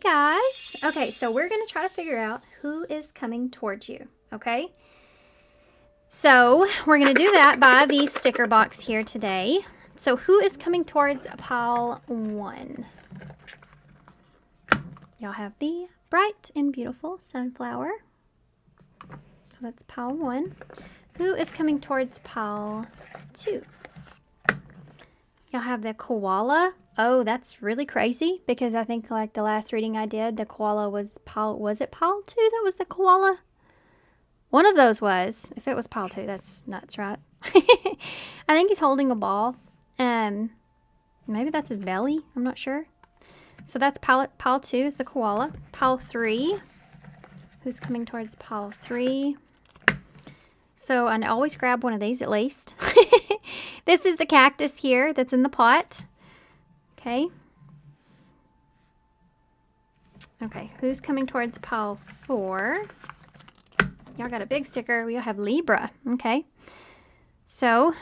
guys. Okay, so we're going to try to figure out who is coming towards you, okay? So we're going to do that by the sticker box here today. So who is coming towards pile 1? Y'all have the bright and beautiful sunflower. So that's pile 1. Who is coming towards pile 2? Y'all have the koala. Oh, that's really crazy because I think like the last reading I did, the koala was it pile 2 that was the koala? One of those was. If it was pile 2, that's nuts, right? I think he's holding a ball. Maybe that's his belly. I'm not sure. So that's pile 2 is the koala. Pile 3. Who's coming towards pile 3? So I always grab one of these at least. This is the cactus here that's in the pot. Okay. Okay, who's coming towards pile 4? Y'all got a big sticker. We have Libra. Okay. So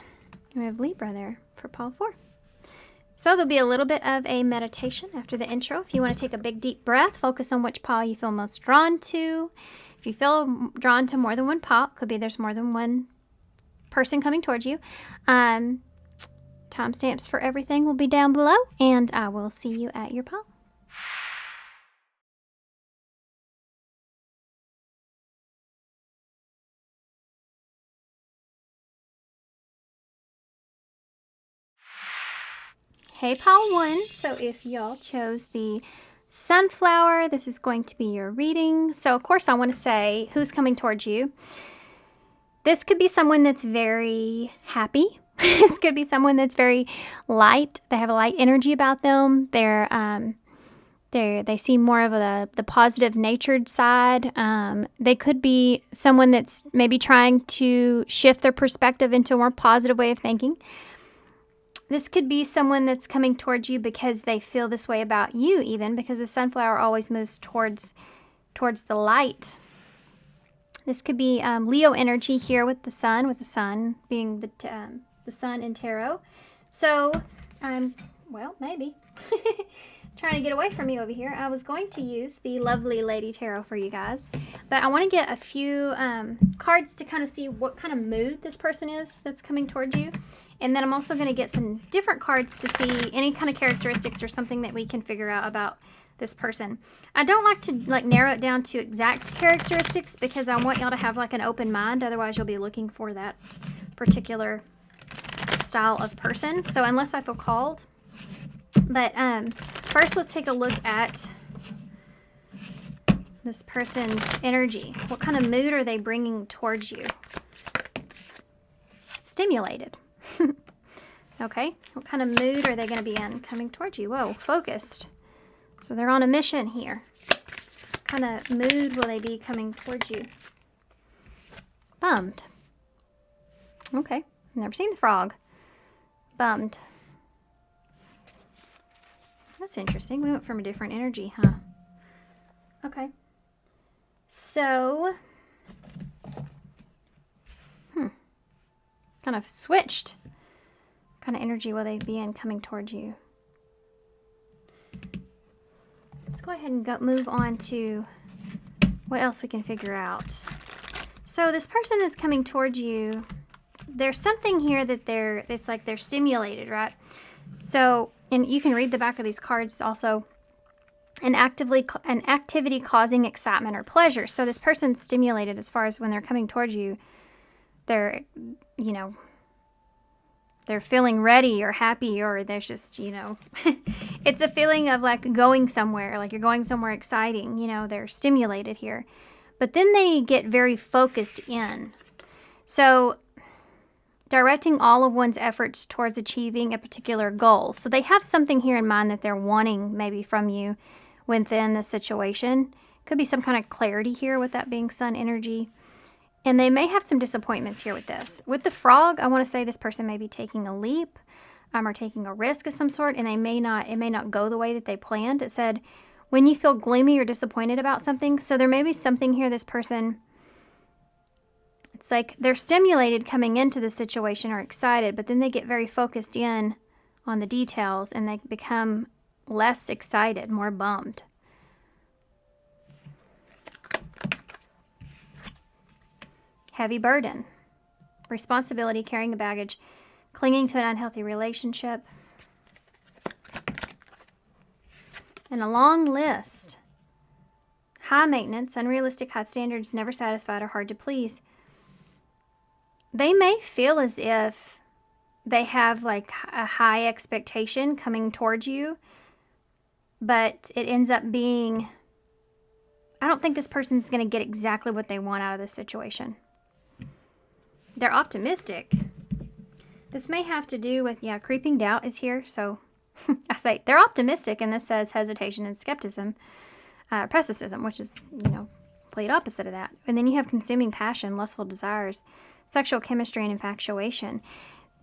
we have Libra there for pile 4. So there'll be a little bit of a meditation after the intro. If you want to take a big deep breath, focus on which pile you feel most drawn to. If you feel drawn to more than one pile, could be there's more than one person coming towards you. Timestamps for everything will be down below, and I will see you at your pile. Hey, pile 1. So if y'all chose the sunflower, this is going to be your reading. So of course I want to say who's coming towards you. This could be someone that's very happy. This could be someone that's very light. They have a light energy about them. They seem more of the positive natured side. They could be someone that's maybe trying to shift their perspective into a more positive way of thinking. This could be someone that's coming towards you because they feel this way about you, even because the sunflower always moves towards the light. This could be Leo energy here with the sun being the sun in tarot. So well, maybe trying to get away from me over here. I was going to use the lovely Lady Tarot for you guys, but I want to get a few cards to kind of see what kind of mood this person is that's coming towards you. And then I'm also going to get some different cards to see any kind of characteristics or something that we can figure out about this person. I don't like to narrow it down to exact characteristics because I want y'all to have like an open mind. Otherwise, you'll be looking for that particular style of person. So unless I feel called. But first, let's take a look at this person's energy. What kind of mood are they bringing towards you? Stimulated. Okay, what kind of mood are they going to be in coming towards you? Whoa, focused. So they're on a mission here. What kind of mood will they be coming towards you? Bummed. Okay, never seen the frog. Bummed. That's interesting. We went from a different energy, huh? Okay. So, kind of switched. What kind of energy will they be in coming towards you? Let's go ahead and move on to what else we can figure out. So this person is coming towards you. There's something here that it's like they're stimulated, right? So, and you can read the back of these cards also. An activity causing excitement or pleasure. So this person's stimulated as far as when they're coming towards you. They're, they're feeling ready or happy, or there's just, it's a feeling of like going somewhere, like you're going somewhere exciting, they're stimulated here. But then they get very focused in. So directing all of one's efforts towards achieving a particular goal. So they have something here in mind that they're wanting maybe from you within the situation. Could be some kind of clarity here with that being sun energy. And they may have some disappointments here with this. With the frog, I want to say this person may be taking a leap or taking a risk of some sort, and it may not go the way that they planned. It said, when you feel gloomy or disappointed about something. So there may be something here, this person, it's like they're stimulated coming into the situation or excited, but then they get very focused in on the details and they become less excited, more bummed. heavy burden, responsibility, carrying a baggage, clinging to an unhealthy relationship, and a long list. High maintenance, unrealistic, high standards, never satisfied, or hard to please. They may feel as if they have like a high expectation coming towards you, but it ends up being, I don't think this person's going to get exactly what they want out of this situation. They're optimistic. This may have to do with, creeping doubt is here. So I say they're optimistic, and this says hesitation and skepticism, pessimism, which is, complete opposite of that. And then you have consuming passion, lustful desires, sexual chemistry, and infatuation.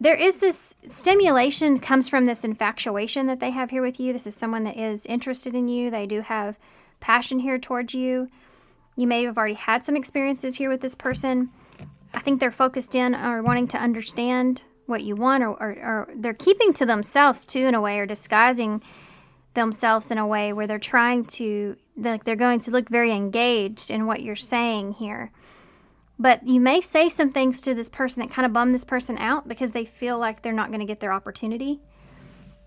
There is this stimulation comes from this infatuation that they have here with you. This is someone that is interested in you. They do have passion here towards you. You may have already had some experiences here with this person. I think they're focused in or wanting to understand what you want, or they're keeping to themselves too in a way, or disguising themselves in a way where they're trying to, they're going to look very engaged in what you're saying here. But you may say some things to this person that kind of bum this person out because they feel like they're not going to get their opportunity.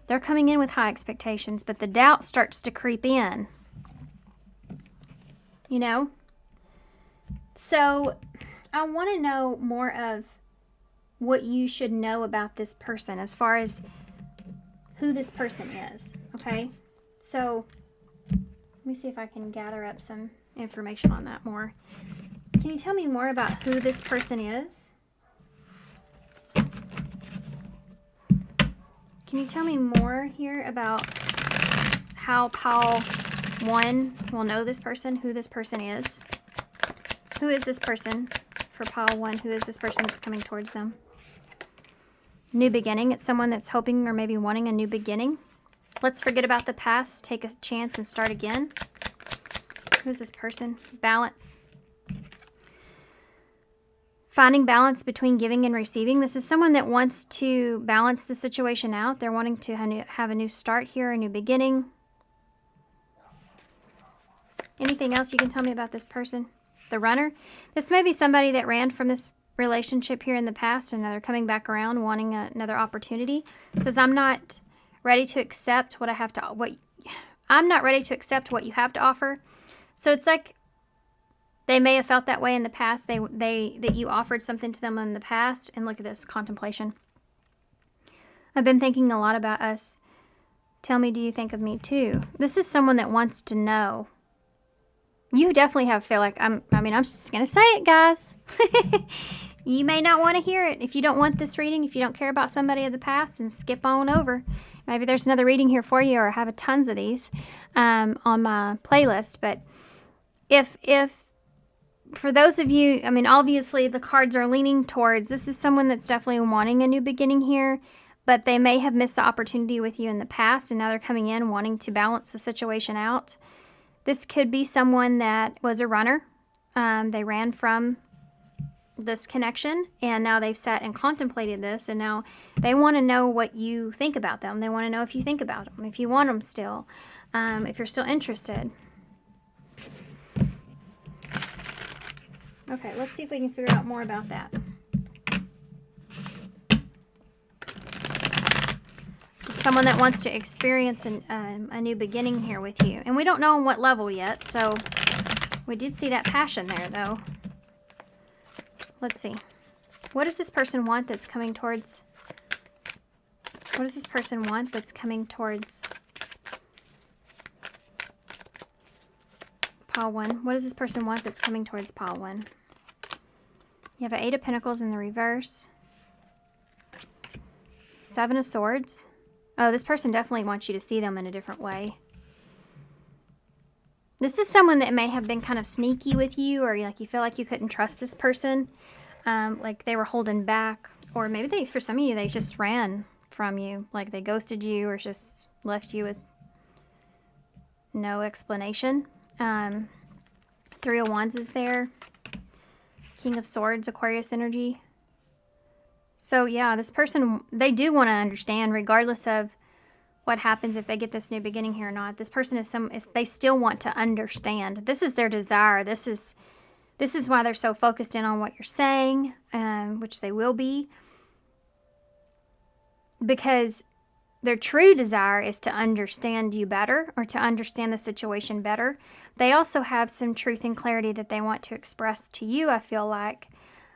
They're coming in with high expectations, but the doubt starts to creep in. So I want to know more of what you should know about this person as far as who this person is, okay? So let me see if I can gather up some information on that more. Can you tell me more about who this person is? Can you tell me more here about how Pile 1 will know this person, who this person is? Who is this person for Pile 1? Who is this person that's coming towards them? New beginning. It's someone that's hoping or maybe wanting a new beginning. Let's forget about the past. Take a chance and start again. Who's this person? Balance. Finding balance between giving and receiving. This is someone that wants to balance the situation out. They're wanting to have a new start here, a new beginning. Anything else you can tell me about this person? The runner. This may be somebody that ran from this relationship here in the past, and now they're coming back around wanting another opportunity. It says, I'm not ready to accept what I have to, I'm not ready to accept what you have to offer. So it's like they may have felt that way in the past, that you offered something to them in the past. And look at this contemplation. I've been thinking a lot about us. Tell me, do you think of me too? This is someone that wants to know. You definitely feel like, I'm just going to say it, guys. You may not want to hear it. If you don't want this reading, if you don't care about somebody of the past, and skip on over. Maybe there's another reading here for you, or I have tons of these on my playlist. But if for those of you, obviously the cards are leaning towards, this is someone that's definitely wanting a new beginning here, but they may have missed the opportunity with you in the past, and now they're coming in wanting to balance the situation out. This could be someone that was a runner. They ran from this connection, and now they've sat and contemplated this, and now they want to know what you think about them. They want to know if you think about them, if you want them still, if you're still interested. Okay, let's see if we can figure out more about that. So someone that wants to experience a new beginning here with you. And we don't know on what level yet, so we did see that passion there, though. Let's see. What does this person want that's coming towards... What does this person want that's coming towards Pile 1? What does this person want that's coming towards Pile 1? You have an 8 of Pentacles in the reverse. 7 of Swords. Oh, this person definitely wants you to see them in a different way. This is someone that may have been kind of sneaky with you, or like you feel like you couldn't trust this person. Like they were holding back, or maybe for some of you, they just ran from you. Like they ghosted you or just left you with no explanation. 3 of Wands is there. King of Swords, Aquarius energy. So yeah, this person, they do want to understand regardless of what happens if they get this new beginning here or not. This person they still want to understand. This is their desire. This is This is why they're so focused in on what you're saying, which they will be, because their true desire is to understand you better or to understand the situation better. They also have some truth and clarity that they want to express to you, I feel like.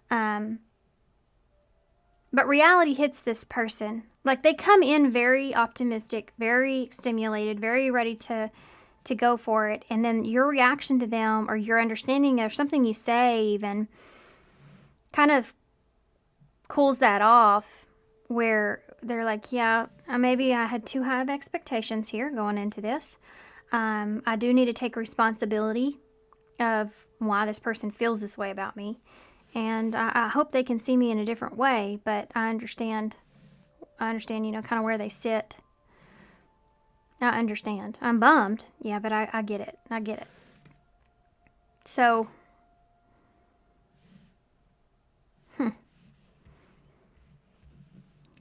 But reality hits this person. Like, they come in very optimistic, very stimulated, very ready to go for it. And then your reaction to them, or your understanding of something you say even, kind of cools that off, where they're like, yeah, maybe I had too high of expectations here going into this. I do need to take responsibility of why this person feels this way about me. And I hope they can see me in a different way, but I understand, kind of where they sit. I understand. I'm bummed. Yeah, but I get it. I get it. So,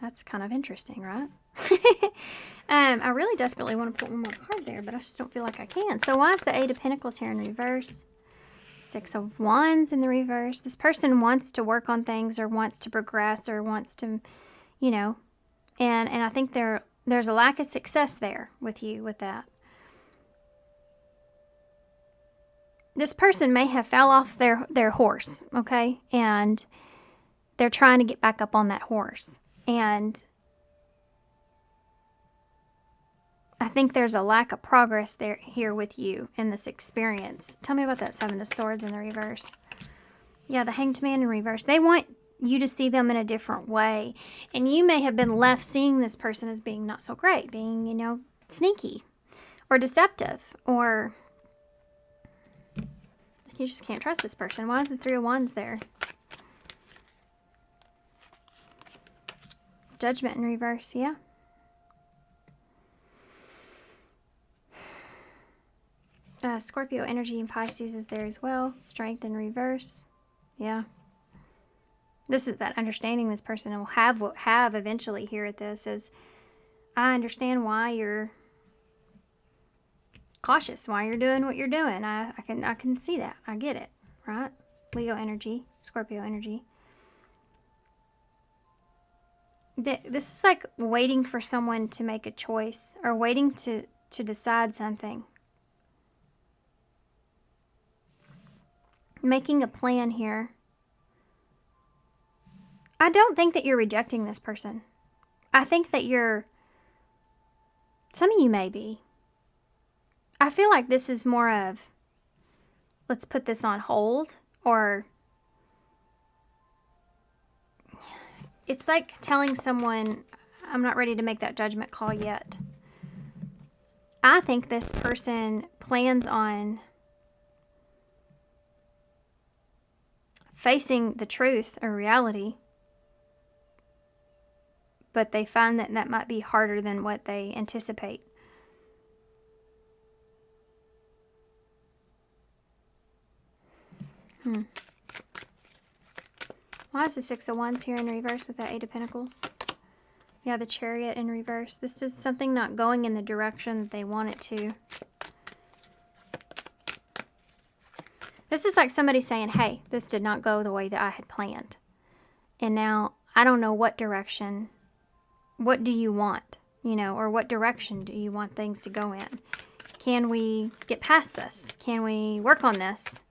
that's kind of interesting, right? I really desperately want to put one more card there, but I just don't feel like I can. So why is the Eight of Pentacles here in reverse? Six of Wands in the reverse. This person wants to work on things, or wants to progress, or wants to, and I think there's a lack of success there with you with that. This person may have fell off their horse, okay? And they're trying to get back up on that horse. And I think there's a lack of progress here with you in this experience. Tell me about that Seven of Swords in the reverse. Yeah, the Hanged Man in reverse. They want you to see them in a different way. And you may have been left seeing this person as being not so great, being, sneaky or deceptive, or you just can't trust this person. Why is the Three of Wands there? Judgment in reverse, yeah. Scorpio energy in Pisces is there as well. Strength in reverse, yeah. This is that understanding this person will have eventually here at this is, I understand why you're cautious, why you're doing what you're doing. I can see that. I get it, right? Leo energy, Scorpio energy. This is like waiting for someone to make a choice, or waiting to decide something. Making a plan here. I don't think that you're rejecting this person. I think that some of you may be. I feel like this is more of, let's put this on hold, or it's like telling someone, I'm not ready to make that judgment call yet. I think this person plans on facing the truth or reality, but they find that might be harder than what they anticipate. Why is the Six of Wands here in reverse with that Eight of Pentacles? Yeah, the Chariot in reverse. This is something not going in the direction that they want it to. This is like somebody saying, hey, this did not go the way that I had planned. And now I don't know what direction, what do you want, or what direction do you want things to go in? Can we get past this? Can we work on this?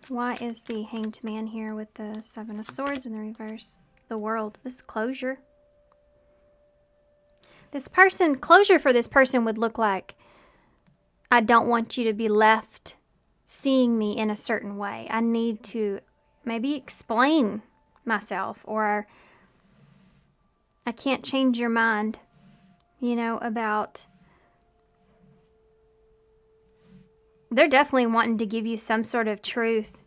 Why is the Hanged Man here with the Seven of Swords in the reverse? The World. This is closure. Closure for this person would look like, I don't want you to be left seeing me in a certain way. I need to maybe explain myself, or I can't change your mind, about... They're definitely wanting to give you some sort of truth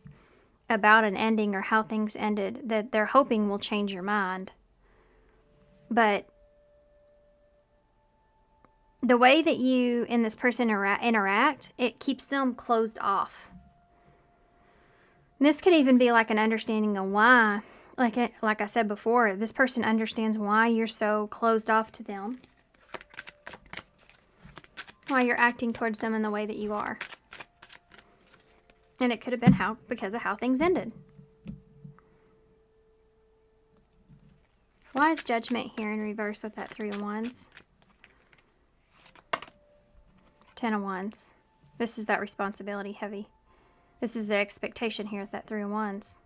about an ending or how things ended that they're hoping will change your mind. But the way that you and this person interact, it keeps them closed off. And this could even be like an understanding of why, like I said before, this person understands why you're so closed off to them. Why you're acting towards them in the way that you are. And it could have been because of how things ended. Why is Judgment here in reverse with that 3 of Wands? 10 of Wands. This is that responsibility heavy. This is the expectation here with that 3 of Wands.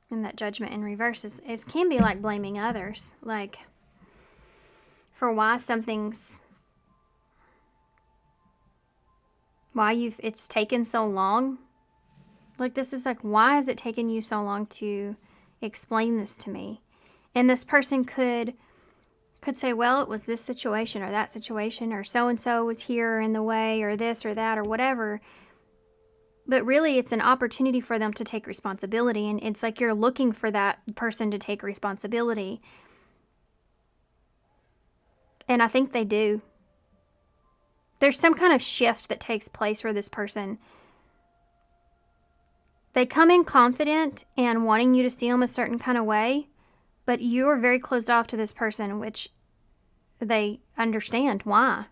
And that Judgment in reverse can be like blaming others. Like, for why something's... why it's taken so long. Like, this is like, why has it taken you so long to explain this to me? And this person could say, well, it was this situation or that situation, or so-and-so was here in the way, or this or that or whatever. But really, it's an opportunity for them to take responsibility. And it's like you're looking for that person to take responsibility. And I think they do. There's some kind of shift that takes place where this person, they come in confident and wanting you to see them a certain kind of way, but you're very closed off to this person, which they understand why.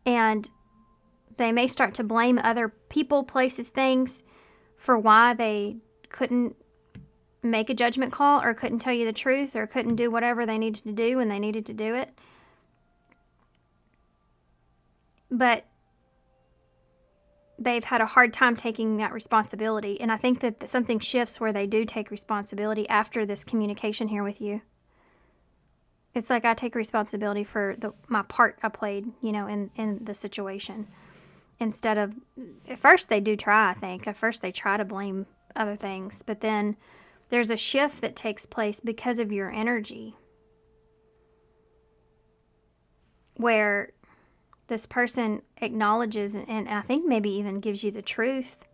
And they may start to blame other people, places, things for why they couldn't make a judgment call or couldn't tell you the truth or couldn't do whatever they needed to do when they needed to do it. But they've had a hard time taking that responsibility. And I think that something shifts where they do take responsibility after this communication here with you. It's like I take responsibility for my part I played, in the situation. Instead of, at first they do try, I think. At first they try to blame other things. But then there's a shift that takes place because of your energy. Where this person acknowledges and I think maybe even gives you the truth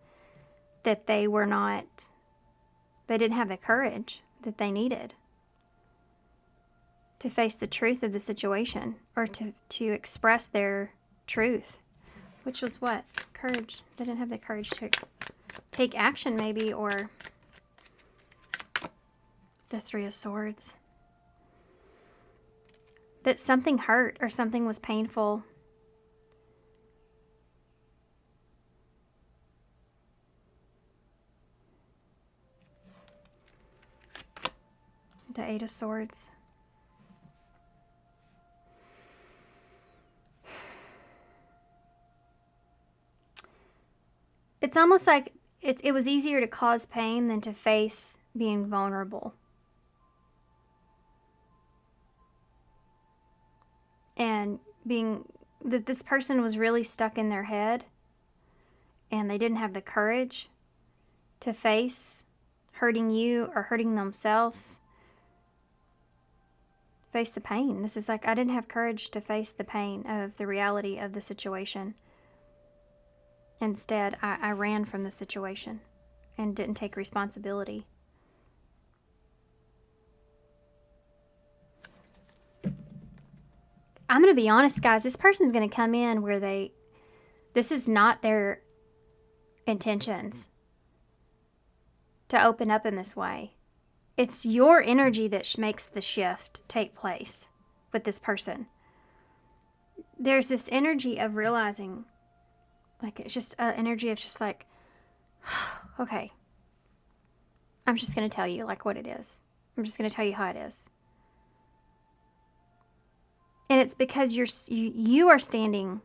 that they didn't have the courage that they needed to face the truth of the situation or to express their truth, which was what? Courage. They didn't have the courage to take action maybe, or the 3 of Swords. That something hurt or something was painful. The 8 of Swords. It's almost like it was easier to cause pain than to face being vulnerable. And that this person was really stuck in their head and they didn't have the courage to face hurting you or hurting themselves. Face the pain. This is like, I didn't have courage to face the pain of the reality of the situation. Instead, I ran from the situation and didn't take responsibility. I'm going to be honest, guys. This person's going to come in where this is not their intentions to open up in this way. It's your energy that makes the shift take place with this person. There's this energy of realizing, like, it's just an energy of just like, okay, I'm just going to tell you like what it is. I'm just going to tell you how it is. And it's because you are standing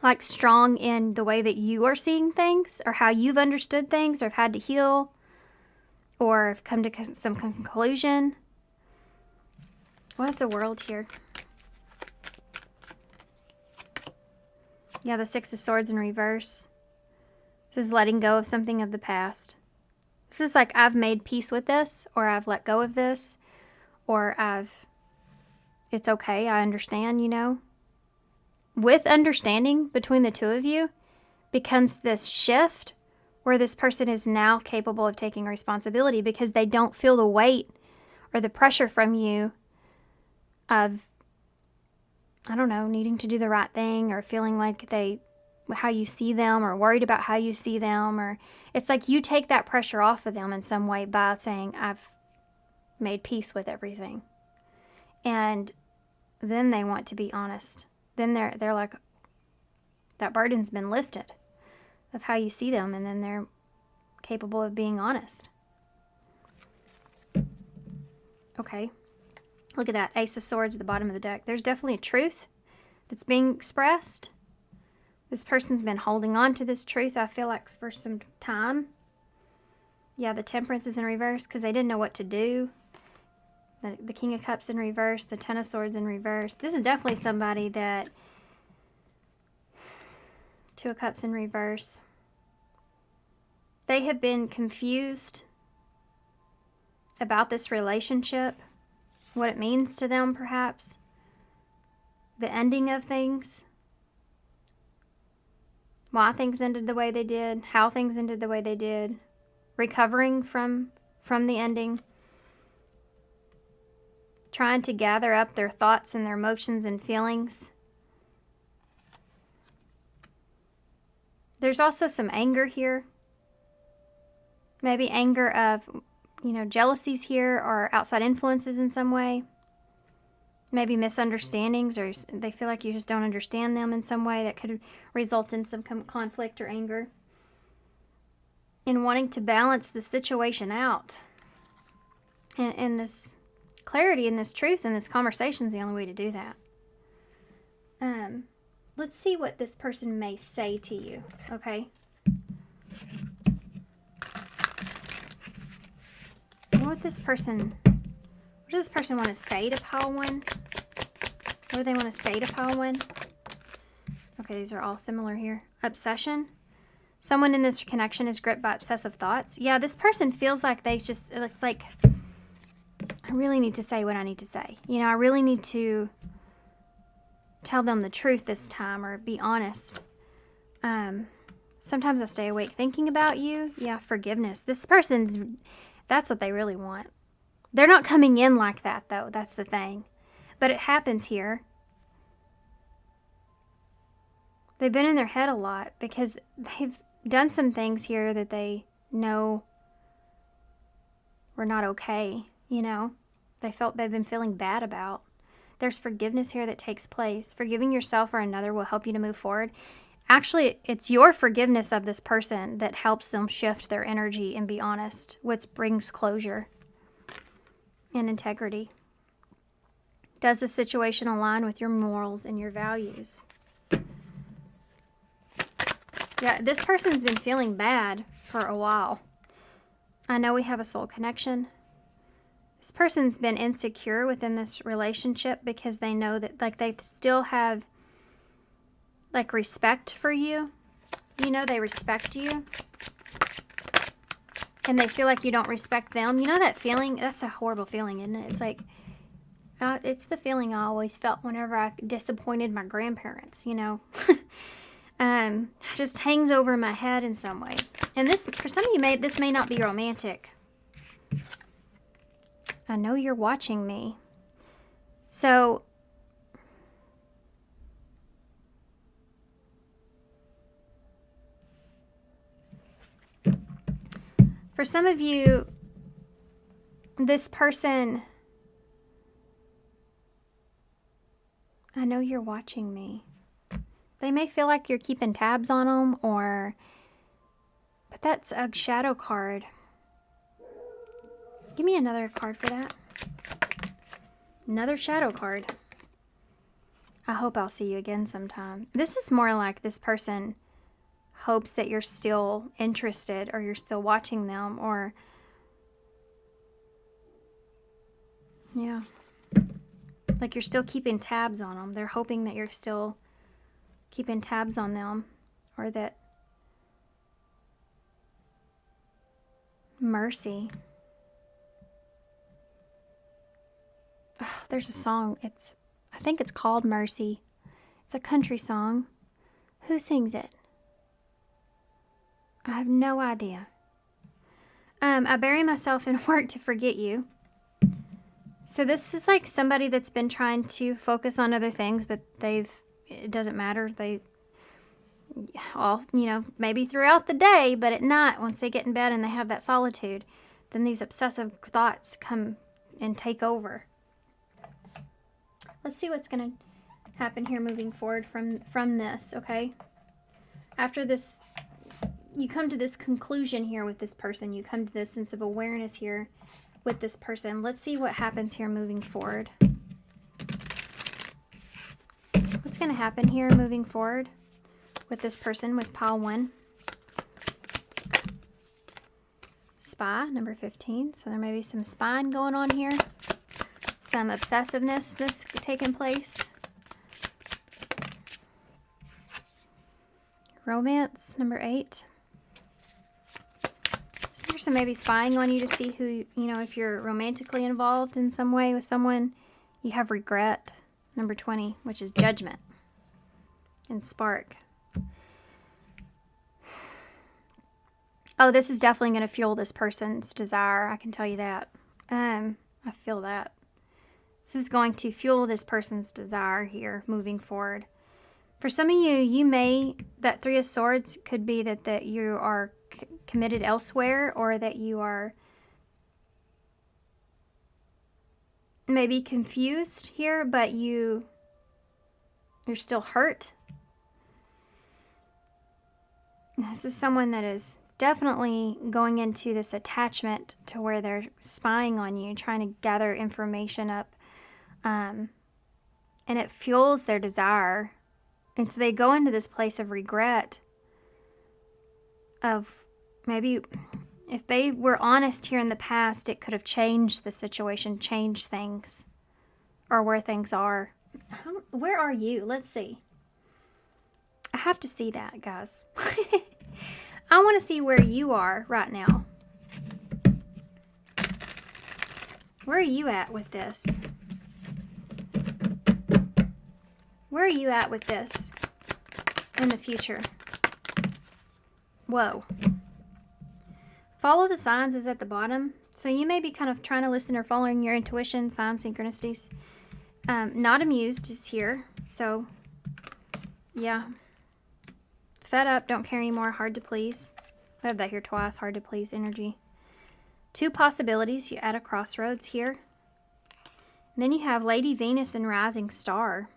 like strong in the way that you are seeing things or how you've understood things or have had to heal or have come to some conclusion. What is the World here? Yeah, the 6 of Swords in reverse. This is letting go of something of the past. This is like I've made peace with this, or I've let go of this, or it's okay, I understand, With understanding between the two of you becomes this shift where this person is now capable of taking responsibility because they don't feel the weight or the pressure from you of, I don't know, needing to do the right thing or feeling like how you see them or worried about how you see them. Or it's like you take that pressure off of them in some way by saying, I've made peace with everything. And then they want to be honest. Then they're like, That burden's been lifted of how you see them, and then they're capable of being honest. Okay. Look at that. Ace of Swords at the bottom of the deck. There's definitely a truth that's being expressed. This person's been holding on to this truth, I feel like, for some time. Yeah, the Temperance is in reverse because they didn't know what to do. The King of Cups in reverse, the Ten of Swords in reverse. This is definitely somebody that... Two of Cups in reverse. They have been confused about this relationship, what it means to them, perhaps. The ending of things. Why things ended the way they did, how things ended the way they did, recovering from the ending, trying to gather up their thoughts and their emotions and feelings. There's also some anger here. Maybe anger of, jealousies here or outside influences in some way. Maybe misunderstandings, or they feel like you just don't understand them in some way that could result in some conflict or anger. And wanting to balance the situation out. And this clarity and this truth and this conversation is the only way to do that. Let's see what this person may say to you, okay? What does this person want to say to pile one? What do they want to say to pile one? Okay, these are all similar here. Obsession. Someone in this connection is gripped by obsessive thoughts. Yeah, this person feels like it's like, I really need to say what I need to say. I really need to tell them the truth this time, or be honest. Sometimes I stay awake thinking about you. Yeah, forgiveness. This person's, that's what they really want. They're not coming in like that, though. That's the thing. But it happens here. They've been in their head a lot because they've done some things here that they know were not okay, they've been feeling bad about. There's forgiveness here that takes place. Forgiving yourself or another will help you to move forward. Actually, it's your forgiveness of this person that helps them shift their energy and be honest, which brings closure and integrity. Does the situation align with your morals and your values? Yeah, this person's been feeling bad for a while. I know we have a soul connection. This person's been insecure within this relationship because they know that, they still have, respect for you. They respect you. And they feel like you don't respect them. That feeling? That's a horrible feeling, isn't it? It's like, it's the feeling I always felt whenever I disappointed my grandparents, just hangs over my head in some way. And this, for some of you, this may not be romantic. I know you're watching me. So, for some of you, this person, I know you're watching me. They may feel like you're keeping tabs on them, but that's a shadow card. Give me another card for that. Another shadow card. I hope I'll see you again sometime. This is more like this person hopes that you're still interested, or you're still watching them, or... Yeah. Like you're still keeping tabs on them. They're hoping that you're still keeping tabs on them, or that... Mercy. Oh, there's a song. I think it's called Mercy. It's a country song. Who sings it? I have no idea. I bury myself in work to forget you. So this is like somebody that's been trying to focus on other things, but it doesn't matter. They all, maybe throughout the day, but at night, once they get in bed and they have that solitude, then these obsessive thoughts come and take over. Let's see what's going to happen here moving forward from this, okay? After this, you come to this conclusion here with this person. You come to this sense of awareness here with this person. Let's see what happens here moving forward. What's going to happen here moving forward with this person with pile 1? Spy, number 15. So there may be some spying going on here. Some obsessiveness that's taking place. Romance, number 8. This person may be spying on you to see who, you know, if you're romantically involved in some way with someone. You have regret, number 20, which is judgment and spark. Oh, this is definitely going to fuel this person's desire. I can tell you that. I feel that. This is going to fuel this person's desire here moving forward. For some of you, you may, that 3 of Swords could be that you are committed elsewhere, or that you are maybe confused here, but you're still hurt. This is someone that is definitely going into this attachment to where they're spying on you, trying to gather information up, and it fuels their desire. And so they go into this place of regret of maybe if they were honest here in the past, it could have changed the situation, changed things, or where things are. Where are you? Let's see. I have to see that, guys. I want to see where you are right now. Where are you at with this? Where are you at with this in the future? Whoa. Follow the signs is at the bottom. So you may be kind of trying to listen or following your intuition, signs, synchronicities. Not amused is here. So, yeah. Fed up, don't care anymore, hard to please. I have that here twice, hard to please energy. 2 possibilities, you're at a crossroads here. And then you have Lady Venus and Rising Star.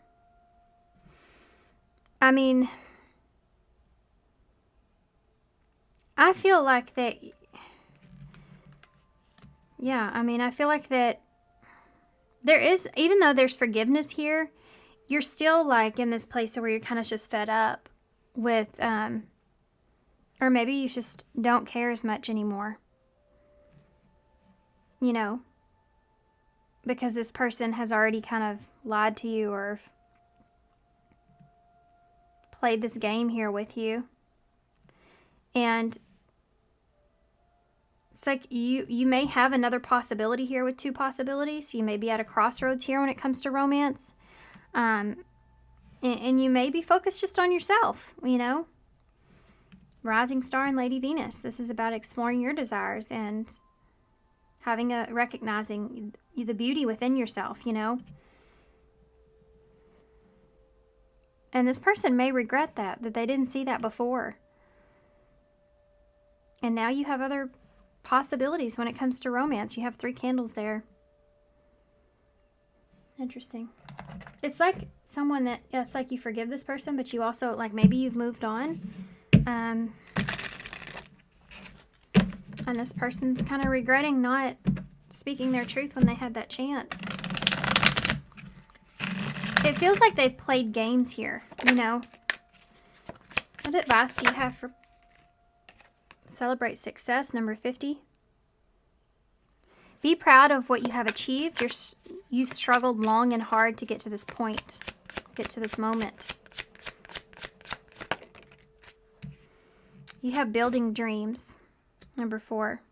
I mean, I feel like that, yeah, I mean, I feel like that there is, even though there's forgiveness here, you're still like in this place where you're kind of just fed up with, or maybe you just don't care as much anymore, you know, because this person has already kind of lied to you or played this game here with you. And it's like you may have another possibility here with 2 possibilities. You may be at a crossroads here when it comes to romance. And you may be focused just on yourself, you know. Rising Star and Lady Venus. This is about exploring your desires and recognizing the beauty within yourself, you know. And this person may regret that they didn't see that before. And now you have other possibilities when it comes to romance. You have 3 candles there. Interesting. It's like someone that, yeah, it's like you forgive this person, but you also, like, maybe you've moved on. And this person's kind of regretting not speaking their truth when they had that chance. It feels like they've played games here, you know. What advice do you have for celebrate success, number 50? Be proud of what you have achieved. You've struggled long and hard to get to this point, get to this moment. You have building dreams, number 4.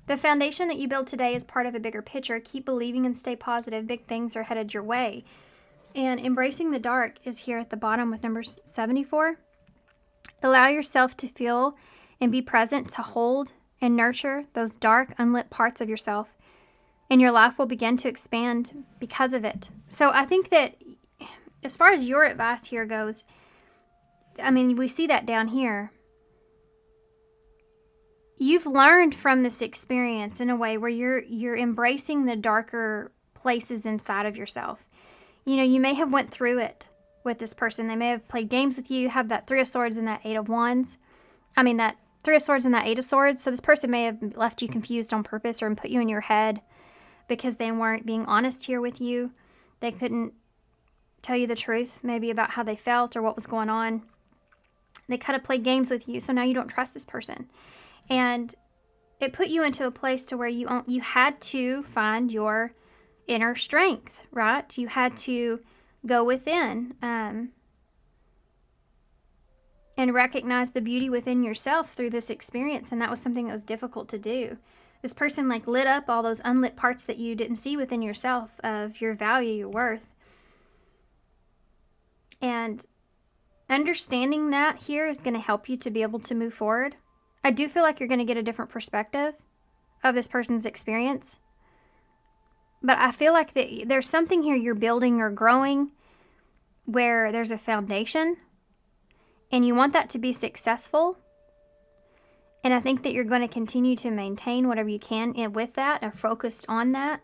The foundation that you build today is part of a bigger picture. Keep believing and stay positive. Big things are headed your way. And embracing the dark is here at the bottom with number 74. Allow yourself to feel and be present to hold and nurture those dark, unlit parts of yourself. And your life will begin to expand because of it. So I think that as far as your advice here goes, I mean, we see that down here. You've learned from this experience in a way where you're embracing the darker places inside of yourself. You know, you may have went through it, with this person. They may have played games with you, have that 3 of Swords and that 8 of Wands. I mean, that 3 of Swords and that 8 of Swords. So this person may have left you confused on purpose or put you in your head because they weren't being honest here with you. They couldn't tell you the truth, maybe about how they felt or what was going on. They kind of played games with you, so now you don't trust this person. And it put you into a place to where you had to find your inner strength, right? You had to go within and recognize the beauty within yourself through this experience, and that was something that was difficult to do. This person like lit up all those unlit parts that you didn't see within yourself of your value, your worth. And understanding that here is going to help you to be able to move forward. I do feel like you're going to get a different perspective of this person's experience. But I feel like there's something here you're building or growing where there's a foundation and you want that to be successful. And I think that you're going to continue to maintain whatever you can with that or focused on that.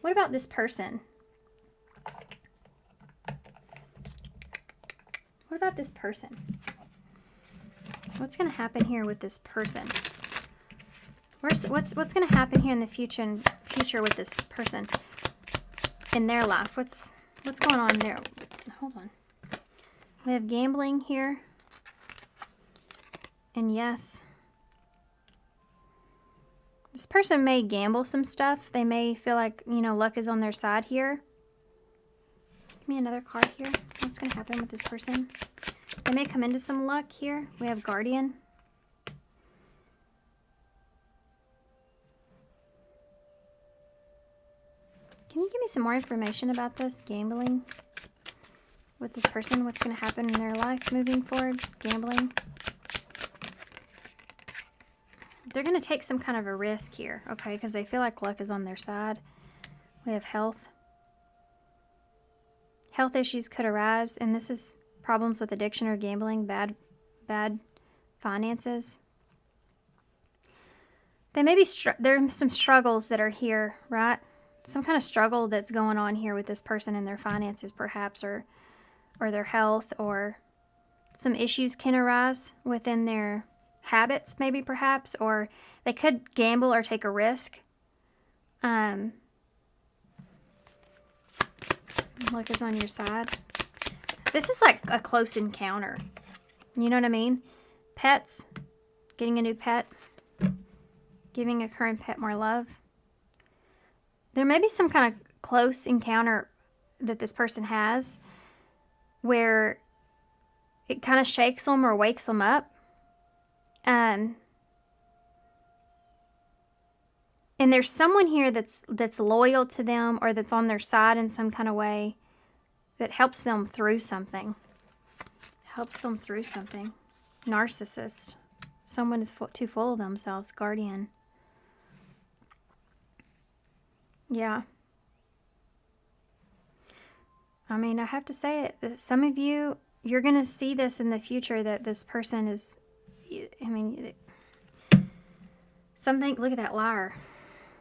What about this person? What about this person? What's going to happen here with this person? What's going to happen here in the future with this person in their life? What's going on there? Hold on. We have gambling here. And yes, this person may gamble some stuff. They may feel like, luck is on their side here. Give me another card here. What's going to happen with this person? They may come into some luck here. We have Guardian. Can you give me some more information about this gambling with this person? What's going to happen in their life moving forward? Gambling. They're going to take some kind of a risk here, okay, because they feel like luck is on their side. We have health. Health issues could arise, and this is problems with addiction or gambling, bad finances. They may be there are some struggles that are here, right? Some kind of struggle that's going on here with this person and their finances, perhaps, or their health, or some issues can arise within their habits, maybe, perhaps, or they could gamble or take a risk. Luck is on your side. This is like a close encounter. You know what I mean? Pets, getting a new pet, giving a current pet more love. There may be some kind of close encounter that this person has where it kind of shakes them or wakes them up. And there's someone here that's loyal to them or that's on their side in some kind of way that helps them through something. Narcissist. Someone is too full of themselves. Guardian. Yeah. I mean, I have to say it. Some of you, you're going to see this in the future, that this person is, I mean, something, look at that liar.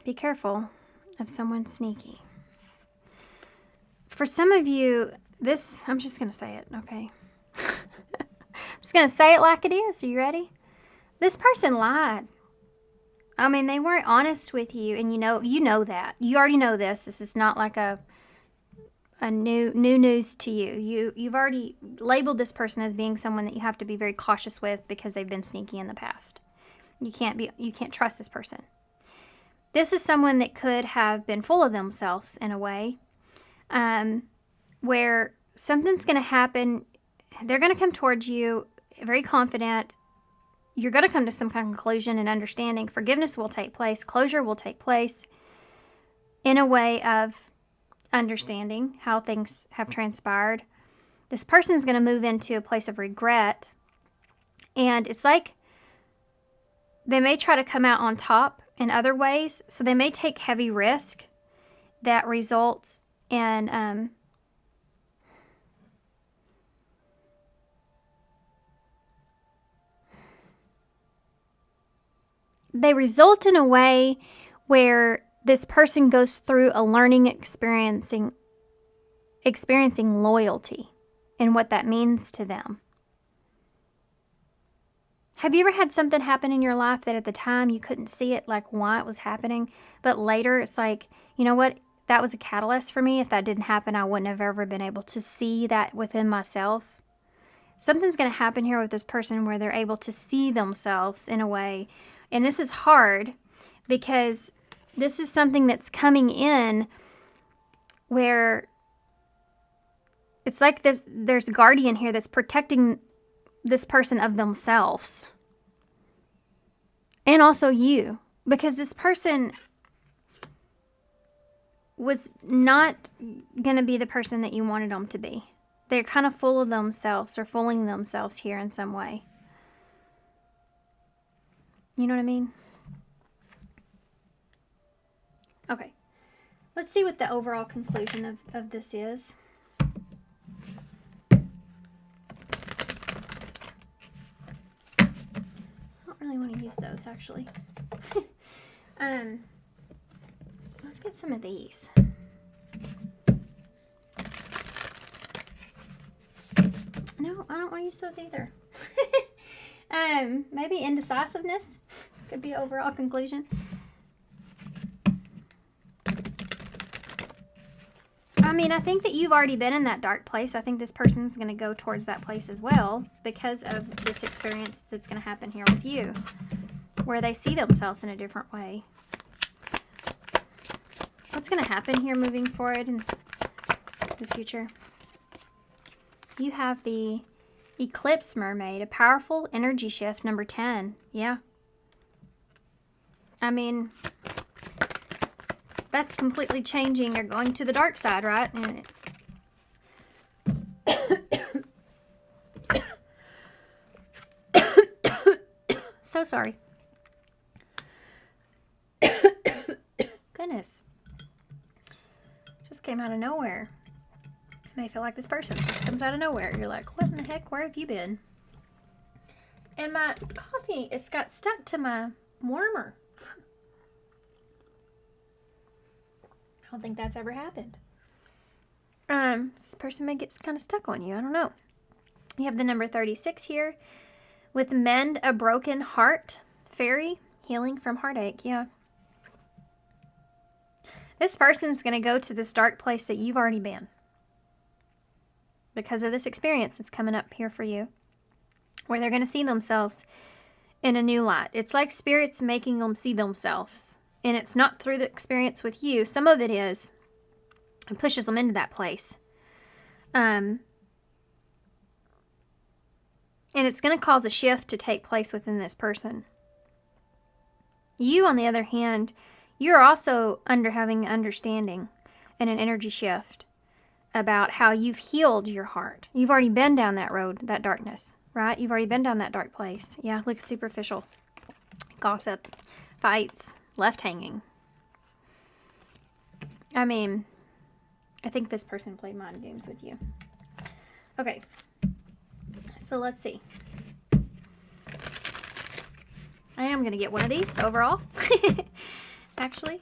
Be careful of someone sneaky. For some of you, this, I'm just going to say it, okay? I'm just going to say it like it is. Are you ready? This person lied. I mean, they weren't honest with you, and you know that. You already know this. This is not like a new news to you. You've already labeled this person as being someone that you have to be very cautious with because they've been sneaky in the past. You can't trust this person. This is someone that could have been full of themselves in a way, where something's going to happen. They're going to come towards you very confident. You're going to come to some kind of conclusion and understanding. Forgiveness will take place. Closure will take place in a way of understanding how things have transpired. This person is going to move into a place of regret. And it's like they may try to come out on top in other ways. So they may take heavy risk that results in they result in a way where this person goes through a learning experiencing loyalty. and what that means to them. Have you ever had something happen in your life that at the time you couldn't see it, like why it was happening, but later it's like, you know what, that was a catalyst for me. If that didn't happen, I wouldn't have ever been able to see that within myself. Something's going to happen here with this person where they're able to see themselves in a way. And this is hard because this is something that's coming in where it's like there's a guardian here that's protecting this person of themselves. And also you. Because this person was not going to be the person that you wanted them to be. They're kind of full of themselves or fooling themselves here in some way. You know what I mean? Okay. Let's see what the overall conclusion of this is. I don't really want to use those, actually. Let's get some of these. No, I don't want to use those either. Maybe indecisiveness could be overall conclusion. I mean, I think that you've already been in that dark place. I think this person's going to go towards that place as well because of this experience that's going to happen here with you, where they see themselves in a different way. What's going to happen here moving forward in the future? You have the Eclipse Mermaid, a powerful energy shift, number 10. Yeah. I mean, that's completely changing. You're going to the dark side, right? And so sorry. Goodness. Just came out of nowhere. You may feel like this person just comes out of nowhere. You're like, what in the heck? Where have you been? And my coffee has got stuck to my warmer. I don't think that's ever happened. This person may get kind of stuck on you. I don't know. You have the number 36 here. With Mend a Broken Heart. Fairy. Healing from heartache. Yeah. This person's going to go to this dark place that you've already been. Because of this experience that's coming up here for you. Where they're going to see themselves in a new light. It's like spirits making them see themselves. And it's not through the experience with you. Some of it is. It pushes them into that place. And it's going to cause a shift to take place within this person. You, on the other hand, you're also having understanding and an energy shift about how you've healed your heart. You've already been down that road, that darkness, right? You've already been down that dark place. Yeah, look, superficial. Gossip, fights, left hanging. I mean, I think this person played mind games with you. Okay, so let's see. I am going to get one of these overall. Actually,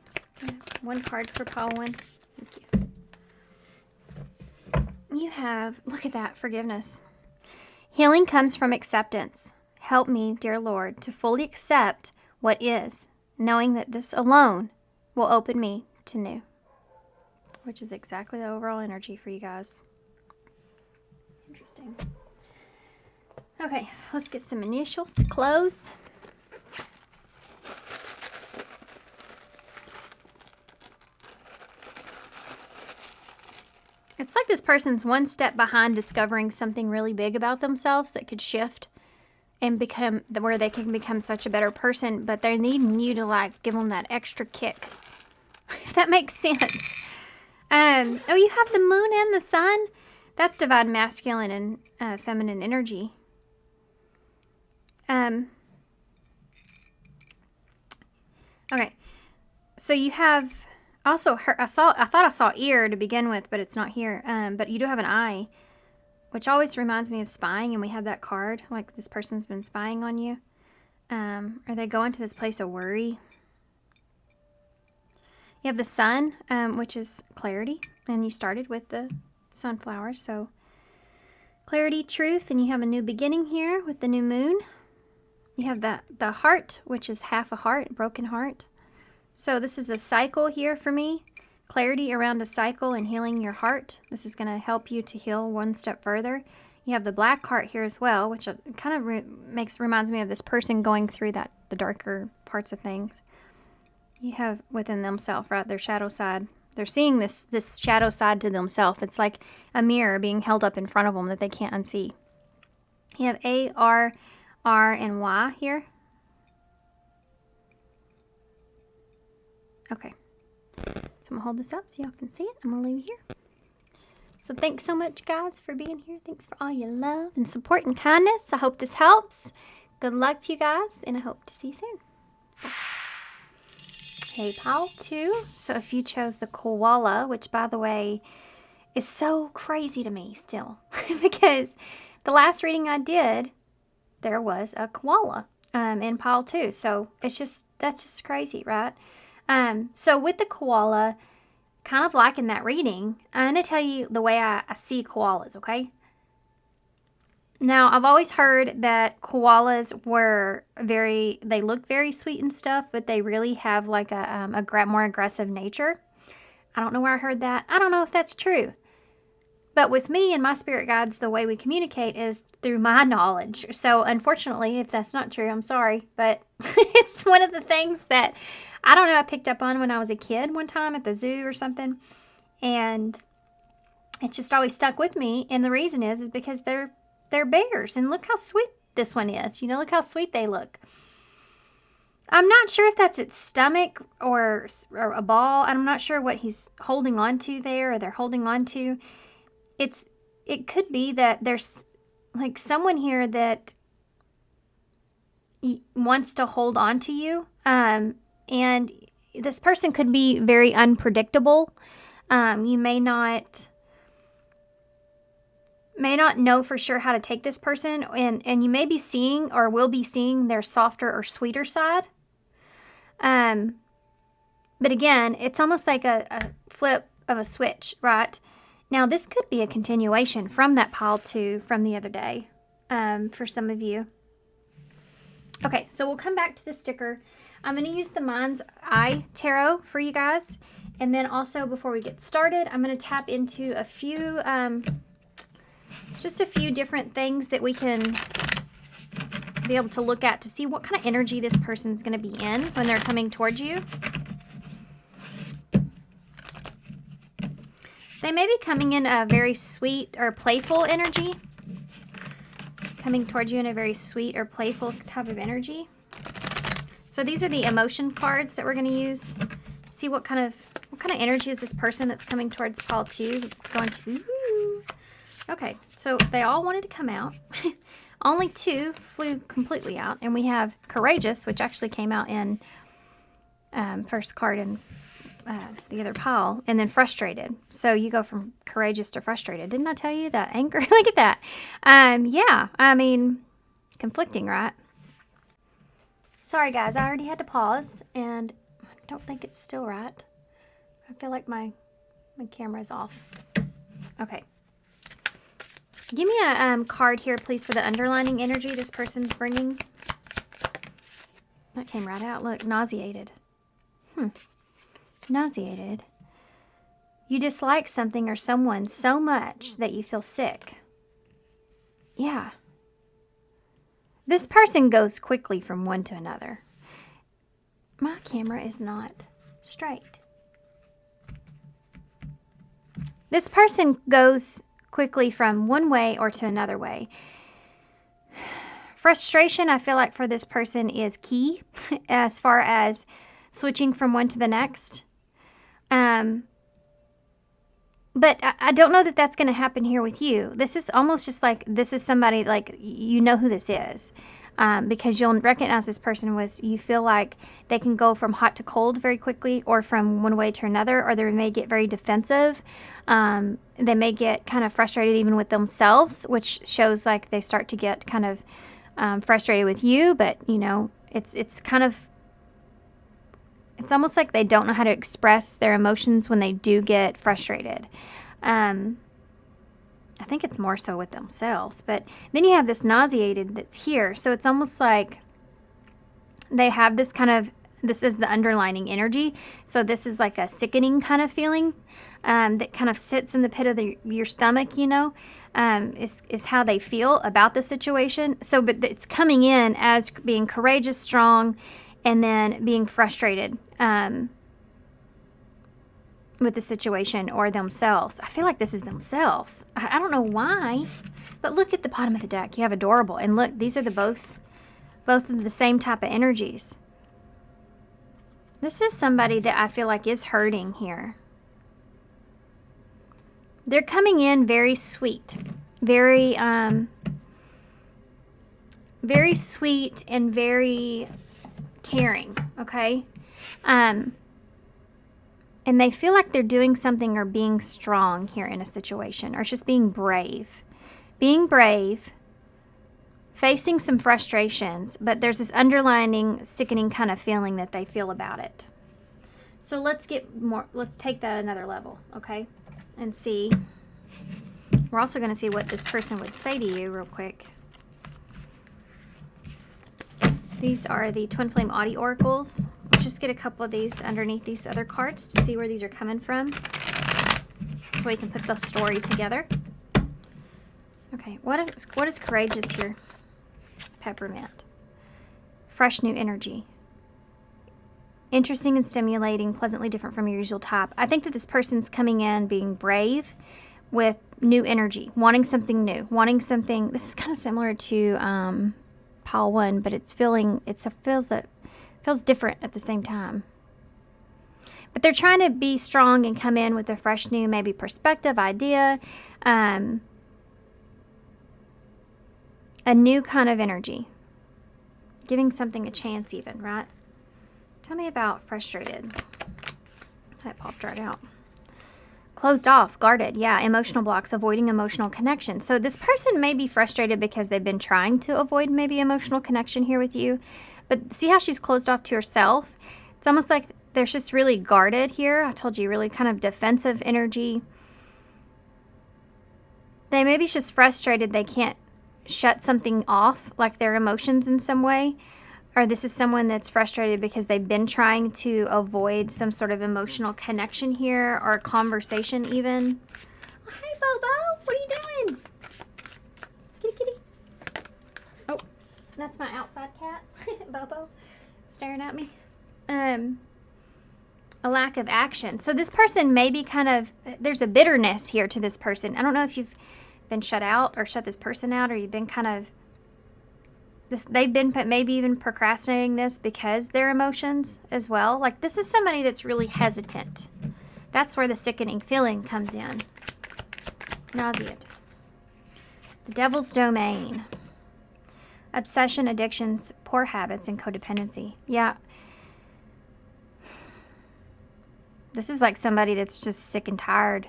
one card for Paulwyn. Thank you. You have, look at that, forgiveness. Healing comes from acceptance. Help me, dear Lord, to fully accept what is, knowing that this alone will open me to new. Which is exactly the overall energy for you guys. Interesting. Okay, let's get some initials to close. It's like this person's one step behind discovering something really big about themselves that could shift and become where they can become such a better person, but they're needing you to like give them that extra kick. If that makes sense. Oh, you have the moon and the sun. That's divine masculine and feminine energy. Okay. So you have also I thought I saw ear to begin with, but it's not here. But you do have an eye, which always reminds me of spying, and we had that card, like this person's been spying on you. Or they go into this place of worry. You have the sun, which is clarity, and you started with the sunflower, so Clarity, truth, and you have a new beginning here with the new moon. You have the heart, which is half a heart, broken heart. So this is a cycle here for me. Clarity around a cycle and healing your heart. This is going to help you to heal one step further. You have the black heart here as well, which kind of reminds me of this person going through the darker parts of things. You have within themselves, right, their shadow side. They're seeing this shadow side to themselves. It's like a mirror being held up in front of them that they can't unsee. You have A, R, and Y here. Okay. So I'm going to hold this up so y'all can see it. I'm going to leave it here. So thanks so much, guys, for being here. Thanks for all your love and support and kindness. I hope this helps. Good luck to you guys, and I hope to see you soon. Bye. Hey, pile 2. So if you chose the koala, which, by the way, is so crazy to me still, because the last reading I did, there was a koala in pile 2. So that's just crazy, right? So with the koala, kind of like in that reading, I'm going to tell you the way I see koalas, okay? Now, I've always heard that koalas they look very sweet and stuff, but they really have like a more aggressive nature. I don't know where I heard that. I don't know if that's true. But with me and my spirit guides, the way we communicate is through my knowledge. So unfortunately, if that's not true, I'm sorry. But it's one of the things that, I don't know, I picked up on when I was a kid one time at the zoo or something. And it just always stuck with me. And the reason is because they're bears. And look how sweet this one is. You know, look how sweet they look. I'm not sure if that's its stomach or a ball. I'm not sure what he's holding on to there, or they're holding on to. It could be that there's like someone here that wants to hold on to you. And this person could be very unpredictable. You may not know for sure how to take this person, and you may be seeing or will be seeing their softer or sweeter side. But again, it's almost like a flip of a switch, right? Now, this could be a continuation from that pile 2 from the other day, for some of you. Okay, so we'll come back to the sticker. I'm going to use the Mind's Eye Tarot for you guys. And then also, before we get started, I'm going to tap into a few, just a few different things that we can be able to look at to see what kind of energy this person's going to be in when they're coming towards you. They may be coming in a very sweet or playful energy. Coming towards you in a very sweet or playful type of energy. So these are the emotion cards that we're going to use. See what kind of energy is this person that's coming towards pile 2 going to. Okay, so they all wanted to come out. Only 2 flew completely out. And we have Courageous, which actually came out in first card in the other pile, and then Frustrated. So you go from Courageous to Frustrated. Didn't I tell you that anger? Look at that. Yeah, I mean, conflicting, right? Sorry, guys, I already had to pause, and I don't think it's still right. I feel like my camera's off. Okay. Give me a card here, please, for the underlining energy this person's bringing. That came right out. Look, nauseated. Nauseated. You dislike something or someone so much that you feel sick. Yeah. This person goes quickly from one to another. My camera is not straight. This person goes quickly from one way or to another way. Frustration, I feel like for this person is key as far as switching from one to the next. But I don't know that that's going to happen here with you. This is almost just like, this is somebody, like, you know who this is. Because you'll recognize this person you feel like they can go from hot to cold very quickly, or from one way to another, or they may get very defensive. They may get kind of frustrated even with themselves, which shows like they start to get kind of frustrated with you. But, you know, it's almost like they don't know how to express their emotions when they do get frustrated. I I think it's more so with themselves. But then you have this nauseated that's here. So it's almost like they have this kind of, this is the underlining energy. So this is like a sickening kind of feeling that kind of sits in the pit of your stomach, you know, is how they feel about the situation. So, but it's coming in as being courageous, strong, and then being frustrated with the situation or themselves. I feel like this is themselves. I don't know why, but look at the bottom of the deck. You have adorable, and look, these are the both of the same type of energies. This is somebody that I feel like is hurting here. They're coming in very sweet, very sweet and very caring, okay? And they feel like they're doing something or being strong here in a situation, or just being brave. Being brave, facing some frustrations, but there's this underlining, sickening kind of feeling that they feel about it. So let's take that another level, okay? And see. We're also going to see what this person would say to you real quick. These are the TwinFlame Audi Oracles. Let's just get a couple of these underneath these other cards to see where these are coming from, so we can put the story together. Okay, what is courageous here? Peppermint. Fresh new energy. Interesting and stimulating, pleasantly different from your usual type. I think that this person's coming in being brave with new energy, wanting something new, wanting something. This is kind of similar to pile 1, but it feels different at the same time. But they're trying to be strong and come in with a fresh new, maybe perspective, idea, a new kind of energy, giving something a chance even, right? Tell me about frustrated. That popped right out. Closed off, guarded, yeah, emotional blocks, avoiding emotional connection. So this person may be frustrated because they've been trying to avoid maybe emotional connection here with you. But see how she's closed off to herself? It's almost like there's just really guarded here. I told you, really kind of defensive energy. They maybe just frustrated they can't shut something off, like their emotions in some way. Or this is someone that's frustrated because they've been trying to avoid some sort of emotional connection here, or conversation even. Oh, hey, Bobo. What are you doing? Kitty, kitty. Oh, that's my outside cat, Bobo, staring at me. A lack of action. So this person may be kind of, there's a bitterness here to this person. I don't know if you've been shut out or shut this person out, or you've been kind of, they've been maybe even procrastinating this because their emotions as well. Like this is somebody that's really hesitant. That's where the sickening feeling comes in. Nauseated. The devil's domain. Obsession, addictions, poor habits, and codependency. Yeah. This is like somebody that's just sick and tired,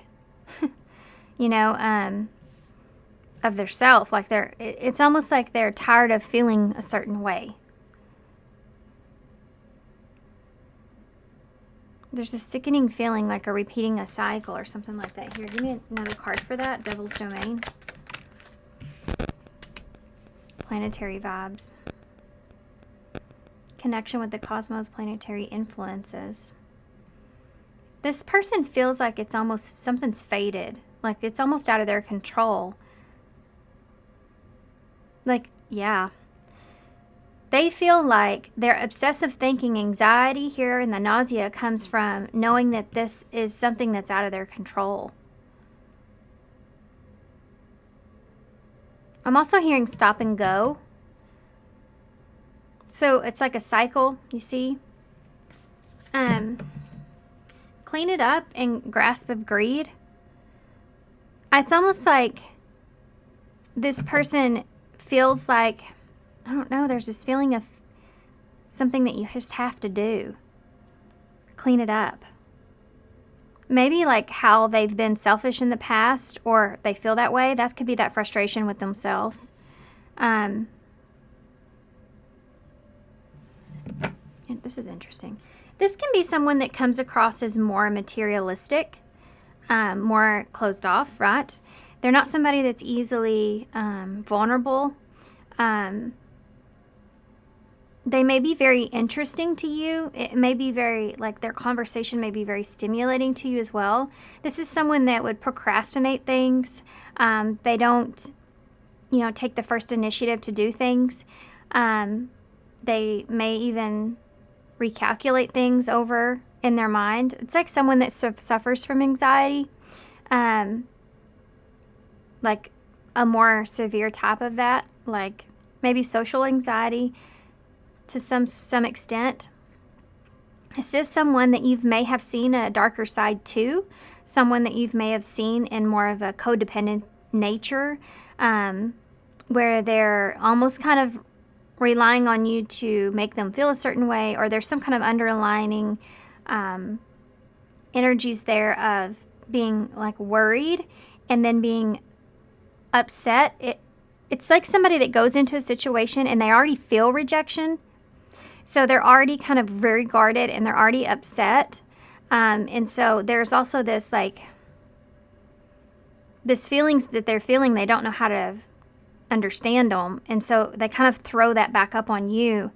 you know, of their self. Like it's almost like they're tired of feeling a certain way. There's a sickening feeling, like a repeating a cycle or something like that. Here, give me another card for that. Devil's domain. Planetary vibes. Connection with the cosmos, planetary influences. This person feels like it's almost, something's faded. Like it's almost out of their control. Like, yeah. They feel like their obsessive thinking, anxiety here, and the nausea comes from knowing that this is something that's out of their control. I'm also hearing stop and go. So it's like a cycle, you see? Clean it up and grasp of greed. It's almost like this person feels like, I don't know, there's this feeling of something that you just have to do. Clean it up. Maybe like how they've been selfish in the past, or they feel that way. That could be that frustration with themselves. This is interesting. This can be someone that comes across as more materialistic, more closed off, right? They're not somebody that's easily vulnerable. They may be very interesting to you. It may be very, like, their conversation may be very stimulating to you as well. This is someone that would procrastinate things. They don't, take the first initiative to do things. They may even recalculate things over in their mind. It's like someone that suffers from anxiety, like a more severe type of that, like maybe social anxiety to some extent. This is someone that you may have seen a darker side to, someone that you may have seen in more of a codependent nature, where they're almost kind of relying on you to make them feel a certain way, or there's some kind of underlining energies there of being like worried and then being upset. It's like somebody that goes into a situation and they already feel rejection. So they're already kind of very guarded and they're already upset. And so there's also this feelings that they're feeling, they don't know how to understand them. And so they kind of throw that back up on you,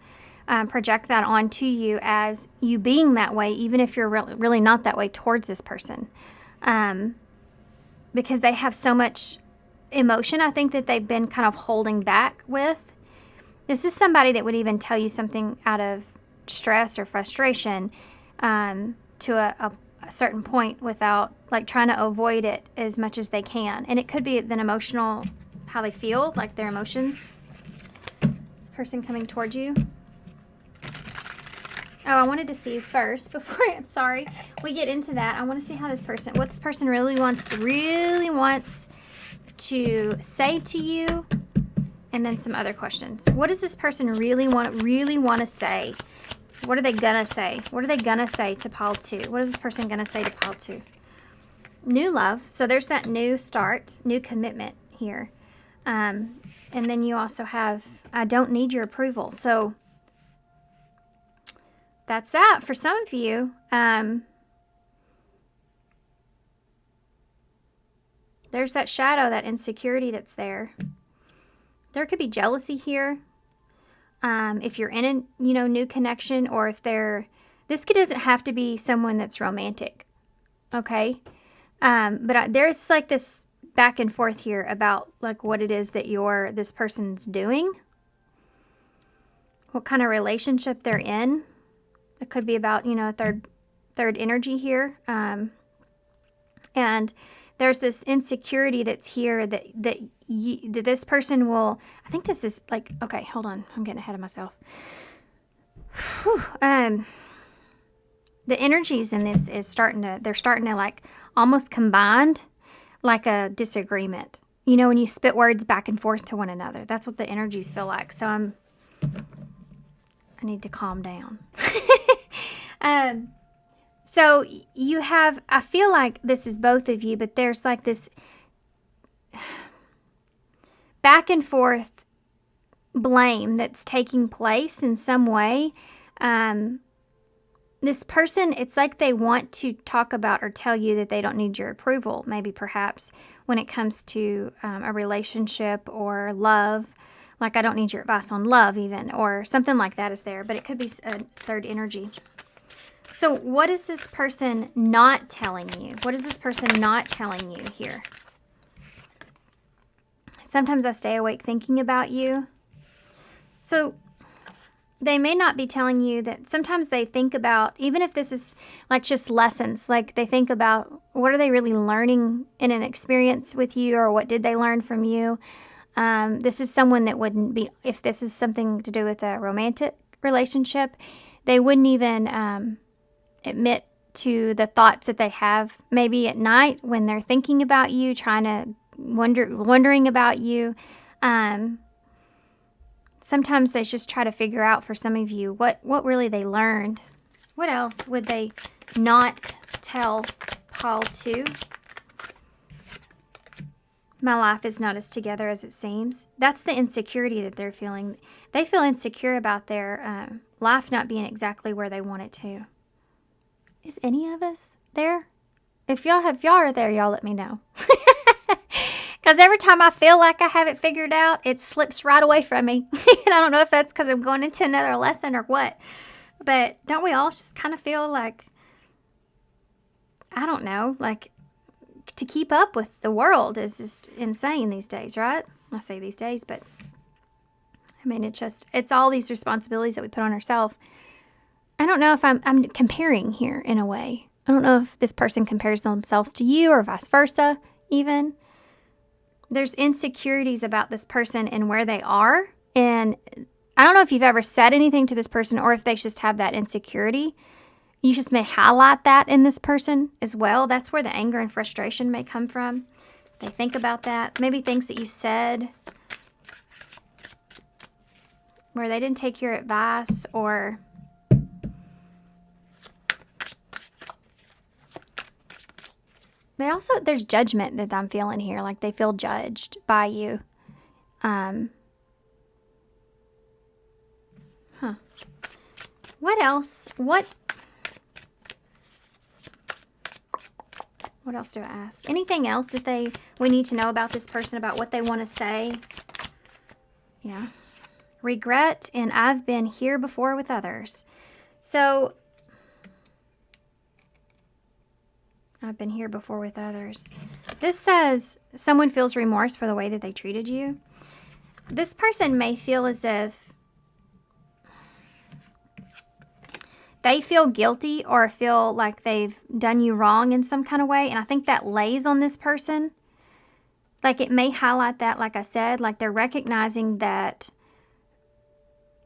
project that onto you as you being that way, even if you're really not that way towards this person. Because they have so much emotion, I think, that they've been kind of holding back with. This is somebody that would even tell you something out of stress or frustration to a certain point without, like, trying to avoid it as much as they can. And it could be an emotional, how they feel, like their emotions. This person coming towards you. Oh, I wanted to see first, before we get into that, I want to see what this person really wants to say to you. And then some other questions. What does this person really want to say? What are they gonna say? What are they gonna say to pile 2? What is this person gonna say to pile 2? New love. So there's that new start, new commitment here. And then you also have, I don't need your approval. So that's that for some of you. There's that shadow, that insecurity that's there. There could be jealousy here. If you're in a new connection, or if this doesn't have to be someone that's romantic, okay? But there's like this back and forth here about like what it is that this person's doing, what kind of relationship they're in. It could be about a third energy here, and there's this insecurity that's here that this person will, I think this is like, okay, hold on. I'm getting ahead of myself. The energies in this they're starting to like almost combined, like a disagreement. When you spit words back and forth to one another, that's what the energies feel like. So I need to calm down. So you have, I feel like this is both of you, but there's like this back and forth blame that's taking place in some way. This person, it's like they want to talk about or tell you that they don't need your approval, maybe perhaps when it comes to a relationship or love. Like, I don't need your advice on love even, or something like that is there, but it could be a third energy. So what is this person not telling you? What is this person not telling you here? Sometimes I stay awake thinking about you. So they may not be telling you that sometimes they think about, even if this is like just lessons, like they think about what are they really learning in an experience with you, or what did they learn from you? This is someone that wouldn't be, if this is something to do with a romantic relationship, they wouldn't even admit to the thoughts that they have maybe at night when they're thinking about you, trying to wondering about you. Sometimes they just try to figure out, for some of you, what really they learned. What else would they not tell Paul to? My life is not as together as it seems. That's the insecurity that they're feeling. They feel insecure about their life not being exactly where they want it to. Is any of us there? If y'all are there, y'all let me know. Because Because every time I feel like I have it figured out, it slips right away from me. And I don't know if that's because I'm going into another lesson or what. But don't we all just kind of feel like, I don't know, like to keep up with the world is just insane these days, right? I say these days, but I mean, it's all these responsibilities that we put on ourselves. I don't know if I'm comparing here in a way. I don't know if this person compares themselves to you or vice versa, even. There's insecurities about this person and where they are. And I don't know if you've ever said anything to this person or if they just have that insecurity. You just may highlight that in this person as well. That's where the anger and frustration may come from. They think about that. Maybe things that you said where they didn't take your advice, or there's judgment that I'm feeling here. Like they feel judged by you. What else? What else do I ask? Anything else that we need to know about this person, about what they want to say? Yeah. Regret, and I've been here before with others. So, I've been here before with others. This says someone feels remorse for the way that they treated you. This person may feel as if they feel guilty or feel like they've done you wrong in some kind of way. And I think that lays on this person. Like it may highlight that, like I said, like they're recognizing that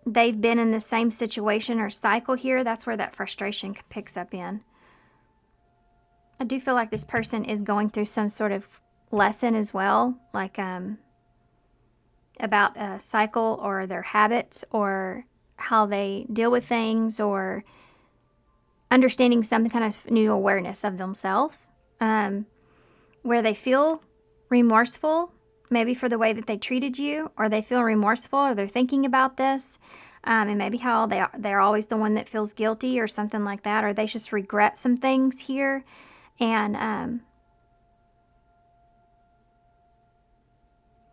they've been in the same situation or cycle here. That's where that frustration picks up in. I do feel like this person is going through some sort of lesson as well, like about a cycle or their habits or how they deal with things, or understanding some kind of new awareness of themselves, where they feel remorseful, maybe for the way that they treated you, or they feel remorseful, or they're thinking about this, and maybe how they're always the one that feels guilty or something like that, or they just regret some things here. And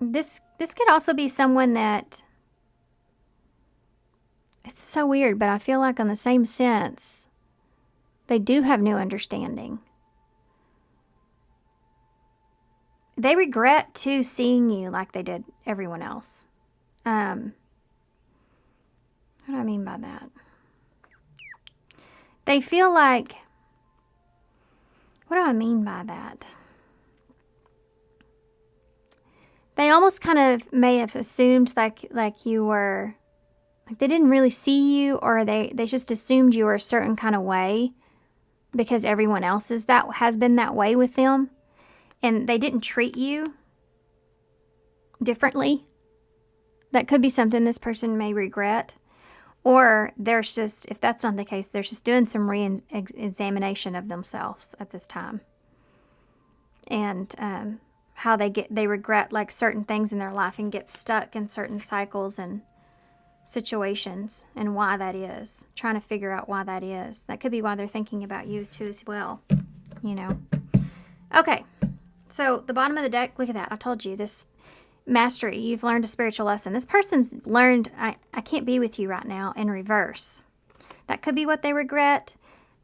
this could also be someone that, it's so weird, but I feel like on the same sense, they do have new understanding. They regret too seeing you like they did everyone else. What do I mean by that? They feel like, what do I mean by that? They almost kind of may have assumed like you were, like they didn't really see you, or they just assumed you were a certain kind of way because everyone else has been that way with them, and they didn't treat you differently. That could be something this person may regret. Or there's just, if that's not the case, they're just doing some re-examination of themselves at this time. And how they regret like certain things in their life and get stuck in certain cycles and situations, and why that is. Trying to figure out why that is. That could be why they're thinking about you too as well, you know. Okay, so the bottom of the deck, look at that. I told you, this mastery, you've learned a spiritual lesson. This person's learned, I can't be with you right now, in reverse. That could be what they regret.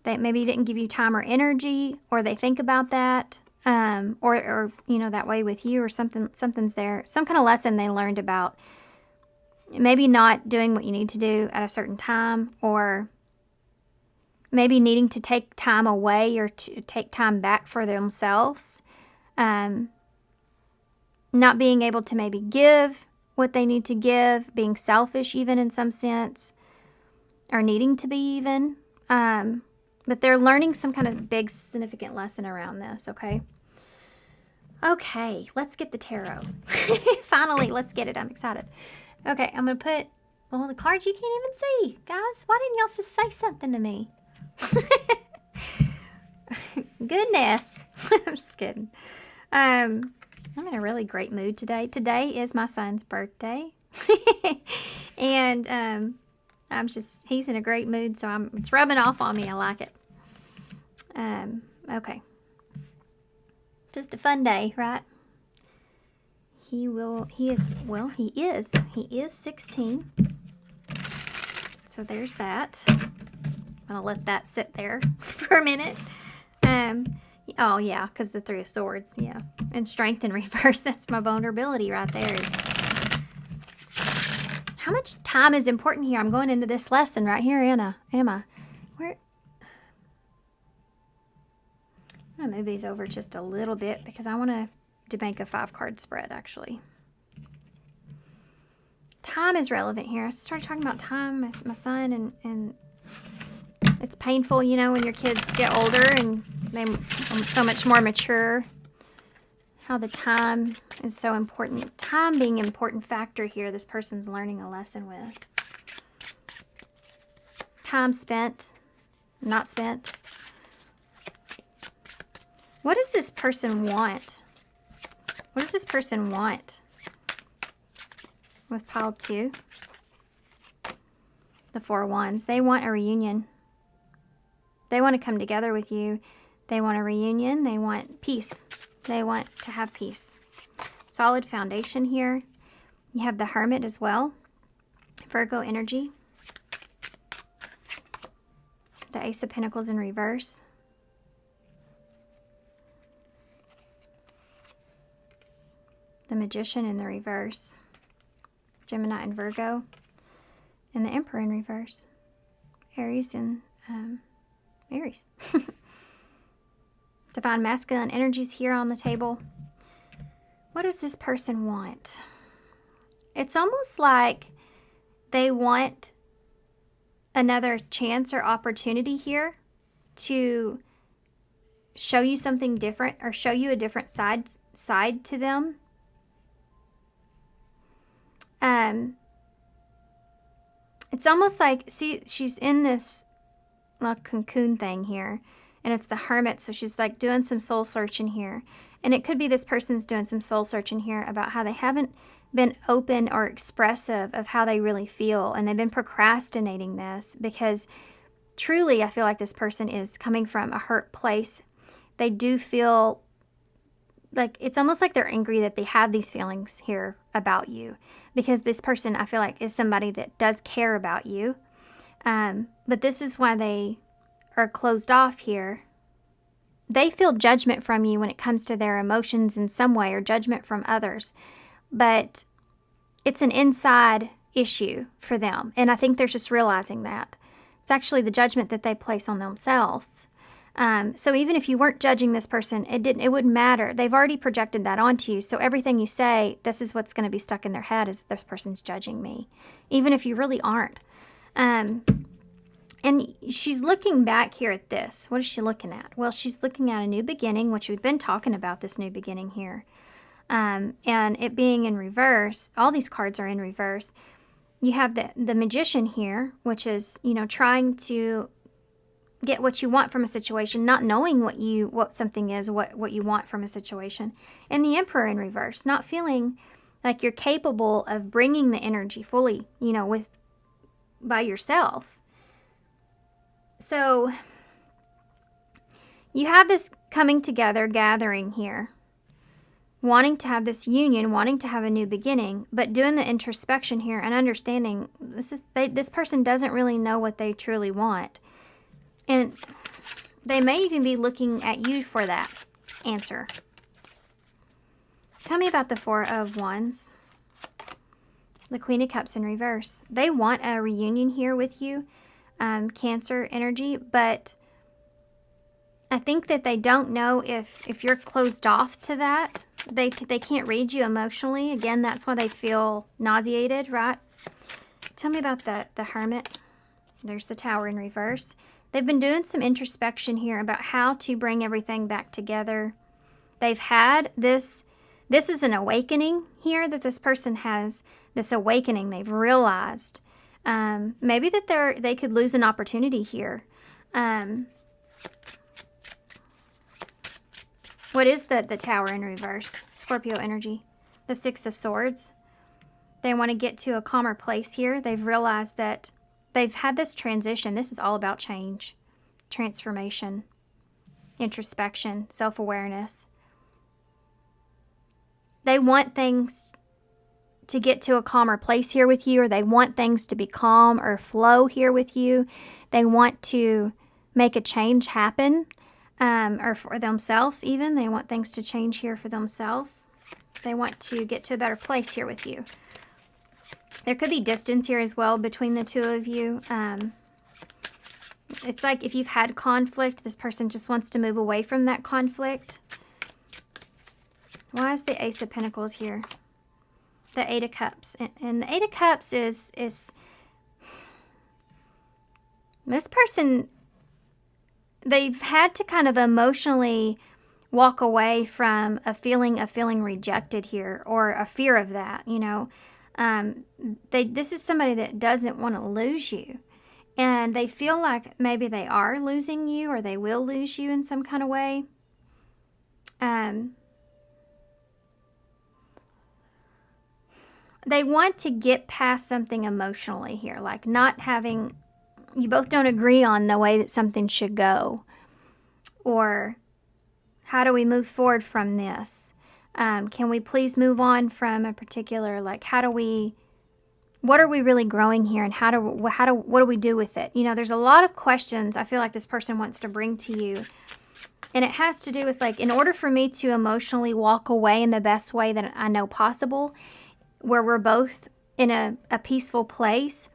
They maybe didn't give you time or energy, or they think about that, or you know, that way with you, or something's there. Some kind of lesson they learned about maybe not doing what you need to do at a certain time, or maybe needing to take time away or to take time back for themselves. Not being able to maybe give what they need to give, being selfish even in some sense, or needing to be even. But they're learning some kind of big significant lesson around this, okay? Okay, let's get the tarot. Finally, let's get it. I'm excited. Okay, I'm going to put, well, the cards you can't even see. Guys, why didn't y'all just say something to me? Goodness. I'm just kidding. I'm in a really great mood today. Today is my son's birthday. And he's in a great mood, so it's rubbing off on me. I like it. Okay. Just a fun day, right? He is 16. So there's that. I'm gonna let that sit there for a minute. Oh yeah, because the Three of Swords, yeah. And strength in reverse, that's my vulnerability right there. How much time is important here? I'm going into this lesson right here, Anna. Am I? Where? I'm gonna move these over just a little bit because I want to make a 5-card spread, actually. Time is relevant here. I started talking about time, my son, and it's painful, you know, when your kids get older and they're so much more mature. How the time is so important. Time being an important factor here this person's learning a lesson with. Time spent, not spent. What does this person want? What does this person want? With pile 2. The 4 of Wands. They want a reunion. They want to come together with you. They want a reunion. They want peace. They want to have peace. Solid foundation here. You have the Hermit as well. Virgo energy. The Ace of Pentacles in reverse. The Magician in the reverse. Gemini and Virgo. And the Emperor in reverse. Aries and Aries. Divine masculine energies here on the table. What does this person want? It's almost like they want another chance or opportunity here to show you something different or show you a different side to them. It's almost like, see, she's in this like cocoon thing here, and it's the Hermit, so she's like doing some soul searching here. And it could be this person's doing some soul searching here about how they haven't been open or expressive of how they really feel, and they've been procrastinating this because truly I feel like this person is coming from a hurt place. They do feel like it's almost like they're angry that they have these feelings here about you, because this person, I feel like, is somebody that does care about you. But this is why they are closed off here. They feel judgment from you when it comes to their emotions in some way, or judgment from others. But it's an inside issue for them. And I think they're just realizing that. It's actually the judgment that they place on themselves. So even if you weren't judging this person, it wouldn't matter. They've already projected that onto you. So everything you say, this is what's going to be stuck in their head, is this person's judging me, even if you really aren't. And she's looking back here at this. What is she looking at? Well, she's looking at a new beginning, which we've been talking about, this new beginning here. And it being in reverse, all these cards are in reverse. You have the Magician here, which is, you know, trying to get what you want from a situation, not knowing what something is, what you want from a situation. And the Emperor in reverse, not feeling like you're capable of bringing the energy fully, you know, by yourself. So you have this coming together, gathering here, wanting to have this union, wanting to have a new beginning, but doing the introspection here and understanding this person doesn't really know what they truly want. And they may even be looking at you for that answer. Tell me about the Four of Wands. The Queen of Cups in reverse. They want a reunion here with you, Cancer energy, but I think that they don't know if you're closed off to that. They can't read you emotionally. Again, that's why they feel nauseated, right? Tell me about the Hermit. There's the Tower in reverse. They've been doing some introspection here about how to bring everything back together. They've had this is an awakening here, that this person has this awakening. They've realized maybe that they could lose an opportunity here. What is the Tower in reverse? Scorpio energy. The Six of Swords. They want to get to a calmer place here. They've realized that they've had this transition. This is all about change, transformation, introspection, self-awareness. they want things to get to a calmer place here with you, or they want things to be calm or flow here with you. They want to make a change happen, or for themselves even. They want things to change here for themselves. They want to get to a better place here with you. There could be distance here as well between the two of you. It's like if you've had conflict, this person just wants to move away from that conflict. Why is the Ace of Pentacles here? The Eight of Cups. And the Eight of Cups is this person, they've had to kind of emotionally walk away from a feeling of feeling rejected here, or a fear of that, you know. This is somebody that doesn't want to lose you. And they feel like maybe they are losing you, or they will lose you in some kind of way. They want to get past something emotionally here, like not having, you both don't agree on the way that something should go, or how do we move forward from this? Can we please move on from a particular, like, what are we really growing here, and what do we do with it? You know, there's a lot of questions I feel like this person wants to bring to you. And it has to do with, like, in order for me to emotionally walk away in the best way that I know possible, where we're both in a peaceful place,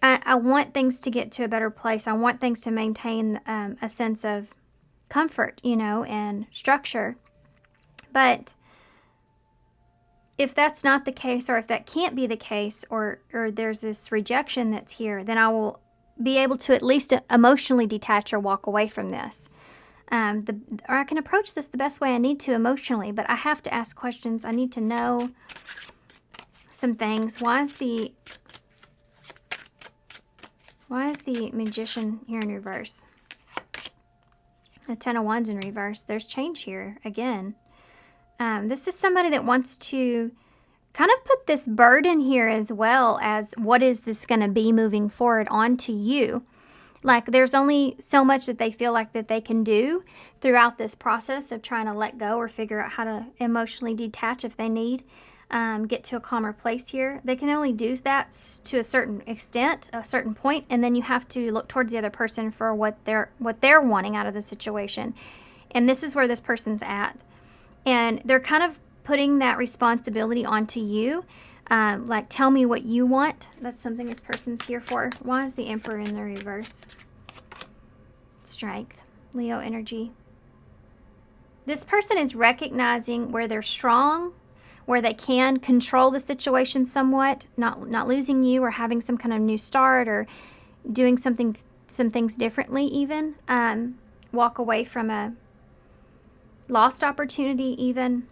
I want things to get to a better place. I want things to maintain a sense of comfort, you know, and structure. But if that's not the case, or if that can't be the case, or there's this rejection that's here, then I will be able to at least emotionally detach or walk away from this. Or I can approach this the best way I need to emotionally, but I have to ask questions. I need to know some things. Why is the Magician here in reverse? The Ten of Wands in reverse. There's change here again. This is somebody that wants to kind of put this burden here, as well as what is this going to be moving forward onto you. Like, there's only so much that they feel like that they can do throughout this process of trying to let go, or figure out how to emotionally detach if they need, get to a calmer place here. They can only do that to a certain extent, a certain point, and then you have to look towards the other person for what they're wanting out of the situation. And this is where this person's at. And they're kind of putting that responsibility onto you. Like, tell me what you want. That's something this person's here for. Why is the Emperor in the reverse? Strength. Leo energy. This person is recognizing where they're strong, where they can control the situation somewhat, not losing you, or having some kind of new start, or doing some things differently even. Walk away from a lost opportunity even.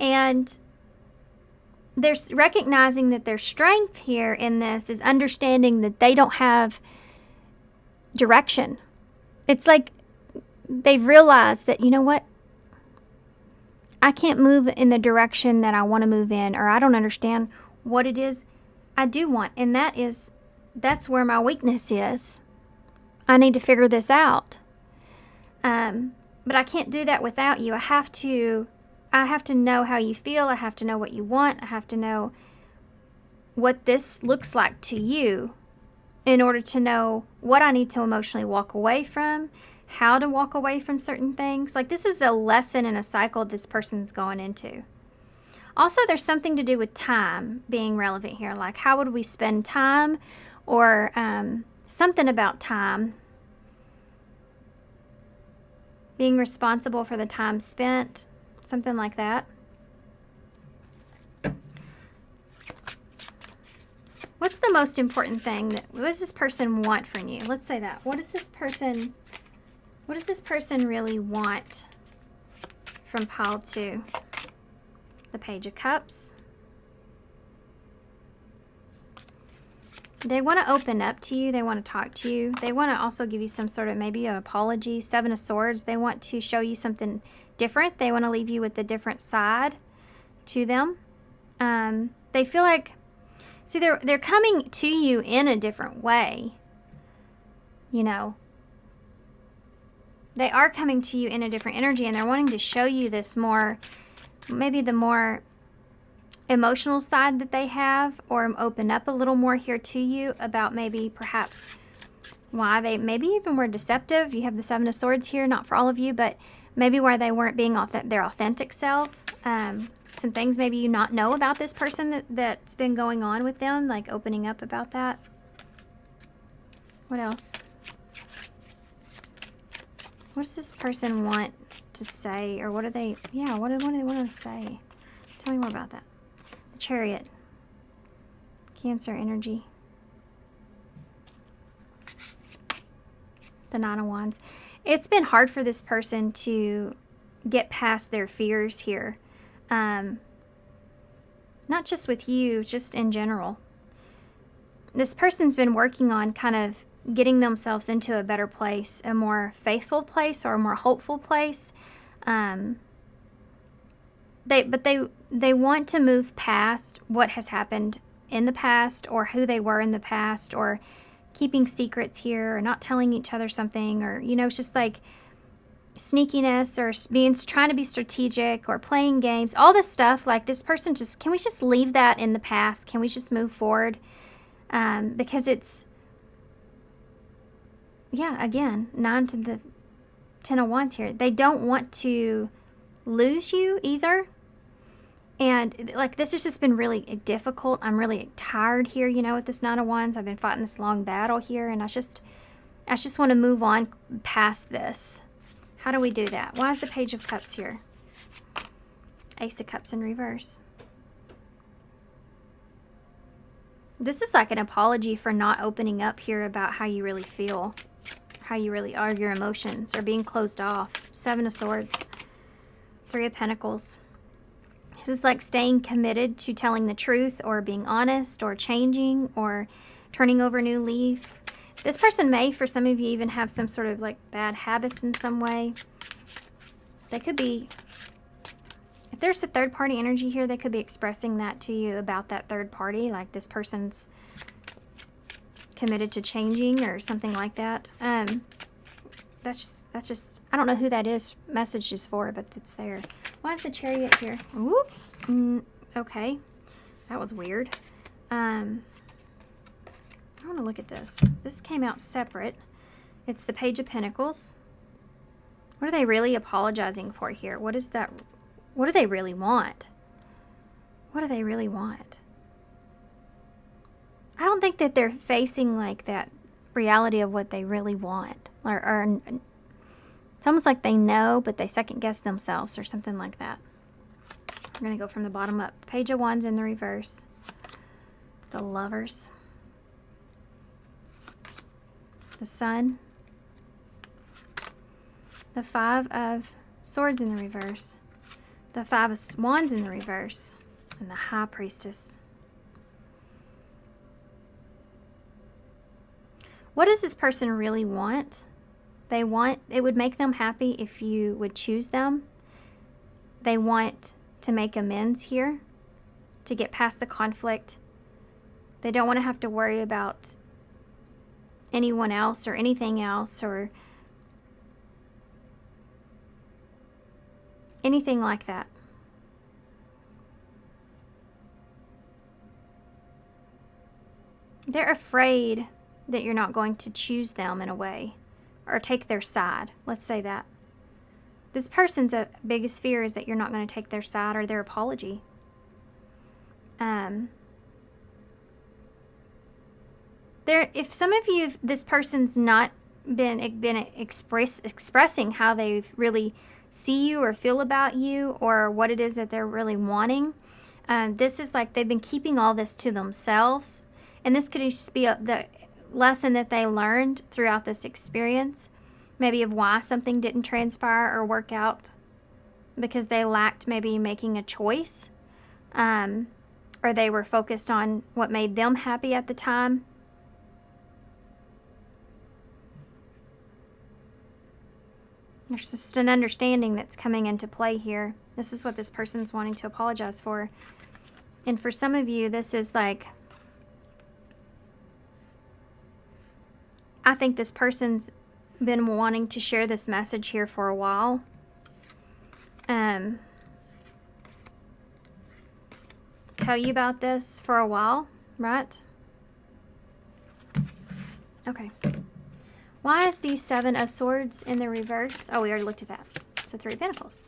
And there's recognizing that their strength here in this is understanding that they don't have direction. It's like they've realized that, you know what? I can't move in the direction that I want to move in, or I don't understand what it is I do want. And that's where my weakness is. I need to figure this out. But I can't do that without you. I have to know how you feel. I have to know what you want. I have to know what this looks like to you in order to know what I need to emotionally walk away from, how to walk away from certain things. Like, this is a lesson in a cycle this person's going into. Also, there's something to do with time being relevant here. Like, how would we spend time, or something about time. Being responsible for the time spent, something like that. What's the most important thing what does this person want from you? Let's say that. What does this person really want from pile 2? The Page of Cups. They want to open up to you. They want to talk to you. They want to also give you some sort of maybe an apology. Seven of Swords. They want to show you something different. They want to leave you with a different side to them. They feel like, see, they're coming to you in a different way. You know, They are coming to you in a different energy, and they're wanting to show you this more, maybe the more emotional side that they have, or open up a little more here to you about maybe perhaps why they maybe even were deceptive. You have the Seven of Swords here, not for all of you, but maybe where they weren't being their authentic self. Some things maybe you not know about this person that's been going on with them, like opening up about that. What else? What does this person want to say? Or what do they, yeah, what do they want to say? Tell me more about that. The Chariot. Cancer energy. The Nine of Wands. It's been hard for this person to get past their fears here. Not just with you, just in general. This person's been working on kind of getting themselves into a better place, a more faithful place, or a more hopeful place. They want to move past what has happened in the past, or who they were in the past, or keeping secrets here, or not telling each other something, or, you know, it's just like sneakiness, or trying to be strategic, or playing games, all this stuff. Like, this person just, can we just leave that in the past? Can we just move forward? Because it's, yeah, again, 9 to the 10 of Wands here. They don't want to lose you either. And like, this has just been really difficult. I'm really tired here, you know, with this 9 of Wands. I've been fighting this long battle here, and I just want to move on past this. How do we do that? Why is the Page of Cups here? Ace of Cups in reverse. This is like an apology for not opening up here about how you really feel, how you really are, your emotions, or being closed off. 7 of Swords. 3 of Pentacles. This is like staying committed to telling the truth, or being honest, or changing, or turning over a new leaf. This person may, for some of you, even have some sort of like bad habits in some way. They could be, if there's a third party energy here, they could be expressing that to you about that third party. Like, this person's committed to changing or something like that. That's just, I don't know who that is, message is for, but it's there. Why is the Chariot here? Ooh, okay. That was weird. I want to look at this. This came out separate. It's the Page of Pentacles. What are they really apologizing for here? What is that? What do they really want? What do they really want? I don't think that they're facing like that reality of what they really want. Or it's almost like they know, but they second guess themselves, or something like that. I'm going to go from the bottom up. Page of Wands in the reverse. The Lovers. The Sun. The 5 of Swords in the reverse. The 5 of Wands in the reverse. And the High Priestess. What does this person really want? They want, it would make them happy if you would choose them. They want to make amends here, to get past the conflict. They don't want to have to worry about anyone else or anything else, or anything like that. They're afraid that you're not going to choose them in a way, or take their side. Let's say that. This person's biggest fear is that you're not going to take their side or their apology. If some of you, this person's not been expressing how they really see you or feel about you, or what it is that they're really wanting, this is like they've been keeping all this to themselves. And this could just be the lesson that they learned throughout this experience, maybe of why something didn't transpire or work out, because they lacked maybe making a choice, or they were focused on what made them happy at the time. There's just an understanding that's coming into play here. This is what this person's wanting to apologize for. And for some of you, this is like, I think this person's been wanting to share this message here for a while. Tell you about this for a while, right? Okay. Why is the Seven of Swords in the reverse? Oh, we already looked at that. So Three of Pentacles.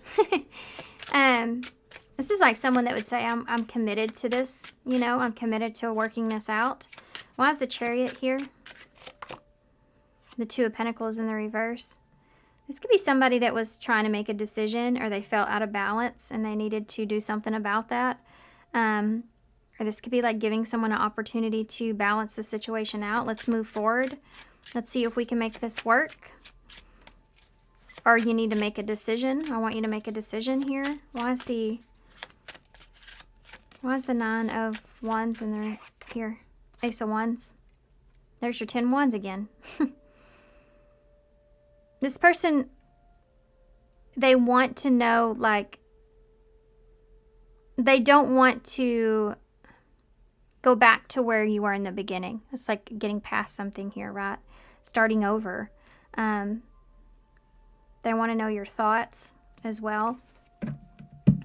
This is like someone that would say, I'm committed to this. You know, I'm committed to working this out. Why is the Chariot here? The Two of Pentacles in the reverse. This could be somebody that was trying to make a decision, or they felt out of balance and they needed to do something about that. Or this could be like giving someone an opportunity to balance the situation out. Let's move forward. Let's see if we can make this work. Or you need to make a decision. I want you to make a decision here. Why is the Nine of Wands in there here? Ace of Wands. There's your 10 Wands again. This person, they want to know, like, they don't want to go back to where you were in the beginning. It's like getting past something here, right? Starting over. They want to know your thoughts as well.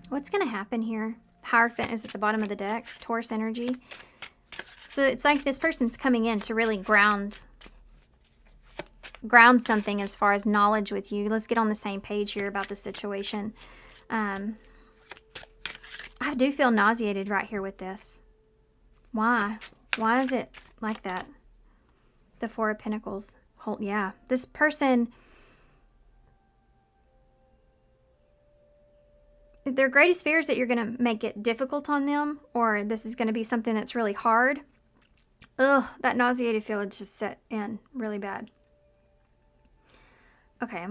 What's going to happen here? Hierophant is at the bottom of the deck. Taurus energy. So it's like this person's coming in to really ground something as far as knowledge with you. Let's get on the same page here about the situation. I do feel nauseated right here with this. Why? Why is it like that? The Four of Pentacles. Yeah. This person, their greatest fear is that you're going to make it difficult on them, or this is going to be something that's really hard. Ugh, that nauseated feeling just set in really bad. Okay,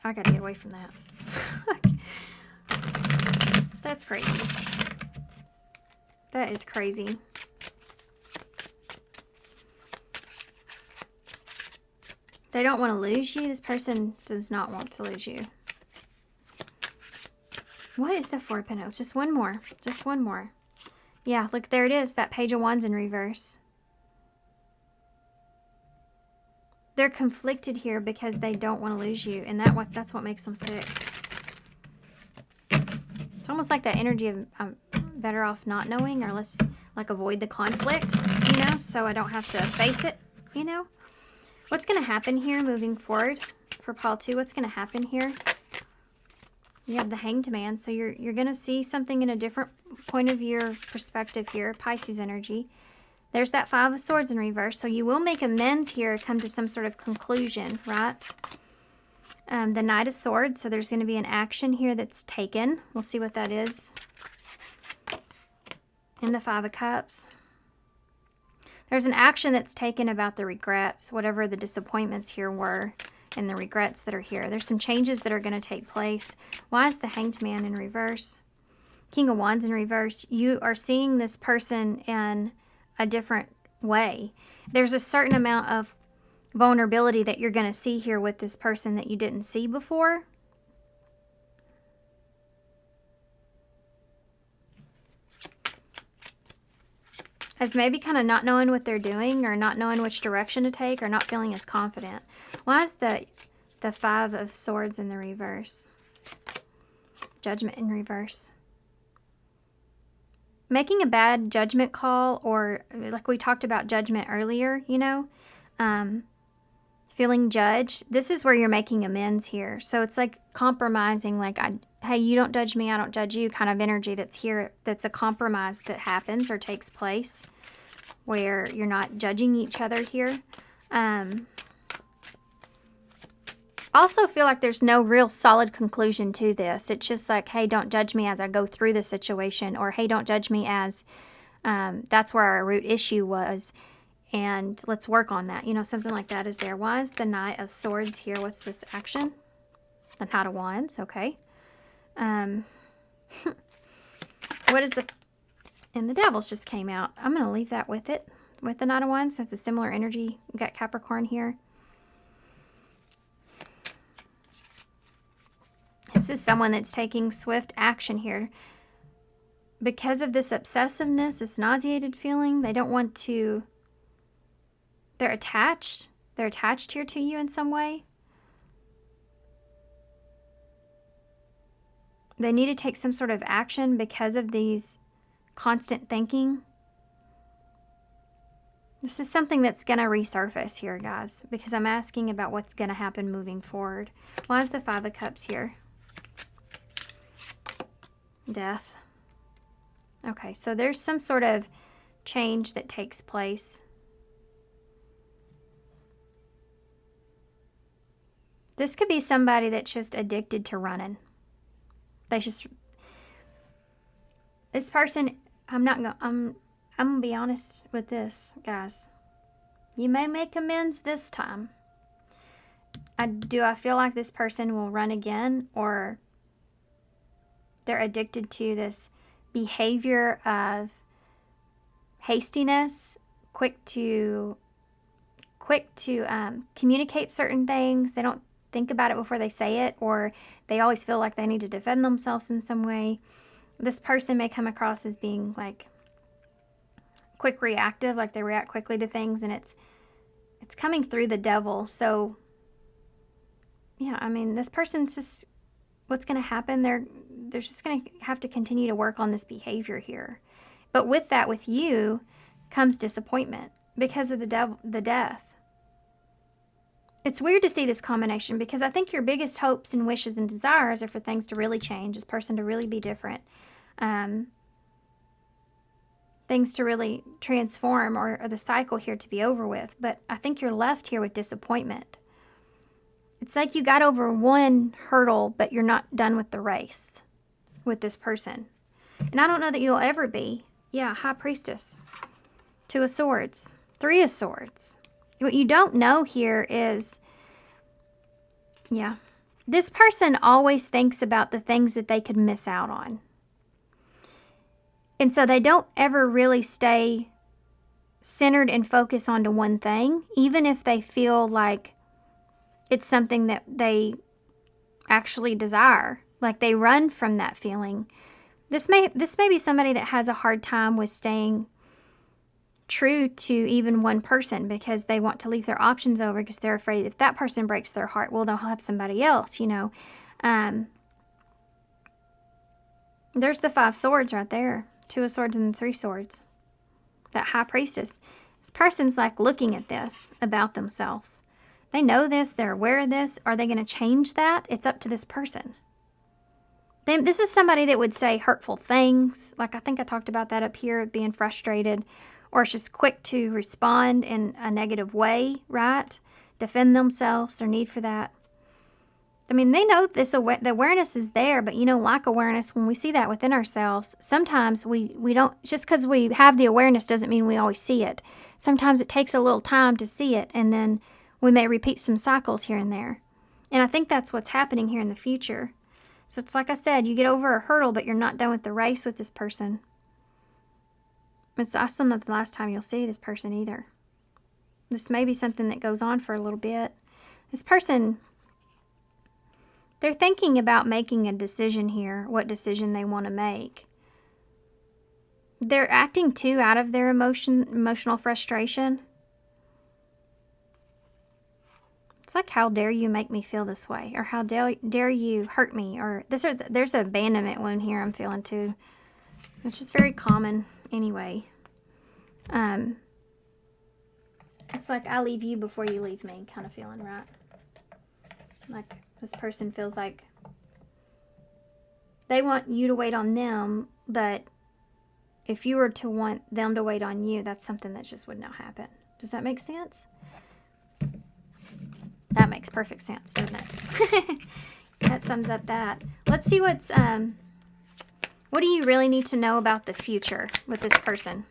I gotta get away from that. That's crazy. That is crazy. They don't want to lose you. This person does not want to lose you. What is the Four of Pentacles? Just one more. Just one more. Yeah, look, there it is. That Page of Wands in reverse. They're conflicted here because they don't want to lose you, and that's what makes them sick. It's almost like that energy of I'm better off not knowing, or let's like avoid the conflict, you know, so I don't have to face it, you know. What's going to happen here moving forward for Pile 2? What's going to happen here? You have the Hanged Man, so you're going to see something in a different point of view or perspective here. Pisces energy. There's that Five of Swords in reverse, so you will make amends here, come to some sort of conclusion, right? The Knight of Swords, so there's going to be an action here that's taken. We'll see what that is. And the Five of Cups. There's an action that's taken about the regrets, whatever the disappointments here were, and the regrets that are here. There's some changes that are going to take place. Why is the Hanged Man in reverse? King of Wands in reverse. You are seeing this person in a different way. There's a certain amount of vulnerability that you're going to see here with this person that you didn't see before. As maybe kind of not knowing what they're doing, or not knowing which direction to take, or not feeling as confident. Why is the Five of Swords in the reverse? Judgment in reverse. Making a bad judgment call, or like we talked about judgment earlier, you know, feeling judged. This is where you're making amends here. So it's like compromising, like, hey, you don't judge me, I don't judge you kind of energy that's here. That's a compromise that happens or takes place where you're not judging each other here. Also feel like there's no real solid conclusion to this. It's just like, hey, don't judge me as I go through the situation, or hey, don't judge me as that's where our root issue was, and let's work on that. You know, something like that is there. Why is the Knight of Swords here? What's this action? The Knight of Wands, okay. What is the... And the Devils just came out. I'm going to leave that with it. With the Knight of Wands, that's a similar energy. We've got Capricorn here. This is someone that's taking swift action here. Because of this obsessiveness, this nauseated feeling, they don't want to... They're attached. They're attached here to you in some way. they need to take some sort of action because of these constant thinking. This is something that's going to resurface here, guys, because I'm asking about what's going to happen moving forward. Why is the Five of Cups here? Death. Okay, so there's some sort of change that takes place. This could be somebody that's just addicted to running. This person, I'm gonna be honest with this, guys. You may make amends this time. Do I feel like this person will run again, or they're addicted to this behavior of hastiness, quick to communicate certain things. They don't think about it before they say it, or they always feel like they need to defend themselves in some way. This person may come across as being like quick reactive, like they react quickly to things, and it's coming through the devil. So yeah, I mean, this person's just, what's going to happen, they're just going to have to continue to work on this behavior here. But with that, with you, comes disappointment because of the death. It's weird to see this combination, because I think your biggest hopes and wishes and desires are for things to really change, this person to really be different, things to really transform, or the cycle here to be over with. But I think you're left here with disappointment. It's like you got over one hurdle, but you're not done with the race with this person. And I don't know that you'll ever be. Yeah, High Priestess. Two of Swords. Three of Swords. What you don't know here is, yeah, this person always thinks about the things that they could miss out on. And so they don't ever really stay centered and focus onto one thing, even if they feel like it's something that they actually desire. Like they run from that feeling. This may be somebody that has a hard time with staying true to even one person, because they want to leave their options over, because they're afraid if that person breaks their heart, well, they'll have somebody else, you know. There's the Five Swords right there. Two of Swords and the Three Swords. That High Priestess. This person's like looking at this about themselves. They know this. They're aware of this. Are they going to change that? It's up to this person. This is somebody that would say hurtful things. Like I think I talked about that up here, being frustrated, or it's just quick to respond in a negative way, right? Defend themselves, their need for that. I mean, they know this, the awareness is there, but you know, like awareness, when we see that within ourselves, sometimes we don't, just because we have the awareness doesn't mean we always see it. Sometimes it takes a little time to see it, and then we may repeat some cycles here and there. And I think that's what's happening here in the future. So it's like I said, you get over a hurdle, but you're not done with the race with this person. It's also not the last time you'll see this person either. This may be something that goes on for a little bit. This person, they're thinking about making a decision here, what decision they want to make. They're acting too out of their emotional frustration. It's like, how dare you make me feel this way? Or how dare you hurt me? Or there's an abandonment wound here I'm feeling too, which is very common anyway. It's like, I leave you before you leave me kind of feeling, right? Like this person feels like they want you to wait on them, but if you were to want them to wait on you, that's something that just would not happen. Does that make sense? That makes perfect sense, doesn't it? That sums up that. Let's see what do you really need to know about the future with this person?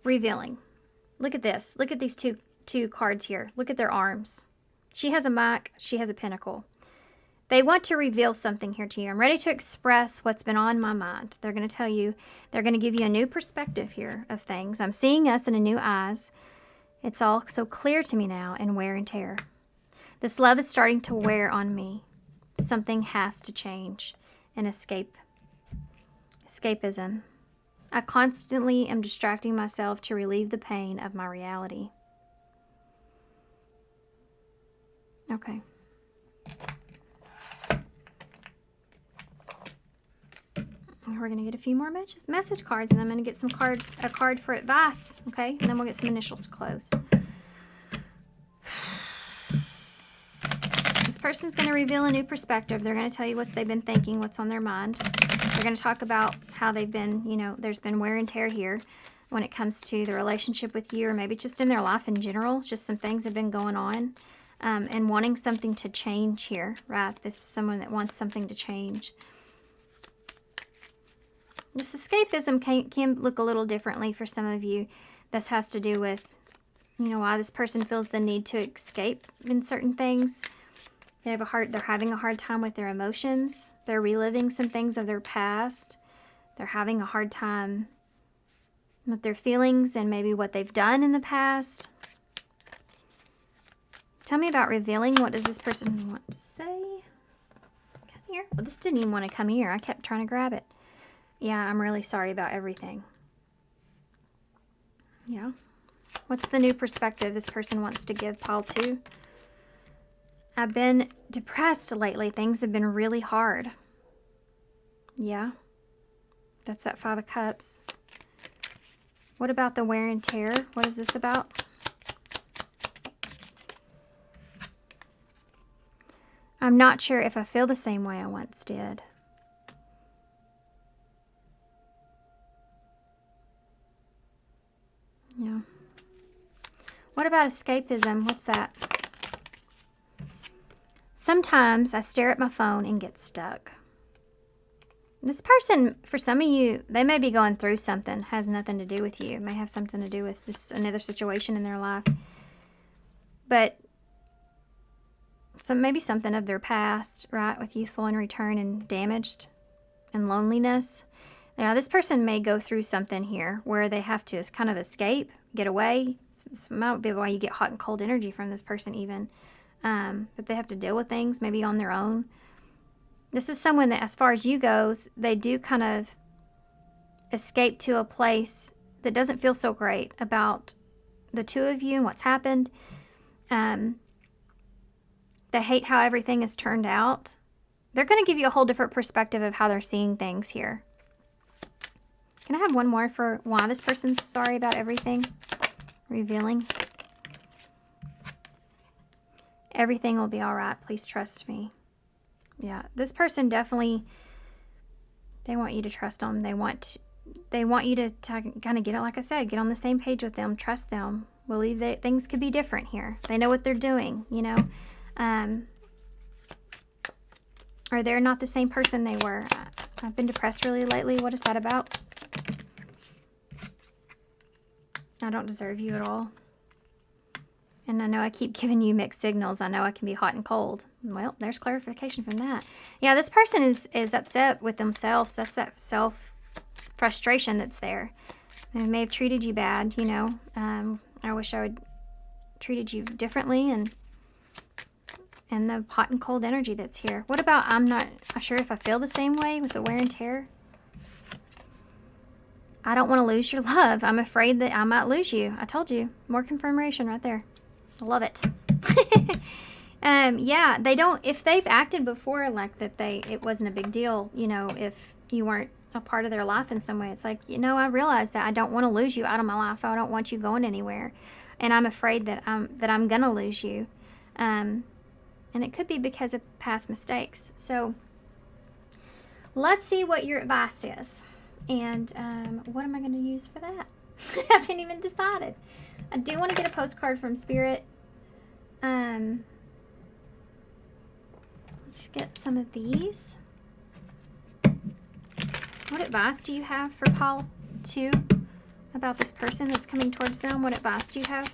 Revealing. Look at this. Look at these two cards here. Look at their arms. She has a mic. She has a pentacle. They want to reveal something here to you. I'm ready to express what's been on my mind. They're going to tell you, they're going to give you a new perspective here of things. I'm seeing us in a new eyes. It's all so clear to me now, and wear and tear. This love is starting to wear on me. Something has to change. An escapism. I constantly am distracting myself to relieve the pain of my reality. Okay. We're going to get a few more message cards, and I'm going to get a card for advice, okay? And then we'll get some initials to close. This person's going to reveal a new perspective. They're going to tell you what they've been thinking, what's on their mind. They're going to talk about how they've been, you know, there's been wear and tear here when it comes to the relationship with you, or maybe just in their life in general. Just some things have been going on, and wanting something to change here, right? This is someone that wants something to change. This escapism can look a little differently for some of you. This has to do with, you know, why this person feels the need to escape in certain things. They're having a hard time with their emotions. They're reliving some things of their past. They're having a hard time with their feelings and maybe what they've done in the past. Tell me about revealing. What does this person want to say? Come here. Well, this didn't even want to come here. I kept trying to grab it. Yeah, I'm really sorry about everything. Yeah. What's the new perspective this person wants to give pile 2? I've been depressed lately. Things have been really hard. Yeah. That's that 5 of Cups. What about the wear and tear? What is this about? I'm not sure if I feel the same way I once did. Yeah. What about escapism? What's that? Sometimes I stare at my phone and get stuck. This person, for some of you, they may be going through something. Has nothing to do with you. It may have something to do with just another situation in their life. But maybe something of their past, right? With youthful and return and damaged and loneliness. Now, this person may go through something here where they have to kind of escape, get away. This might be why you get hot and cold energy from this person even. But they have to deal with things maybe on their own. This is someone that, as far as you goes, they do kind of escape to a place that doesn't feel so great about the two of you and what's happened. They hate how everything has turned out. They're going to give you a whole different perspective of how they're seeing things here. Can I have one more for why this person's sorry about everything? Revealing. Everything will be all right. Please trust me. Yeah, this person definitely, they want you to trust them. They want you to kind of get it, like I said, get on the same page with them, trust them, believe that things could be different here. They know what they're doing, you know. Or they're not the same person they were. I've been depressed really lately. What is that about? I don't deserve you at all. And I know I keep giving you mixed signals. I know I can be hot and cold. Well, there's clarification from that. Yeah, this person is upset with themselves. That's that self-frustration that's there. They may have treated you bad, you know. I wish I would treated you differently, and the hot and cold energy that's here. What about I'm not sure if I feel the same way with the wear and tear? I don't want to lose your love. I'm afraid that I might lose you. I told you. More confirmation right there. I love it. Yeah, they don't, if they've acted before like that, it wasn't a big deal, you know, if you weren't a part of their life in some way. It's like, you know, I realize that I don't want to lose you out of my life. I don't want you going anywhere. And I'm afraid that I'm going to lose you. And it could be because of past mistakes. So let's see what your advice is. And what am I going to use for that? I haven't even decided. I do want to get a postcard from Spirit. Let's get some of these. What advice do you have for Paul 2 about this person that's coming towards them? What advice do you have?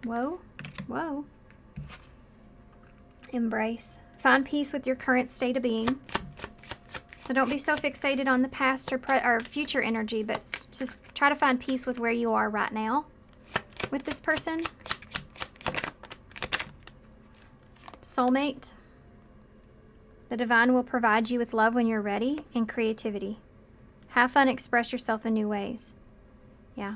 Whoa. Whoa. Embrace. Find peace with your current state of being. So don't be so fixated on the past or future energy, but just try to find peace with where you are right now with this person. Soulmate. The divine will provide you with love when you're ready, and creativity. Have fun, express yourself in new ways. Yeah.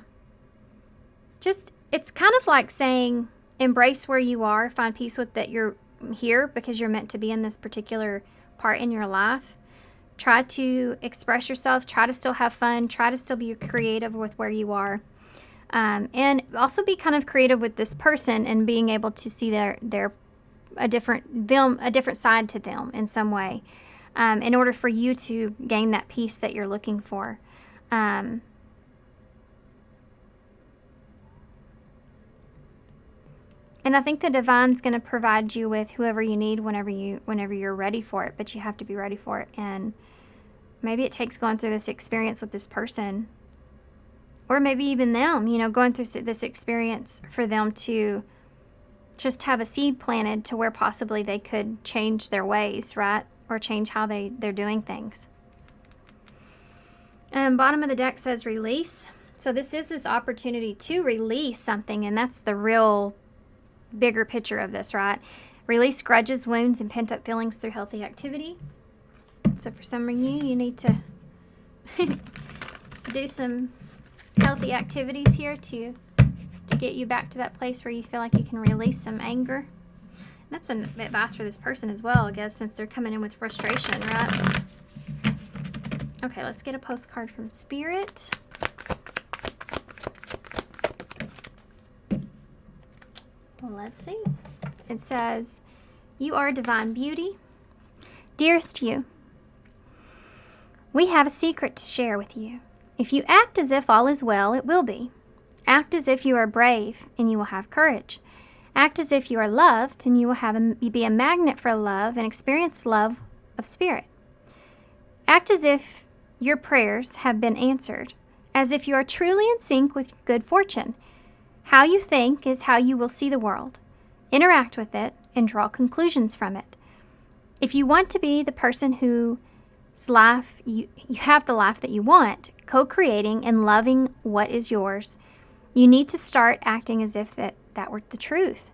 Just, it's kind of like saying, embrace where you are, find peace with that you're here because you're meant to be in this particular part in your life. Try to express yourself. Try to still have fun. Try to still be creative with where you are. And also be kind of creative with this person and being able to see a different side to them in some way, in order for you to gain that peace that you're looking for. And I think the divine's going to provide you with whoever you need whenever you're ready for it, but you have to be ready for it. And maybe it takes going through this experience with this person, or maybe even them, going through this experience for them to just have a seed planted to where possibly they could change their ways, right? Or change how they're doing things. Bottom of the deck says release. So this opportunity to release something, and that's the real bigger picture of this, right? Release grudges, wounds, and pent-up feelings through healthy activity. So for some of you need to do some healthy activities here to get you back to that place where you feel like you can release some anger. And that's an advice for this person as well, I guess, since they're coming in with frustration, right? Okay, let's get a postcard from Spirit. Let's see. It says, you are divine beauty. Dearest you, we have a secret to share with you. If you act as if all is well, it will be. Act as if you are brave, and you will have courage. Act as if you are loved, and you will be a magnet for love and experience love of spirit. Act as if your prayers have been answered, as if you are truly in sync with good fortune. How you think is how you will see the world. Interact with it and draw conclusions from it. If you want to be the person whose life you have the life that you want, co-creating and loving what is yours, you need to start acting as if that were the truth.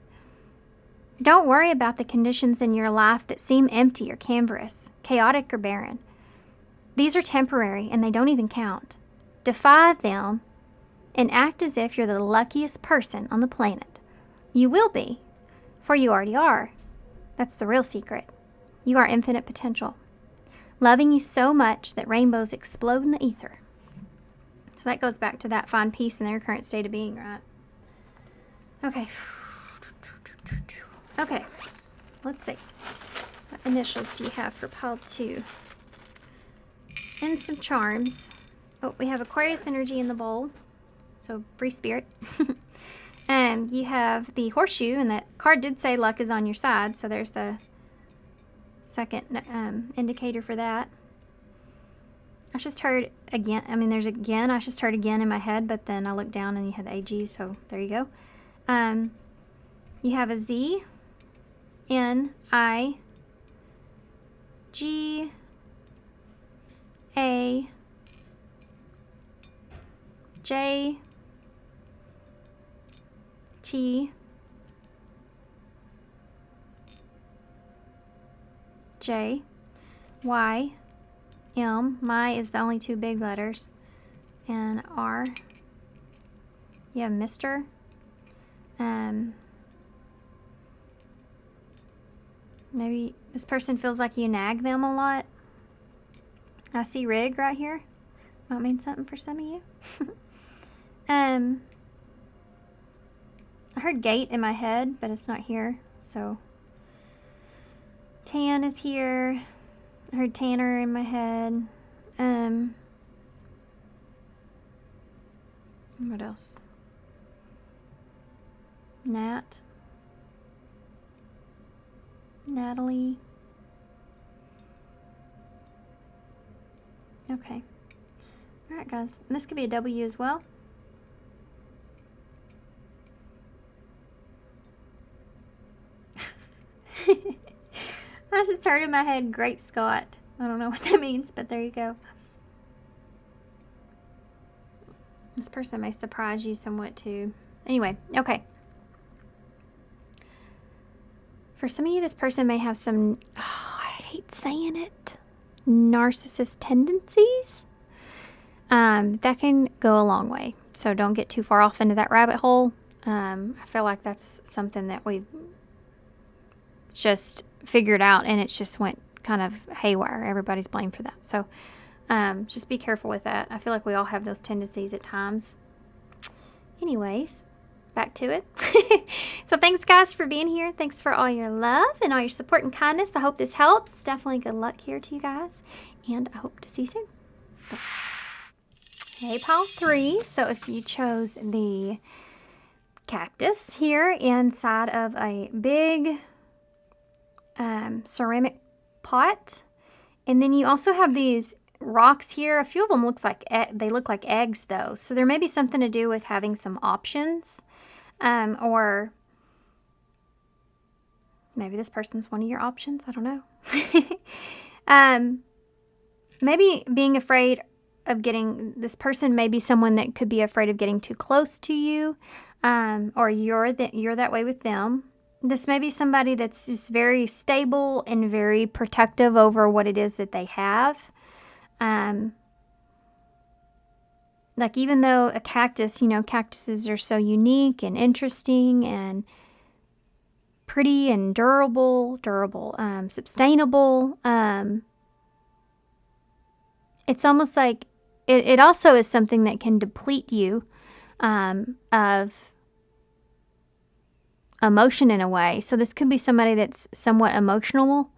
Don't worry about the conditions in your life that seem empty or cancerous, chaotic or barren. These are temporary and they don't even count. Defy them and act as if you're the luckiest person on the planet. You will be, for you already are. That's the real secret. You are infinite potential, loving you so much that rainbows explode in the ether. So that goes back to that find peace in their current state of being, right? Okay. Okay. Let's see. What initials do you have for pile 2? And some charms. Oh, we have Aquarius energy in the bowl. So, free spirit. And you have the horseshoe, and that card did say luck is on your side, so there's the second indicator for that. I just heard again, there's again, I just heard again in my head, but then I looked down and you had the AG, so there you go. You have a Z, N, I, G, A, J, T, J, Y, M. My is the only 2 big letters. And R. You have Mr. Maybe this person feels like you nag them a lot. I see Rig right here. Might mean something for some of you. I heard gate in my head, but it's not here. So Tan is here. I heard Tanner in my head. What else? Nat. Natalie. Okay. Alright, guys. And this could be a W as well. I just heard in my head, Great Scott. I don't know what that means, but there you go. This person may surprise you somewhat too. Anyway, okay. For some of you, this person may have some, I hate saying it, narcissist tendencies. That can go a long way. So don't get too far off into that rabbit hole. I feel like that's something that we've just figured out, and it's just went kind of haywire. Everybody's blamed for that. So just be careful with that. I feel like we all have those tendencies at times. Anyways, back to it. So thanks, guys, for being here. Thanks for all your love and all your support and kindness. I hope this helps. Definitely good luck here to you guys, and I hope to see you soon. Bye. Okay, pile 3. So if you chose the cactus here inside of a big ceramic pot, and then you also have these rocks here. A few of them look like eggs though, so there may be something to do with having some options, or maybe this person's one of your options. I don't know. Maybe being afraid of getting, this person may be someone that could be afraid of getting too close to you, or you're that way with them. This may be somebody that's just very stable and very protective over what it is that they have. Like, even though a cactus, cactuses are so unique and interesting and pretty and durable, sustainable. It's almost like it also is something that can deplete you of emotion in a way. So this could be somebody that's somewhat emotional,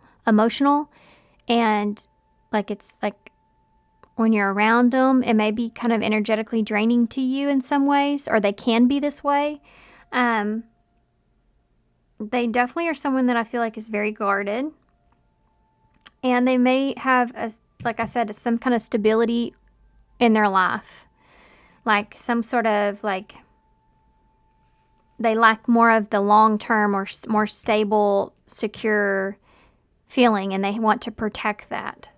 and it's like when you're around them, it may be kind of energetically draining to you in some ways, or they can be this way. They definitely are someone that I feel like is very guarded, and they may have, like I said, some kind of stability in their life, like some sort of they lack more of the long-term or more stable, secure feeling, and they want to protect that.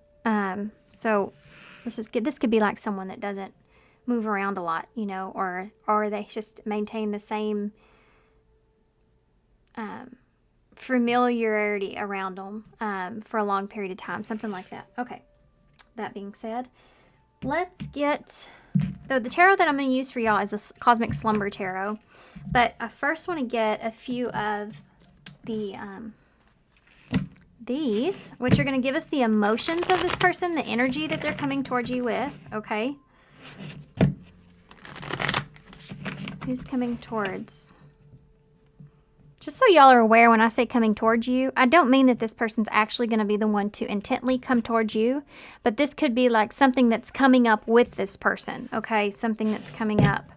So this could be like someone that doesn't move around a lot, or they just maintain the same familiarity around them for a long period of time, something like that. Okay, that being said, let's get, the tarot that I'm going to use for y'all is a Cosmic Slumber Tarot, but I first want to get a few of the these, which are going to give us the emotions of this person, the energy that they're coming towards you with. Okay, who's coming towards? Just so y'all are aware, when I say coming towards you, I don't mean that this person's actually going to be the one to intently come towards you, but this could be like something that's coming up with this person, okay? Something that's coming up.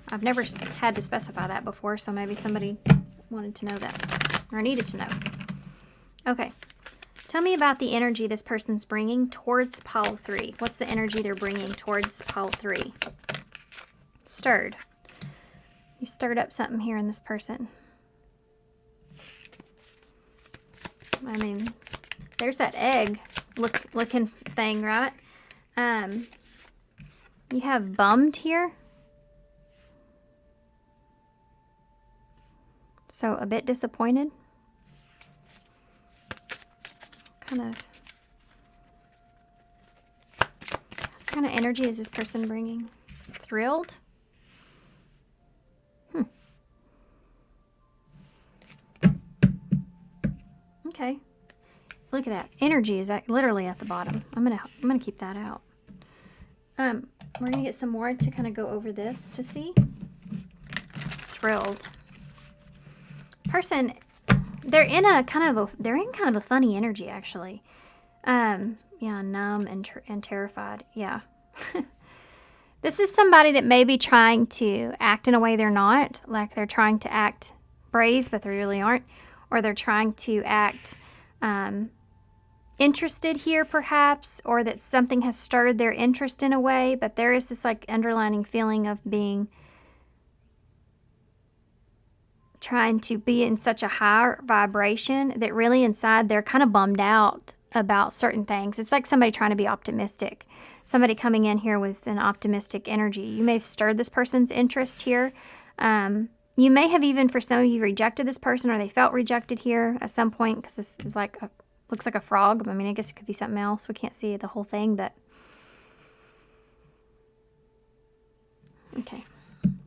I've never had to specify that before, so maybe somebody wanted to know that, or needed to know. Okay, tell me about the energy this person's bringing towards pile 3. What's the energy they're bringing towards pile 3? Stirred. You stirred up something here in this person. I mean, there's that egg looking thing, right? You have bummed here. So a bit disappointed. What kind of energy is this person bringing? Thrilled? Okay. Look at that. Energy is literally at the bottom. I'm gonna keep that out. We're gonna get some more to kind of go over this to see. Thrilled. Person, they're in kind of a funny energy, actually. Yeah, numb and terrified. Yeah. This is somebody that may be trying to act in a way they're not, like they're trying to act brave, but they really aren't, or they're trying to act interested here, perhaps, or that something has stirred their interest in a way, but there is this underlining feeling of being trying to be in such a high vibration that really inside they're kind of bummed out about certain things. It's like somebody trying to be optimistic, somebody coming in here with an optimistic energy. You may have stirred this person's interest here. You may have even, for some of you, rejected this person, or they felt rejected here at some point, because this is looks like a frog. I mean, I guess it could be something else. We can't see the whole thing, but okay.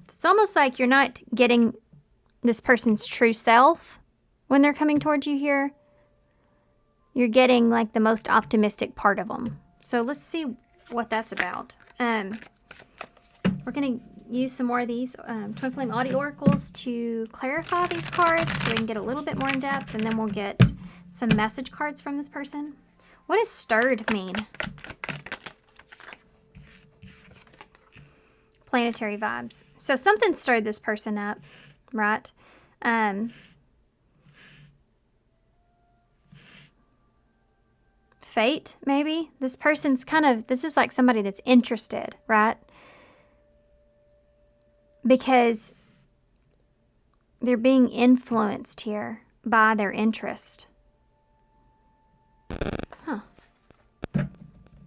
It's almost like you're not getting this person's true self when they're coming towards you here. you're getting like the most optimistic part of them. So let's see what that's about. We're going to use some more of these TwinFlame Audio Oracles to clarify these cards so we can get a little bit more in depth, and then we'll get some message cards from this person. What does stirred mean? Planetary vibes. So something stirred this person up, right? Fate, maybe? This person's this is like somebody that's interested, right? Because they're being influenced here by their interest. Huh.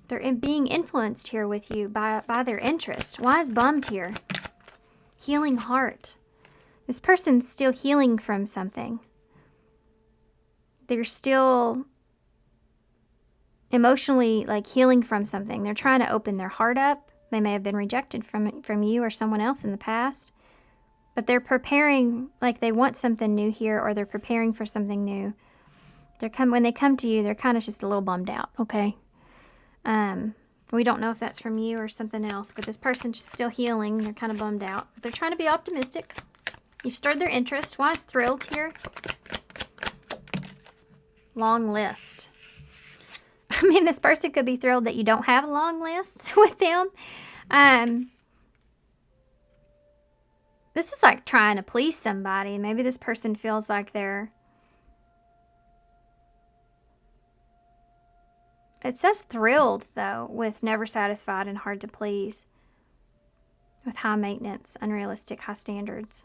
They're being influenced here with you by their interest. Why is bummed here? Healing heart. This person's still healing from something. They're still emotionally like healing from something. They're trying to open their heart up. They may have been rejected from you or someone else in the past. But they're preparing, like they want something new here, or they're preparing for something new. When they come to you, they're kind of just a little bummed out, okay? We don't know if that's from you or something else, but this person's just still healing. They're kind of bummed out. They're trying to be optimistic. You've stirred their interest. Why is thrilled here? Long list. I mean, this person could be thrilled that you don't have a long list with them. This is like trying to please somebody. Maybe this person feels like they're... It says thrilled, though, with never satisfied and hard to please. With high maintenance, unrealistic, high standards.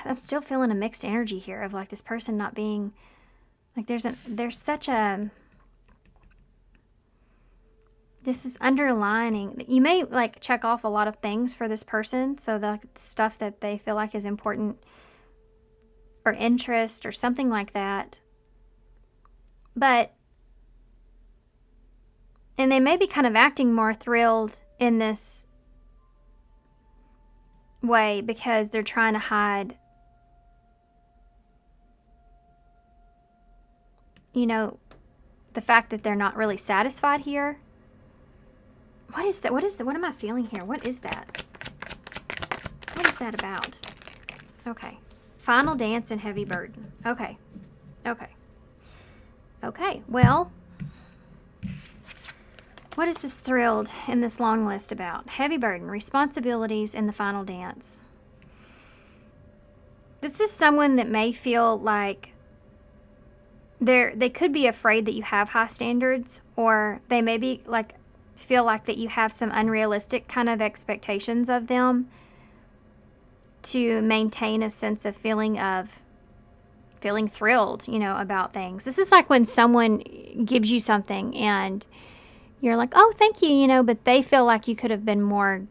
I'm still feeling a mixed energy here of like this person not being... Like there's such a... This is underlining. You may like check off a lot of things for this person. So the stuff that they feel like is important or interest or something like that. And they may be kind of acting more thrilled in this way because they're trying to hide, you know, the fact that they're not really satisfied here. What is that? What am I feeling here? What is that? What is that about? Okay. Final dance and heavy burden. Okay. Well, what is this thrilled in this long list about? Heavy burden, responsibilities, and the final dance. This is someone that may feel like they could be afraid that you have high standards, or they may be like feel like that you have some unrealistic kind of expectations of them to maintain a sense of feeling thrilled, you know, about things. This is like when someone gives you something and you're like, oh, thank you, you know, but they feel like you could have been more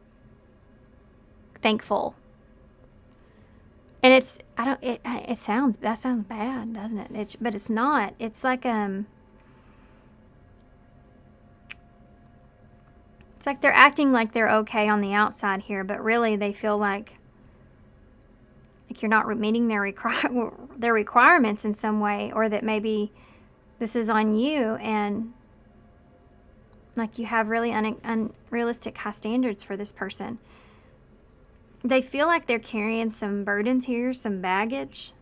thankful. And that sounds bad, doesn't it? But it's not. It's like, it's like they're acting like they're okay on the outside here, but really they feel like you're not meeting their requirements in some way, or that maybe this is on you, and like you have really unrealistic high standards for this person. They feel like they're carrying some burdens here, some baggage.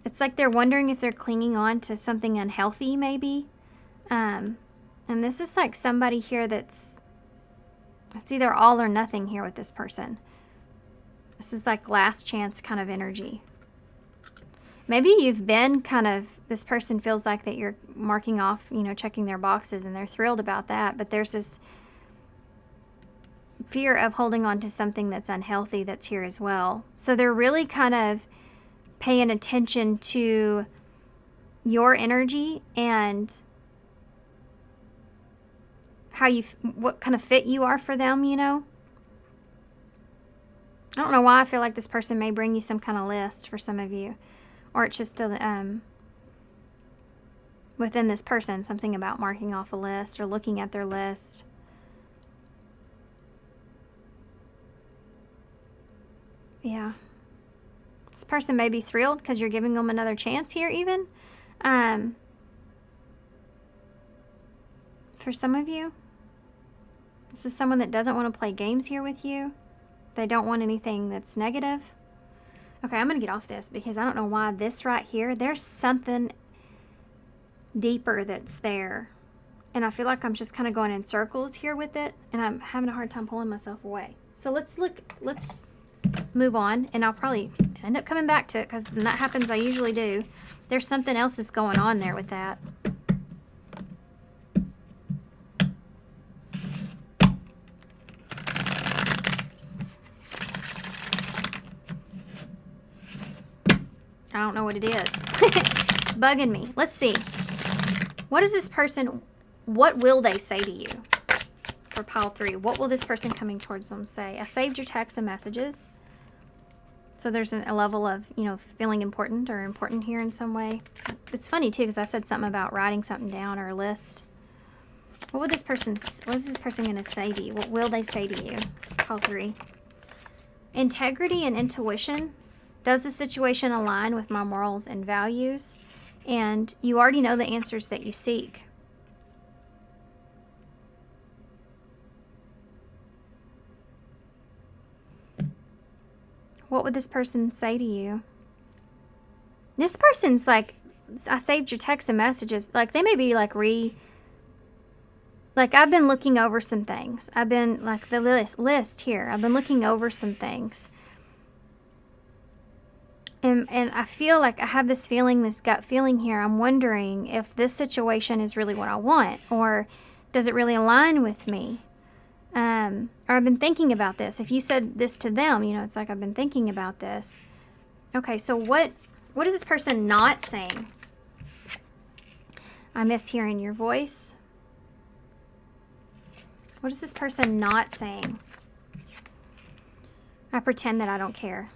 It's like they're wondering if they're clinging on to something unhealthy, maybe. And this is like somebody here it's either all or nothing here with this person. This is like last chance kind of energy. Maybe you've been this person feels like that you're marking off, you know, checking their boxes, and they're thrilled about that. But there's this fear of holding on to something that's unhealthy that's here as well. So they're really kind of paying attention to your energy and what kind of fit you are for them, you know. I don't know why I feel like this person may bring you some kind of list for some of you, or it's just within this person, something about marking off a list or looking at their list. Yeah. This person may be thrilled because you're giving them another chance here even. For some of you, this is someone that doesn't want to play games here with you. They don't want anything that's negative. Okay, I'm going to get off this because I don't know why this right here, there's something deeper that's there. And I feel like I'm just kind of going in circles here with it, and I'm having a hard time pulling myself away. So let's move on, and I'll probably end up coming back to it because when that happens, I usually do. There's something else that's going on there with that. I don't know what it is. It's bugging me. Let's see. What is this person, what will they say to you? For pile 3, what will this person coming towards them say? I saved your texts and messages. So there's a level of, you know, feeling important or important here in some way. It's funny too because I said something about writing something down or a list. What is this person going to say to you? What will they say to you? Pile 3. Integrity and intuition. Does the situation align with my morals and values? And you already know the answers that you seek. What would this person say to you? This person's like, I saved your texts and messages. Like, they may be like like, I've been looking over some things. I've been, like, the list here. I've been looking over some things. And I feel like I have this feeling, this gut feeling here. I'm wondering if this situation is really what I want, or does it really align with me? Or I've been thinking about this. If you said this to them, you know, it's like I've been thinking about this. Okay, so what is this person not saying? I miss hearing your voice. What is this person not saying? I pretend that I don't care.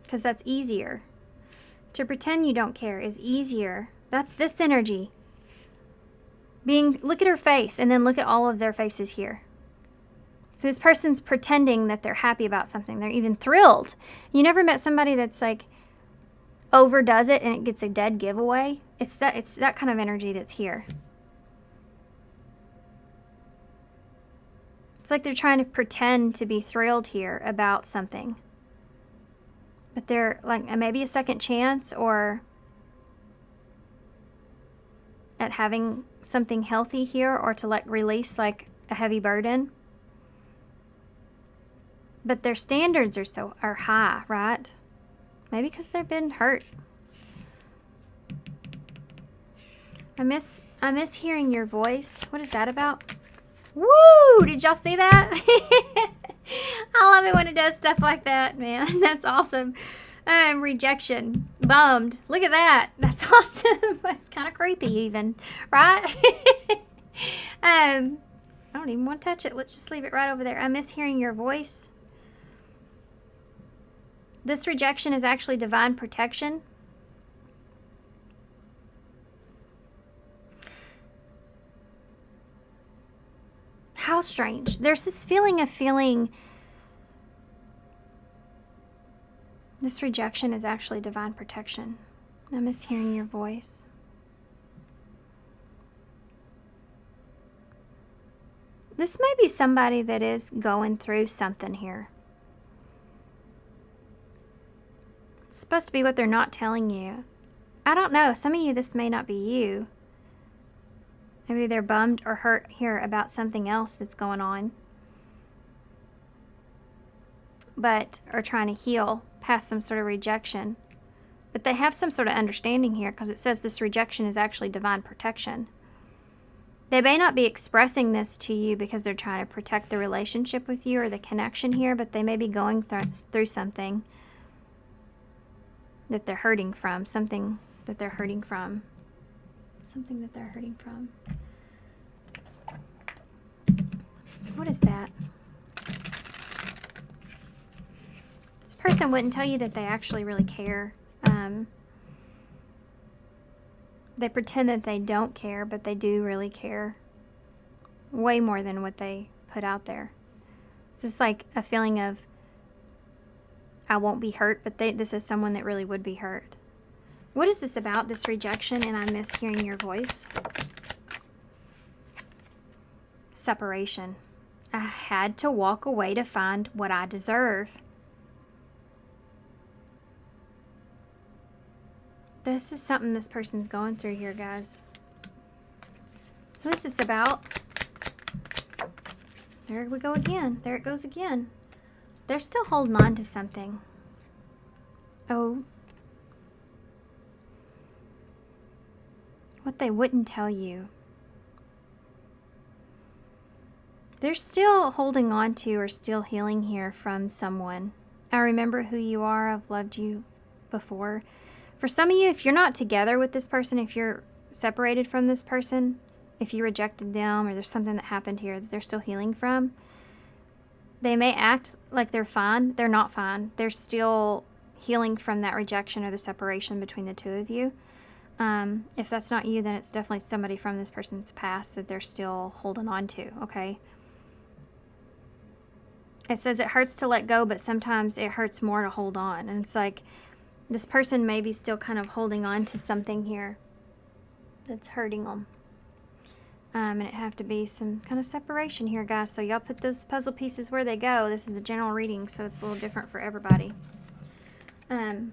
Because that's easier. To pretend you don't care is easier. That's this energy. Look at her face and then look at all of their faces here. So this person's pretending that they're happy about something. They're even thrilled. You never met somebody that's like overdoes it and it gets a dead giveaway? It's that kind of energy that's here. It's like they're trying to pretend to be thrilled here about something. But they're like maybe a second chance or at having something healthy here, or to like release like a heavy burden. But their standards are high, right? Maybe because they've been hurt. I miss hearing your voice. What is that about? Woo! Did y'all see that? I love it when it does stuff like that, man. That's awesome. Rejection. Bummed. Look at that. That's awesome. That's kind of creepy even, right? I don't even want to touch it. Let's just leave it right over there. I miss hearing your voice. This rejection is actually divine protection. How strange. There's this feeling of this rejection is actually divine protection. I miss hearing your voice. This may be somebody that is going through something here. It's supposed to be what they're not telling you. I don't know. Some of you, this may not be you. Maybe they're bummed or hurt here about something else that's going on. But are trying to heal past some sort of rejection. But they have some sort of understanding here because it says this rejection is actually divine protection. They may not be expressing this to you because they're trying to protect the relationship with you or the connection here, but they may be going through something that they're hurting from, something that they're hurting from. What is that? This person wouldn't tell you that they actually really care. They pretend that they don't care, but they do really care. Way more than what they put out there. It's just like a feeling of, I won't be hurt, but this is someone that really would be hurt. What is this about, this rejection, and I miss hearing your voice? Separation. I had to walk away to find what I deserve. This is something this person's going through here, guys. Who is this about? There we go again. There it goes again. They're still holding on to something. Oh. What they wouldn't tell you. They're still holding on to or still healing here from someone. I remember who you are. I've loved you before. For some of you, if you're not together with this person, if you're separated from this person, if you rejected them or there's something that happened here that they're still healing from, they may act like they're fine. They're not fine. They're still healing from that rejection or the separation between the two of you. If that's not you, then it's definitely somebody from this person's past that they're still holding on to, okay? It says it hurts to let go, but sometimes it hurts more to hold on. And it's like this person may be still kind of holding on to something here that's hurting them. And it have to be some kind of separation here, guys. So y'all put those puzzle pieces where they go. This is a general reading, so it's a little different for everybody. Okay.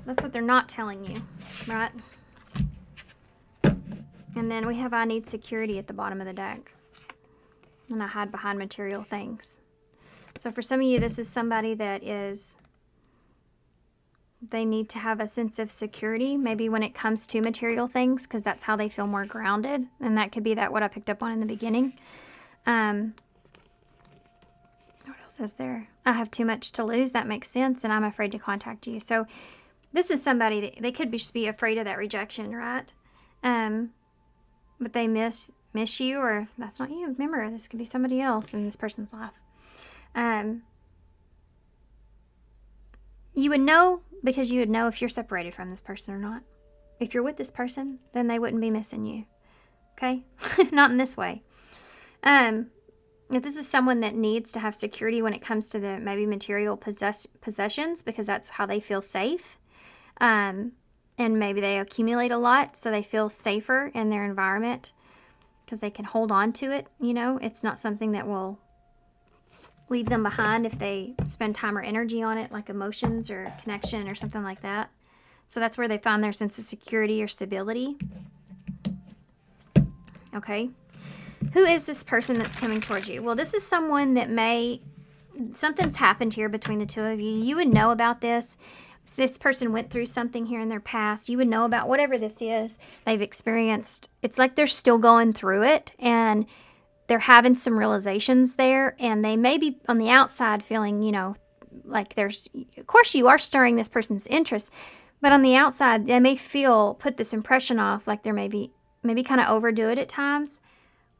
That's what they're not telling you, right? And then we have I need security at the bottom of the deck. And I hide behind material things. So for some of you, this is somebody that is... They need to have a sense of security, maybe when it comes to material things, because that's how they feel more grounded. And that could be that what I picked up on in the beginning. What else is there? I have too much to lose. That makes sense. And I'm afraid to contact you. So this is somebody that they could just be afraid of that rejection, right? But they miss you, or if that's not you, remember, this could be somebody else in this person's life. You would know, because you would know if you're separated from this person or not. If you're with this person, then they wouldn't be missing you. Okay? Not in this way. If this is someone that needs to have security when it comes to the maybe material possessions, because that's how they feel safe. And maybe they accumulate a lot, so they feel safer in their environment because they can hold on to it. You know, it's not something that will leave them behind if they spend time or energy on it, like emotions or connection or something like that. So that's where they find their sense of security or stability. Okay. Who is this person that's coming towards you? Well, this is someone that something's happened here between the two of you. You would know about this. This person went through something here in their past. You would know about whatever this is they've experienced. It's like they're still going through it, and they're having some realizations there, and they may be on the outside feeling, you know, like there's, of course you are stirring this person's interest, but on the outside they may put this impression off like they're maybe kind of overdo it at times,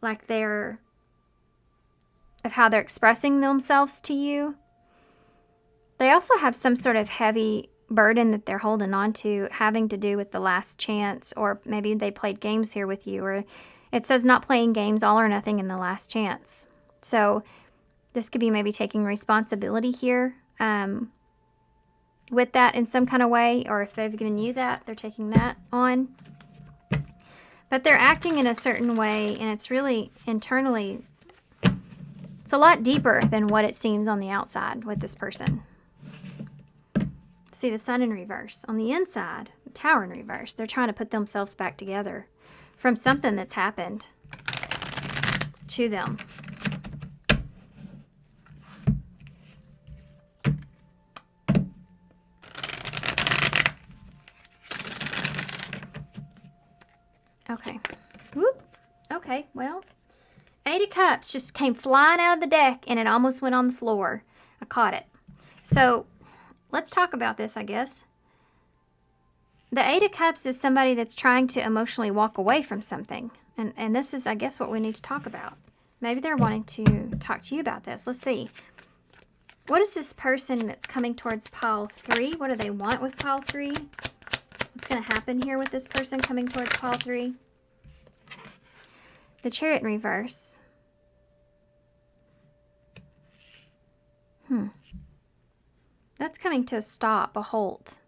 like of how they're expressing themselves to you. They also have some sort of heavy burden that they're holding on to, having to do with the last chance, or maybe they played games here with you, or it says not playing games, all or nothing in the last chance. So this could be maybe taking responsibility here with that in some kind of way, or if they've given you that, they're taking that on. But they're acting in a certain way, and it's really internally, it's a lot deeper than what it seems on the outside with this person. See the sun in reverse. On the inside, the tower in reverse. They're trying to put themselves back together from something that's happened to them. Okay. Whoop. Okay, well, 8 of Cups just came flying out of the deck, and it almost went on the floor. I caught it. So let's talk about this, I guess. The 8 of Cups is somebody that's trying to emotionally walk away from something. And this is, I guess, what we need to talk about. Maybe they're wanting to talk to you about this. Let's see. What is this person that's coming towards pile 3? What do they want with pile 3? What's going to happen here with this person coming towards pile 3? The Chariot in reverse. That's coming to a stop, a halt.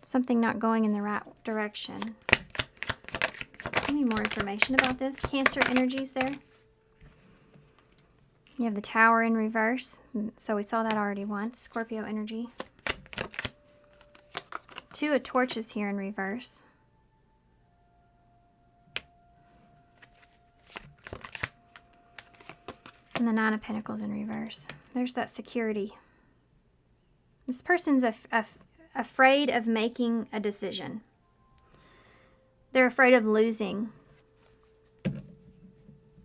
Something not going in the right direction. Give me more information about this. Cancer energies there. You have the Tower in reverse. So we saw that already once. Scorpio energy. 2 of Torches here in reverse. And the 9 of Pentacles in reverse. There's that security. This person's afraid of making a decision. They're afraid of losing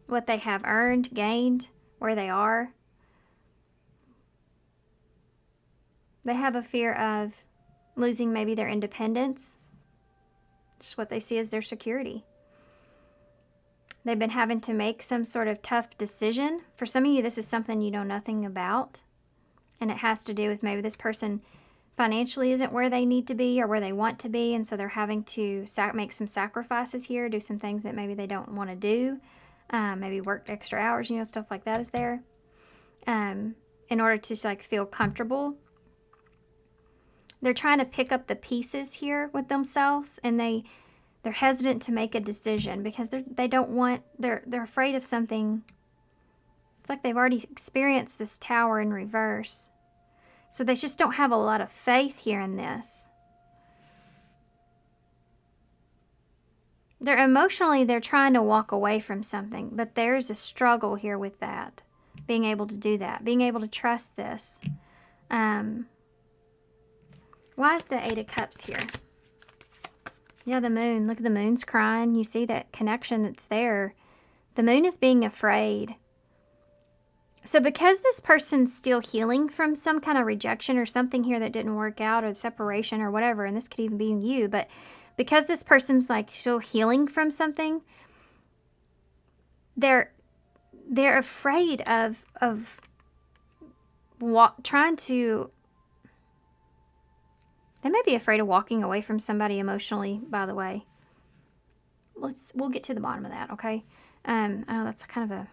what they have earned, gained, where they are. They have a fear of losing maybe their independence. Just what they see as their security. They've been having to make some sort of tough decision. For some of you, this is something you know nothing about. And it has to do with maybe this person financially isn't where they need to be or where they want to be. And so they're having to make some sacrifices here, do some things that maybe they don't want to do. Maybe work extra hours, you know, stuff like that is there. In order to like feel comfortable. They're trying to pick up the pieces here with themselves, and they're hesitant to make a decision because they're afraid of something. It's like they've already experienced this Tower in reverse. So they just don't have a lot of faith here in this. They're trying to walk away from something, but there's a struggle here with that. Being able to do that, being able to trust this. Why is the 8 of Cups here? Yeah, the moon. Look, the moon's crying. You see that connection that's there. The moon is being afraid. So because this person's still healing from some kind of rejection or something here that didn't work out, or separation or whatever, and this could even be you, but because this person's like still healing from something, they're afraid of trying to. They may be afraid of walking away from somebody emotionally, by the way. We'll get to the bottom of that, okay? I know that's kind of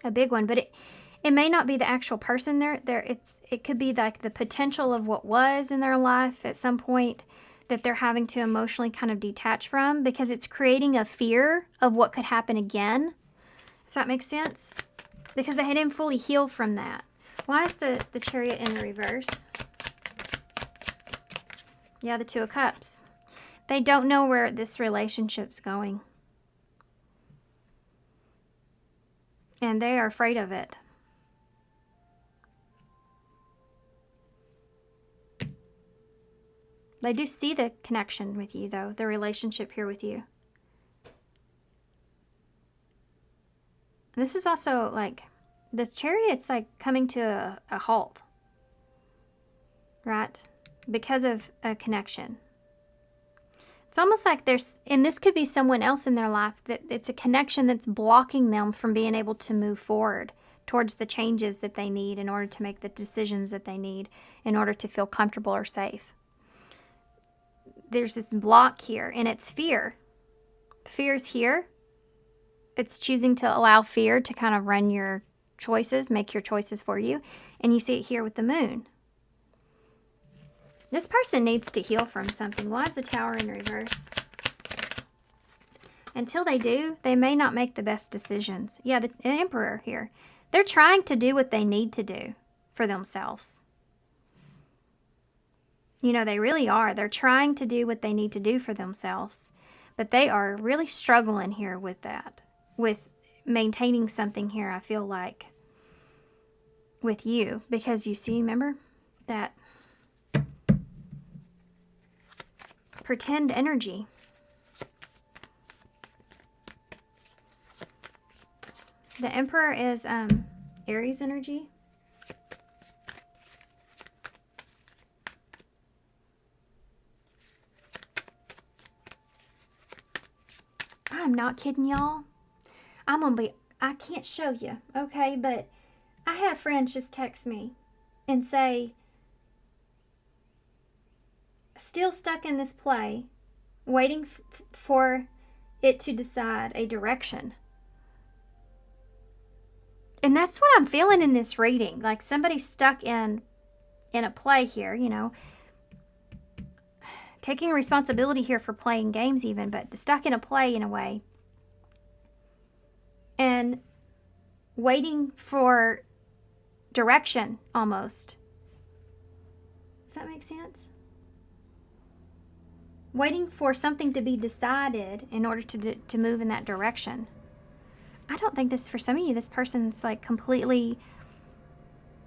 a big one, but it may not be the actual person there. It could be like the potential of what was in their life at some point that they're having to emotionally kind of detach from, because it's creating a fear of what could happen again. If that makes sense? Because they didn't fully heal from that. Why is the Chariot in the reverse? Yeah, the 2 of Cups. They don't know where this relationship's going. And they are afraid of it. They do see the connection with you, though, the relationship here with you. This is also like, the Chariot's like coming to a halt. Right? Because of a connection. It's almost like and this could be someone else in their life, that it's a connection that's blocking them from being able to move forward towards the changes that they need in order to make the decisions that they need in order to feel comfortable or safe. There's this block here, and it's fear. Fear's here. It's choosing to allow fear to kind of run your choices, make your choices for you. And you see it here with the moon. This person needs to heal from something. Why is the Tower in reverse? Until they do, they may not make the best decisions. Yeah, the Emperor here. They're trying to do what they need to do for themselves. You know, they really are. They're trying to do what they need to do for themselves. But they are really struggling here with that. With maintaining something here, I feel like. With you. Because you see, remember? That pretend energy. The Emperor is Aries energy. I'm not kidding, y'all. I can't show you, okay? But I had a friend just text me and say, still stuck in this play, waiting for it to decide a direction. And that's what I'm feeling in this reading. Like somebody's stuck in a play here, you know, taking responsibility here for playing games even, but stuck in a play in a way. And waiting for direction almost. Does that make sense? Waiting for something to be decided in order to move in that direction. I don't think this, for some of you, this person's like completely,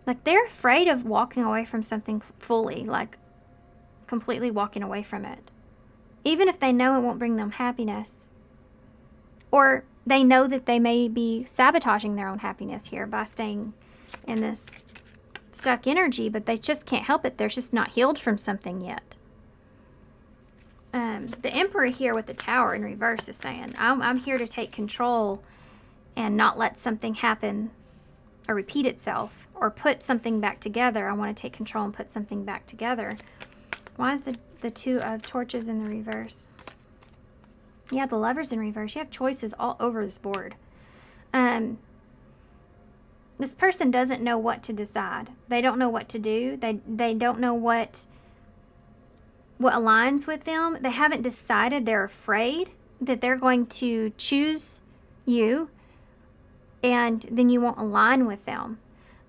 like they're afraid of walking away from something fully, like completely walking away from it. Even if they know it won't bring them happiness. Or they know that they may be sabotaging their own happiness here by staying in this stuck energy, but they just can't help it. They're just not healed from something yet. The Emperor here with the Tower in reverse is saying, I'm here to take control and not let something happen or repeat itself or put something back together. I want to take control and put something back together. Why is the Two of Torches in the reverse? Yeah, the Lovers in reverse. You have choices all over this board. This person doesn't know what to decide. They don't know what to do. They don't know what aligns with them. They haven't decided. They're afraid that they're going to choose you and then you won't align with them.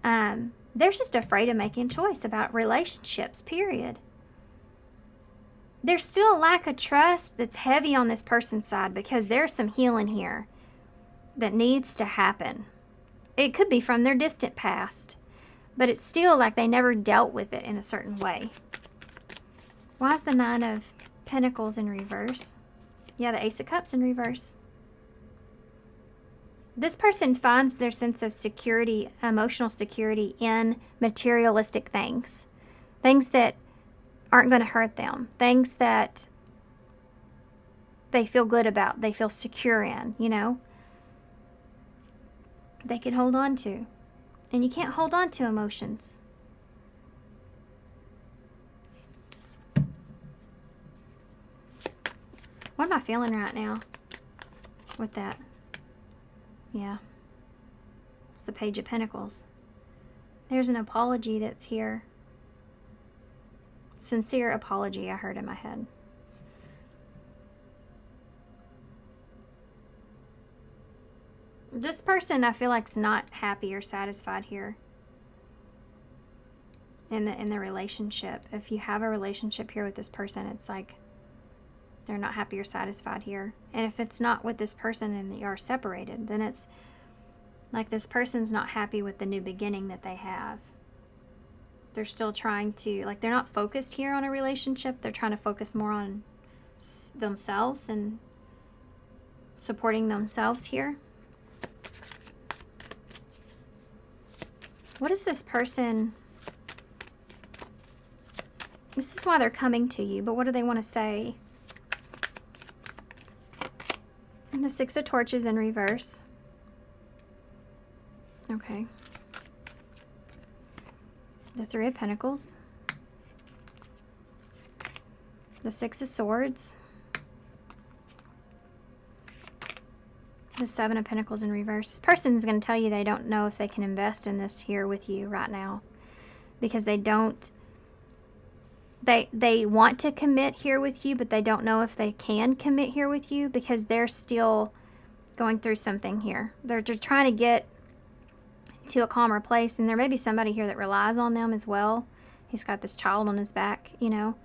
They're just afraid of making a choice about relationships, period. There's still a lack of trust that's heavy on this person's side because there's some healing here that needs to happen. It could be from their distant past, but it's still like they never dealt with it in a certain way. Why is the Nine of Pentacles in reverse? Yeah, the Ace of Cups in reverse. This person finds their sense of security, emotional security, in materialistic things. Things that aren't going to hurt them. Things that they feel good about. They feel secure in, you know. They can hold on to. And you can't hold on to emotions. What am I feeling right now with that? Yeah. It's the Page of Pentacles. There's an apology that's here. Sincere apology, I heard in my head. This person, I feel like, is not happy or satisfied here in the relationship. If you have a relationship here with this person, it's like they're not happy or satisfied here. And if it's not with this person and you are separated, then it's like this person's not happy with the new beginning that they have. They're still trying to, like, they're not focused here on a relationship. They're trying to focus more on themselves and supporting themselves here. What is this person? This is why they're coming to you, but what do they want to say? And the Six of Torches in reverse. Okay. The Three of Pentacles. The Six of Swords. The Seven of Pentacles in reverse. This person is going to tell you they don't know if they can invest in this here with you right now. Because they don't... They want to commit here with you, but they don't know if they can commit here with you because they're still going through something here. They're just trying to get to a calmer place, and there may be somebody here that relies on them as well. He's got this child on his back, you know.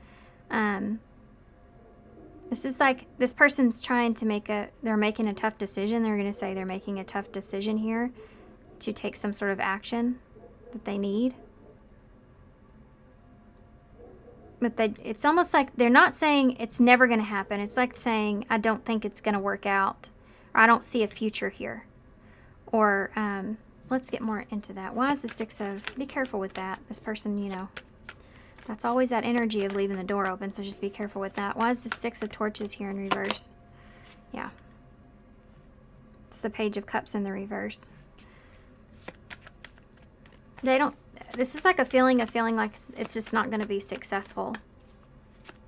This is like this person's trying to they're making a tough decision. They're going to say they're making a tough decision here to take some sort of action that they need. But it's almost like they're not saying it's never going to happen. It's like saying, I don't think it's going to work out. Or I don't see a future here. Or, let's get more into that. Why is the Six of... Be careful with that. This person, you know, that's always that energy of leaving the door open. So just be careful with that. Why is the Six of Torches here in reverse? Yeah. It's the Page of Cups in the reverse. They don't... This is like a feeling like it's just not going to be successful.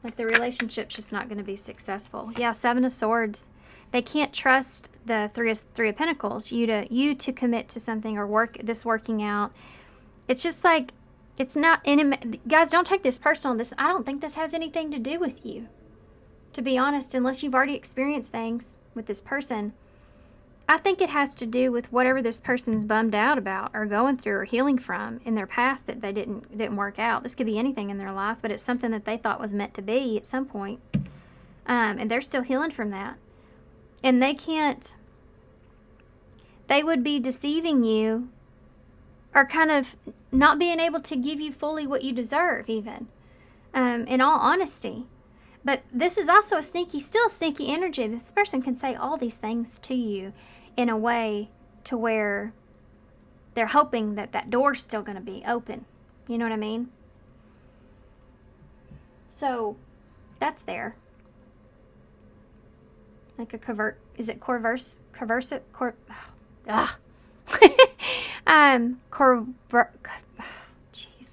Like the relationship's just not going to be successful. Yeah, Seven of Swords. They can't trust the Three of Pentacles, you to commit to something or working out. It's just like, it's not guys, don't take this personal. I don't think this has anything to do with you, to be honest, unless you've already experienced things with this person. I think it has to do with whatever this person's bummed out about or going through or healing from in their past that they didn't work out. This could be anything in their life, but it's something that they thought was meant to be at some point. And they're still healing from that. And they would be deceiving you or kind of not being able to give you fully what you deserve, even, in all honesty. But this is also still a sneaky energy. This person can say all these things to you in a way to where they're hoping that door's still going to be open. You know what I mean? So that's there. Like a is it jeez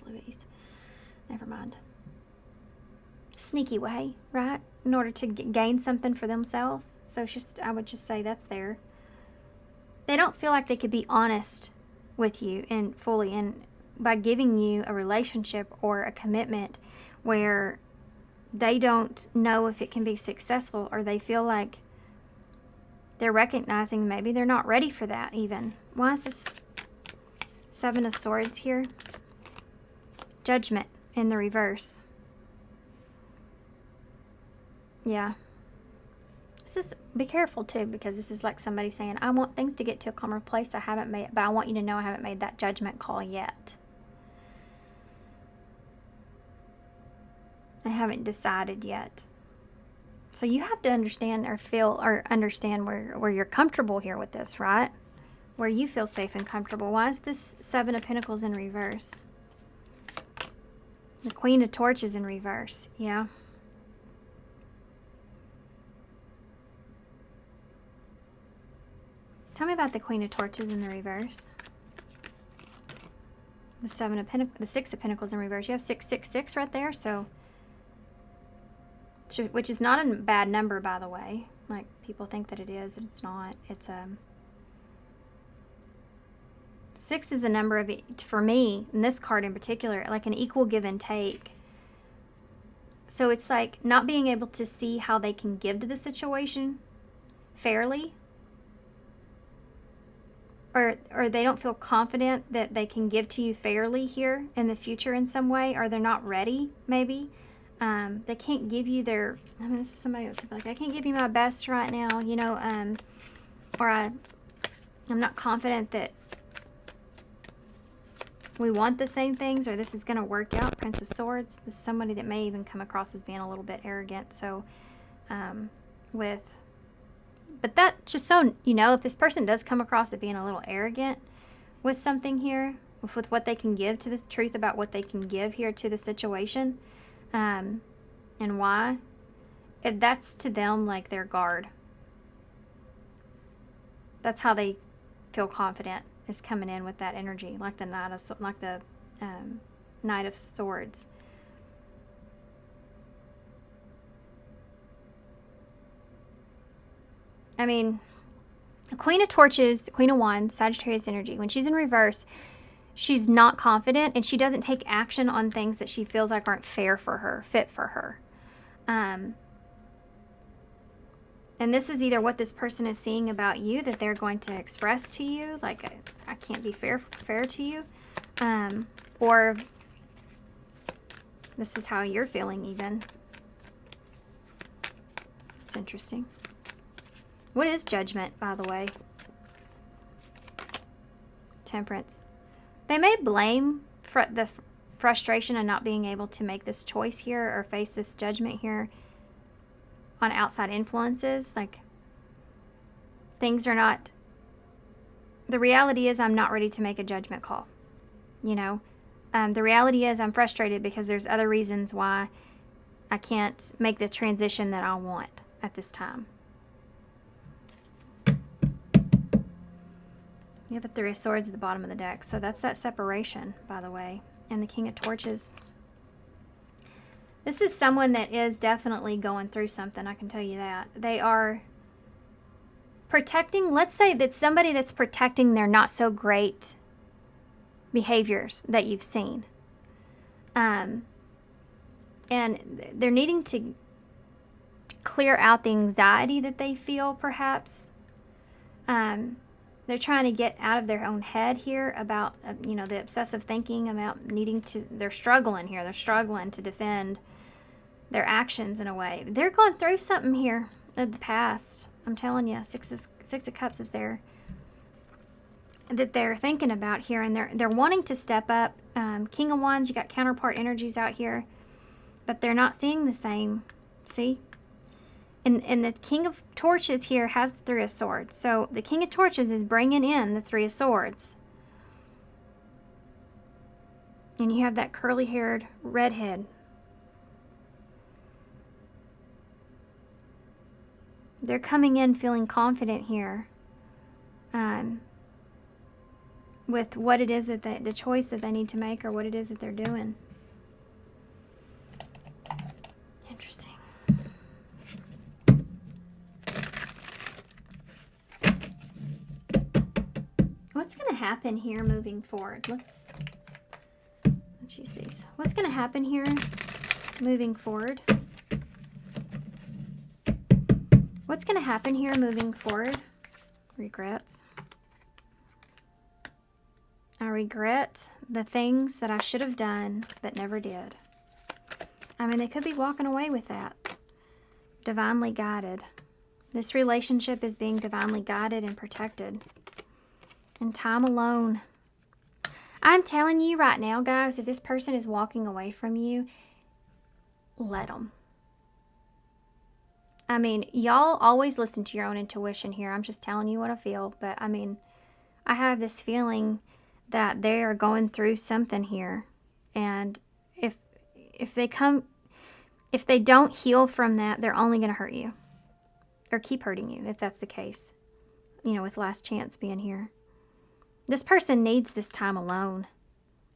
Louise. Never mind. Sneaky way, right? In order to gain something for themselves. So I would just say that's there. They don't feel like they could be honest with you and fully, and by giving you a relationship or a commitment where they don't know if it can be successful, or they feel like they're recognizing maybe they're not ready for that even. Why is this Seven of Swords here? Judgment in the reverse. Yeah. Be careful too, because this is like somebody saying, I want things to get to a calmer place. I haven't made it, but I want you to know I haven't made that judgment call yet. I haven't decided yet. So you have to understand or feel or understand where you're comfortable here with this, right? Where you feel safe and comfortable. Why is this Seven of Pentacles in reverse? The Queen of Torches in reverse. Yeah. Tell me about the Queen of Torches in the reverse. The Six of Pentacles in reverse. You have 666 right there, so, which is not a bad number, by the way. Like, people think that it is, and it's not. It's 6 is a number of, for me, in this card in particular, like an equal give and take. So it's like not being able to see how they can give to the situation fairly. Or they don't feel confident that they can give to you fairly here in the future in some way, or they're not ready, maybe. They can't give you this is somebody that's like, I can't give you my best right now, you know, or I'm not confident that we want the same things, or this is going to work out. Prince of Swords. This is somebody that may even come across as being a little bit arrogant. So, but that just so you know, if this person does come across as being a little arrogant with something here, with what they can give to this truth about what they can give here to the situation, and why, that's to them like their guard. That's how they feel confident, is coming in with that energy, like the Knight of Swords. I mean, the Queen of Torches, the Queen of Wands, Sagittarius energy, when she's in reverse, she's not confident, and she doesn't take action on things that she feels like aren't fair for her, fit for her. And this is either what this person is seeing about you that they're going to express to you, like, I can't be fair to you, or this is how you're feeling even. It's interesting. What is Judgment, by the way? Temperance. They may blame the frustration of not being able to make this choice here or face this judgment here on outside influences. Like, things are not... The reality is I'm not ready to make a judgment call. You know? The reality is I'm frustrated because there's other reasons why I can't make the transition that I want at this time. You have a Three of Swords at the bottom of the deck. So that's that separation, by the way. And the King of Torches. This is someone that is definitely going through something, I can tell you that. They are protecting, let's say that somebody that's protecting their not so great behaviors that you've seen. And they're needing to clear out the anxiety that they feel, perhaps. They're trying to get out of their own head here about, you know, the obsessive thinking about needing to, they're struggling here. They're struggling to defend their actions in a way. They're going through something here in the past. I'm telling you, Six of Cups is there that they're thinking about here, and they're wanting to step up. King of Wands, you got counterpart energies out here, but they're not seeing the same. See? And the King of Torches here has the Three of Swords. So the King of Torches is bringing in the Three of Swords. And you have that curly-haired redhead. They're coming in feeling confident here. With what it is that the choice that they need to make, or what it is that they're doing. Interesting. What's going to happen here moving forward? Let's use these. What's going to happen here moving forward? What's going to happen here moving forward? Regrets. I regret the things that I should have done but never did. I mean, they could be walking away with that. Divinely guided. This relationship is being divinely guided and protected. And time alone. I'm telling you right now, guys, if this person is walking away from you, let them. I mean, y'all always listen to your own intuition here. I'm just telling you what I feel. But, I mean, I have this feeling that they are going through something here. And if they don't heal from that, they're only going to hurt you. Or keep hurting you, if that's the case. You know, with last chance being here. This person needs this time alone.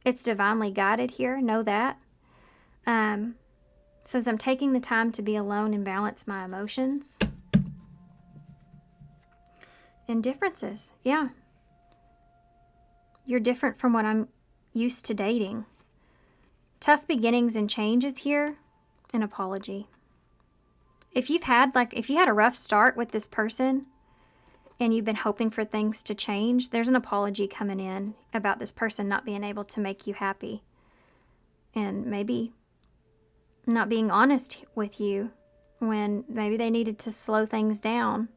It's divinely guided here. Know that. Says I'm taking the time to be alone and balance my emotions. And differences. Yeah. You're different from what I'm used to dating. Tough beginnings and changes here. An apology. If you had a rough start with this person and you've been hoping for things to change, there's an apology coming in about this person not being able to make you happy. And maybe not being honest with you when maybe they needed to slow things down.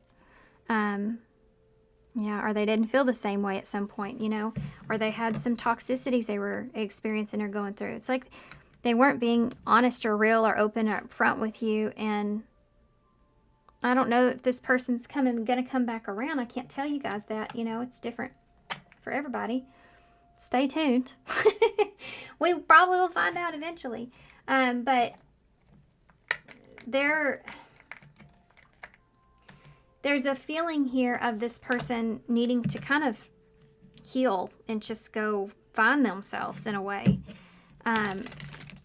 Yeah, or they didn't feel the same way at some point, you know, or they had some toxicities they were experiencing or going through. It's like they weren't being honest or real or open or upfront with you. And I don't know if this person's going to come back around. I can't tell you guys that, you know, it's different for everybody. Stay tuned. We probably will find out eventually. But there's a feeling here of this person needing to kind of heal and just go find themselves in a way. I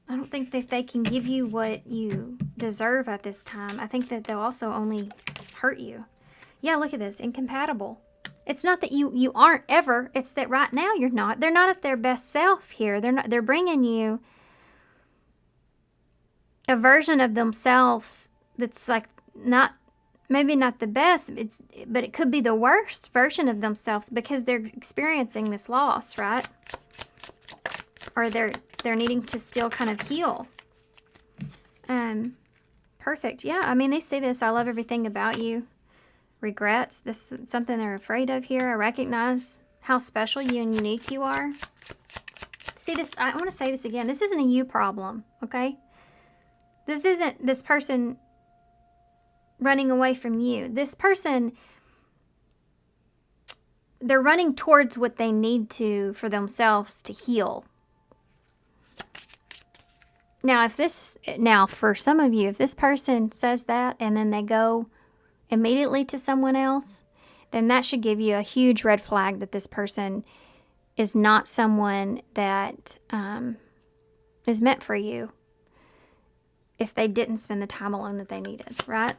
don't think that they can give you what you deserve at this time. I think that they'll also only hurt you. Yeah, look at this. Incompatible. It's not that you aren't ever. It's that right now you're not. They're not at their best self here. They're bringing you a version of themselves that's like maybe not the best, but it could be the worst version of themselves because they're experiencing this loss, right? Or they're needing to still kind of heal. Perfect. Yeah, I mean, they say this, I love everything about you. Regrets. This is something they're afraid of here. I recognize how special you and unique you are. See this, I want to say this again. This isn't a you problem, okay? This isn't this person running away from you. This person, they're running towards what they need to for themselves to heal. Now, for some of you, if this person says that and then they go immediately to someone else, then that should give you a huge red flag that this person is not someone that is meant for you if they didn't spend the time alone that they needed, right?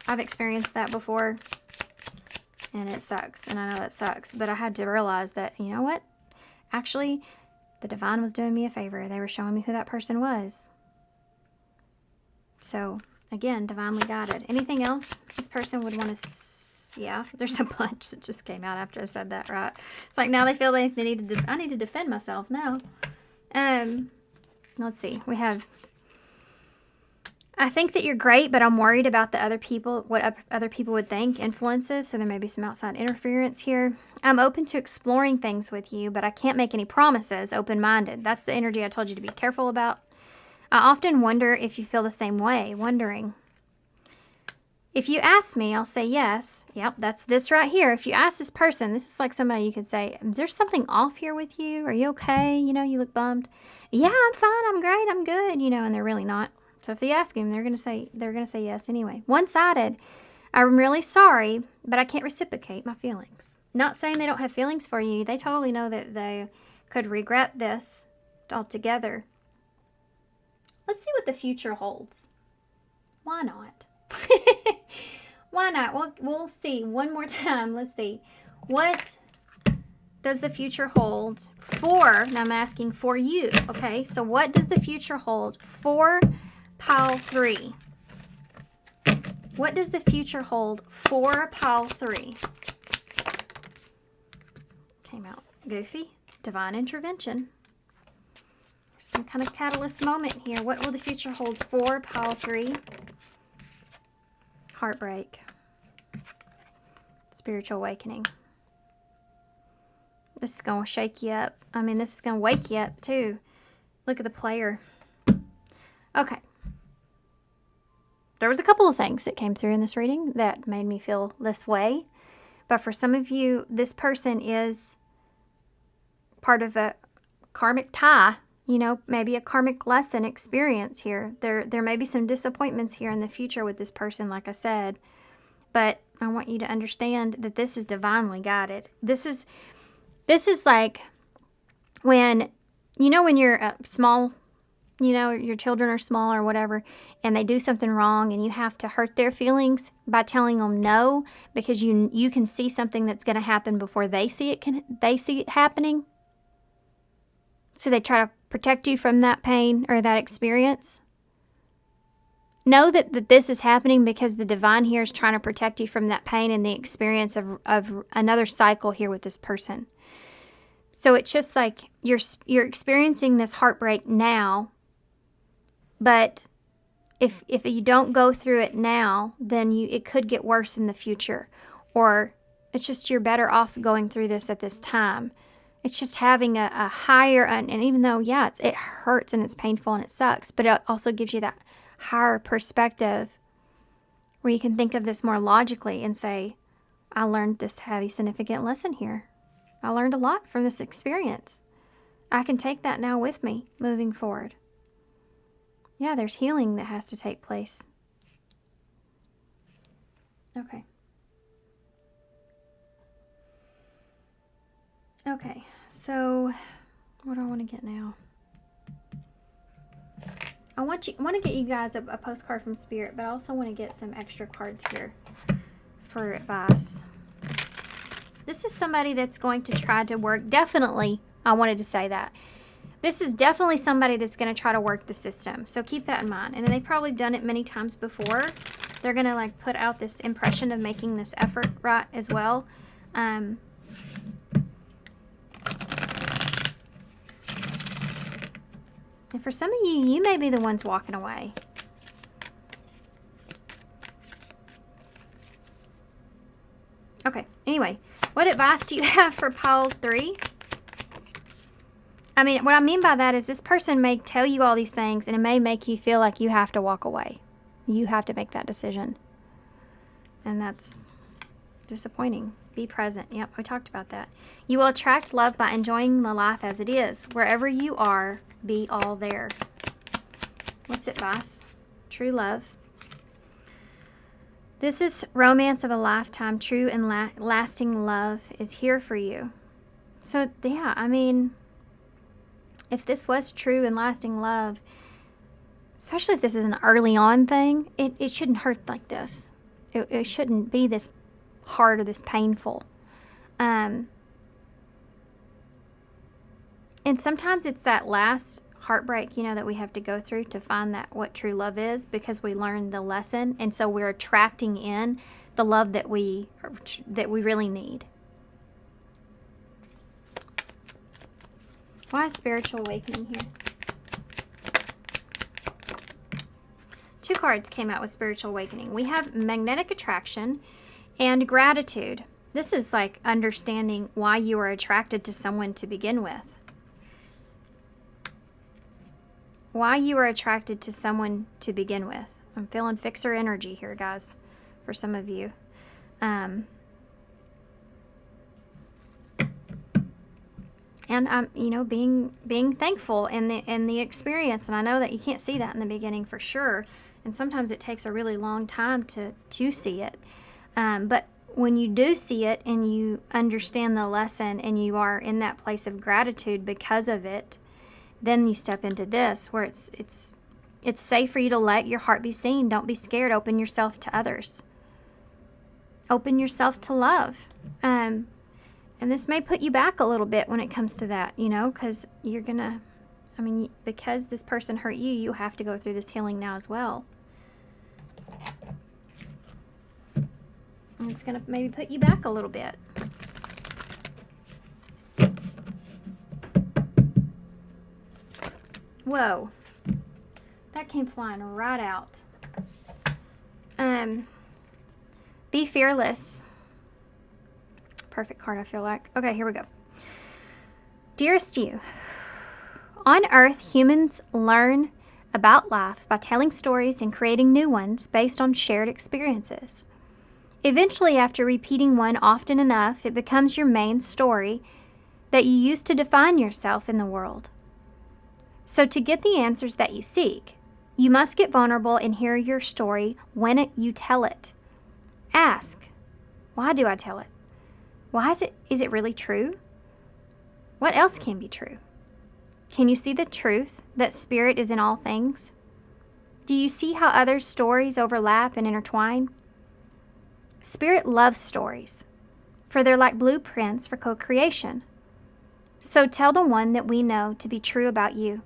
I've experienced that before. And it sucks. And I know that sucks. But I had to realize that, you know what? Actually, the divine was doing me a favor. They were showing me who that person was. So, again, divinely guided. Anything else this person would want to... Yeah, there's a bunch that just came out after I said that, right? It's like now they feel they need to... I need to defend myself now. Let's see. We have... I think that you're great, but I'm worried about the other people, what other people would think, influences. So there may be some outside interference here. I'm open to exploring things with you, but I can't make any promises, open-minded. That's the energy I told you to be careful about. I often wonder if you feel the same way, wondering. If you ask me, I'll say yes. Yep, that's this right here. If you ask this person, this is like somebody you could say, there's something off here with you. Are you okay? You know, you look bummed. Yeah, I'm fine. I'm great. I'm good. You know, and they're really not. So if you ask them, they're going to say yes anyway. One-sided. I'm really sorry, but I can't reciprocate my feelings. Not saying they don't have feelings for you. They totally know that they could regret this altogether. Let's see what the future holds. Why not? Why not? We'll see one more time. Let's see. What does the future hold for, now I'm asking for you, okay? So what does the future hold for pile 3? What does the future hold for pile 3? Came out goofy. Divine intervention. There's some kind of catalyst moment here. What will the future hold for pile 3? Heartbreak. Spiritual awakening. This is going to shake you up. I mean, this is going to wake you up too. Look at the player. Okay. There was a couple of things that came through in this reading that made me feel this way. But for some of you, this person is part of a karmic tie. You know, maybe a karmic lesson experience here. There may be some disappointments here in the future with this person, like I said. But I want you to understand that this is divinely guided. This is like when, you know, when you're small, you know, your children are small or whatever, and they do something wrong and you have to hurt their feelings by telling them no, because you can see something that's going to happen before they see it happening. So they try to protect you from that pain or that experience. Know that this is happening because the divine here is trying to protect you from that pain and the experience of another cycle here with this person. So it's just like you're experiencing this heartbreak now, but if you don't go through it now, then it could get worse in the future, or it's just you're better off going through this at this time. It's just having a higher, and even though, yeah, it hurts and it's painful and it sucks, but it also gives you that higher perspective where you can think of this more logically and say, I learned this heavy, significant lesson here. I learned a lot from this experience. I can take that now with me moving forward. Yeah, there's healing that has to take place. Okay. Okay, so what do I want to get now? I want to get you guys a postcard from Spirit, but I also want to get some extra cards here for advice. This is somebody that's going to try to work. Definitely, I wanted to say that. This is definitely somebody that's going to try to work the system. So keep that in mind. And they've probably done it many times before. They're going to like put out this impression of making this effort, right, as well. And for some of you, you may be the ones walking away. Okay, anyway, what advice do you have for pile 3? I mean, what I mean by that is this person may tell you all these things, and it may make you feel like you have to walk away. You have to make that decision. And that's disappointing. Be present. Yep, we talked about that. You will attract love by enjoying the life as it is. Wherever you are, be all there. What's advice? True love. This is romance of a lifetime. True and lasting love is here for you. So, yeah, I mean, if this was true and lasting love, especially if this is an early on thing, it shouldn't hurt like this. It shouldn't be this hard or this painful. And sometimes it's that last heartbreak, you know, that we have to go through to find that what true love is, because we learned the lesson, and so we're attracting in the love that we really need. Why is spiritual awakening here? 2 cards came out with spiritual awakening. We have magnetic attraction and gratitude. This is like understanding why you are attracted to someone to begin with. Why you are attracted to someone to begin with. I'm feeling fixer energy here, guys, for some of you. And I'm, you know, being thankful in the experience. And I know that you can't see that in the beginning for sure. And sometimes it takes a really long time to see it. But when you do see it and you understand the lesson and you are in that place of gratitude because of it, then you step into this where it's safe for you to let your heart be seen. Don't be scared. Open yourself to others. Open yourself to love. And this may put you back a little bit when it comes to that, you know, because you're going to, I mean, because this person hurt you, you have to go through this healing now as well. And it's going to maybe put you back a little bit. Whoa. That came flying right out. Be fearless. Perfect card, I feel like. Okay, here we go. Dearest you, on Earth, humans learn about life by telling stories and creating new ones based on shared experiences. Eventually, after repeating one often enough, it becomes your main story that you use to define yourself in the world. So to get the answers that you seek, you must get vulnerable and hear your story when you tell it. Ask, why do I tell it? Why is it really true? What else can be true? Can you see the truth that spirit is in all things? Do you see how others' stories overlap and intertwine? Spirit loves stories, for they're like blueprints for co-creation. So tell the one that we know to be true about you.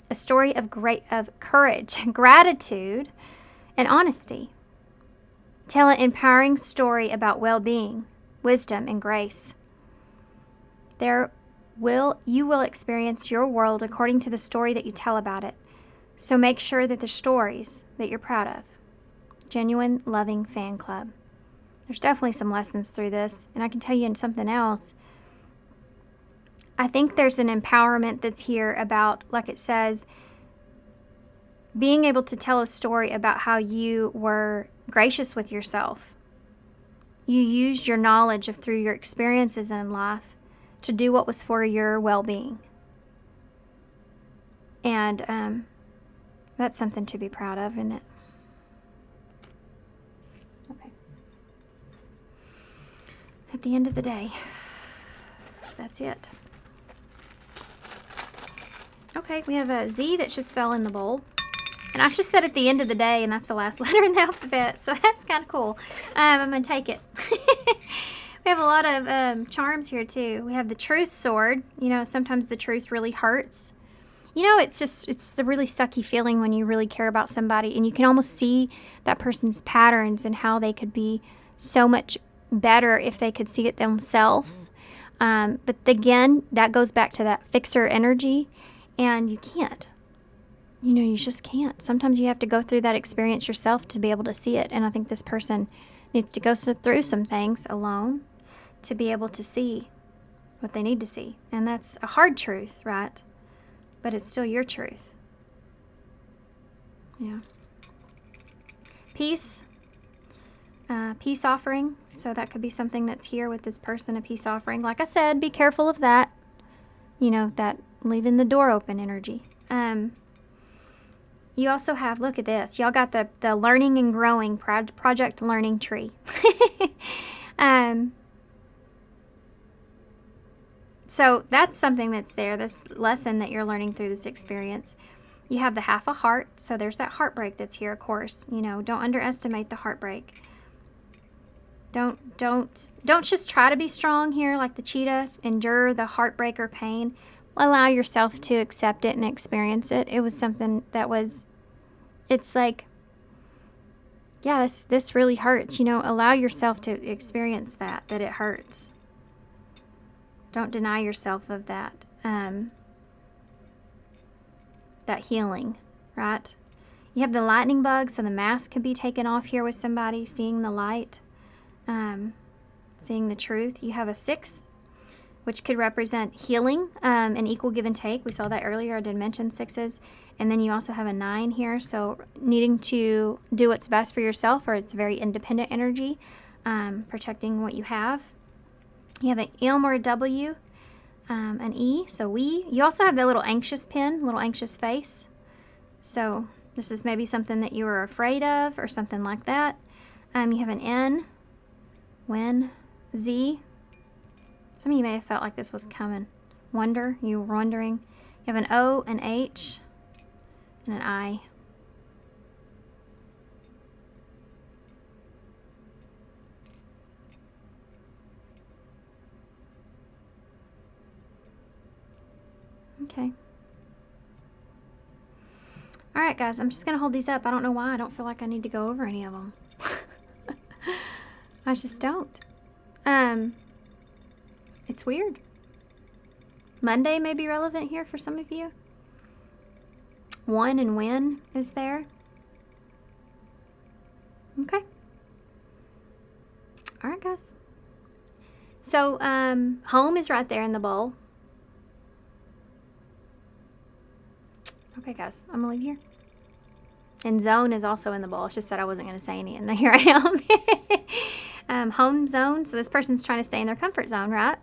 A story of courage, gratitude, and honesty. Tell an empowering story about well-being, wisdom, and grace. You will experience your world according to the story that you tell about it. So make sure that the stories that you're proud of. Genuine Loving Fan Club. There's definitely some lessons through this, and I can tell you something else. I think there's an empowerment that's here about, like it says, being able to tell a story about how you were gracious with yourself. You used your knowledge through your experiences in life to do what was for your well-being. And that's something to be proud of, isn't it? Okay. At the end of the day, that's it. Okay, we have a Z that just fell in the bowl. And I just said at the end of the day, and that's the last letter in the alphabet, so that's kind of cool. I'm going to take it. We have a lot of charms here, too. We have the Truth Sword. You know, sometimes the truth really hurts. You know, it's a really sucky feeling when you really care about somebody, and you can almost see that person's patterns and how they could be so much better if they could see it themselves. But again, that goes back to that fixer energy, and you can't. You know, you just can't. Sometimes you have to go through that experience yourself to be able to see it. And I think this person needs to go through some things alone to be able to see what they need to see. And that's a hard truth, right? But it's still your truth. Yeah. Peace. Peace offering. So that could be something that's here with this person, a peace offering. Like I said, be careful of that. You know, that leaving the door open energy. You also have, look at this. Y'all got the learning and growing project learning tree. So that's something that's there, this lesson that you're learning through this experience. You have the half a heart. So there's that heartbreak that's here, of course. You know, don't underestimate the heartbreak. Don't just try to be strong here like the cheetah. Endure the heartbreak or pain. Allow yourself to accept it and experience it. It was something that was, it's like, yeah, this really hurts. You know, allow yourself to experience that it hurts. Don't deny yourself of that. That healing, right? You have the lightning bug, so the mask could be taken off here with somebody, seeing the light, seeing the truth. You have a 6, which could represent healing, and equal give and take. We saw that earlier. I did mention 6s. And then you also have a 9 here, so needing to do what's best for yourself, or it's very independent energy, protecting what you have. You have an M or a W, an E, so we. You also have the little anxious pin, little anxious face. So this is maybe something that you were afraid of or something like that. You have an N, when, Z. Some of you may have felt like this was coming. Wonder, you were wondering. You have an O, an H, and an I. Okay. All right, guys, I'm just going to hold these up. I don't know why. I don't feel like I need to go over any of them. I just don't. It's weird. Monday may be relevant here for some of you. 1 and when is there. Okay. All right, guys. So, home is right there in the bowl. Okay, guys, I'm gonna leave here. And zone is also in the bowl. It's just that I wasn't gonna say any, and here I am. Home zone. So this person's trying to stay in their comfort zone, right?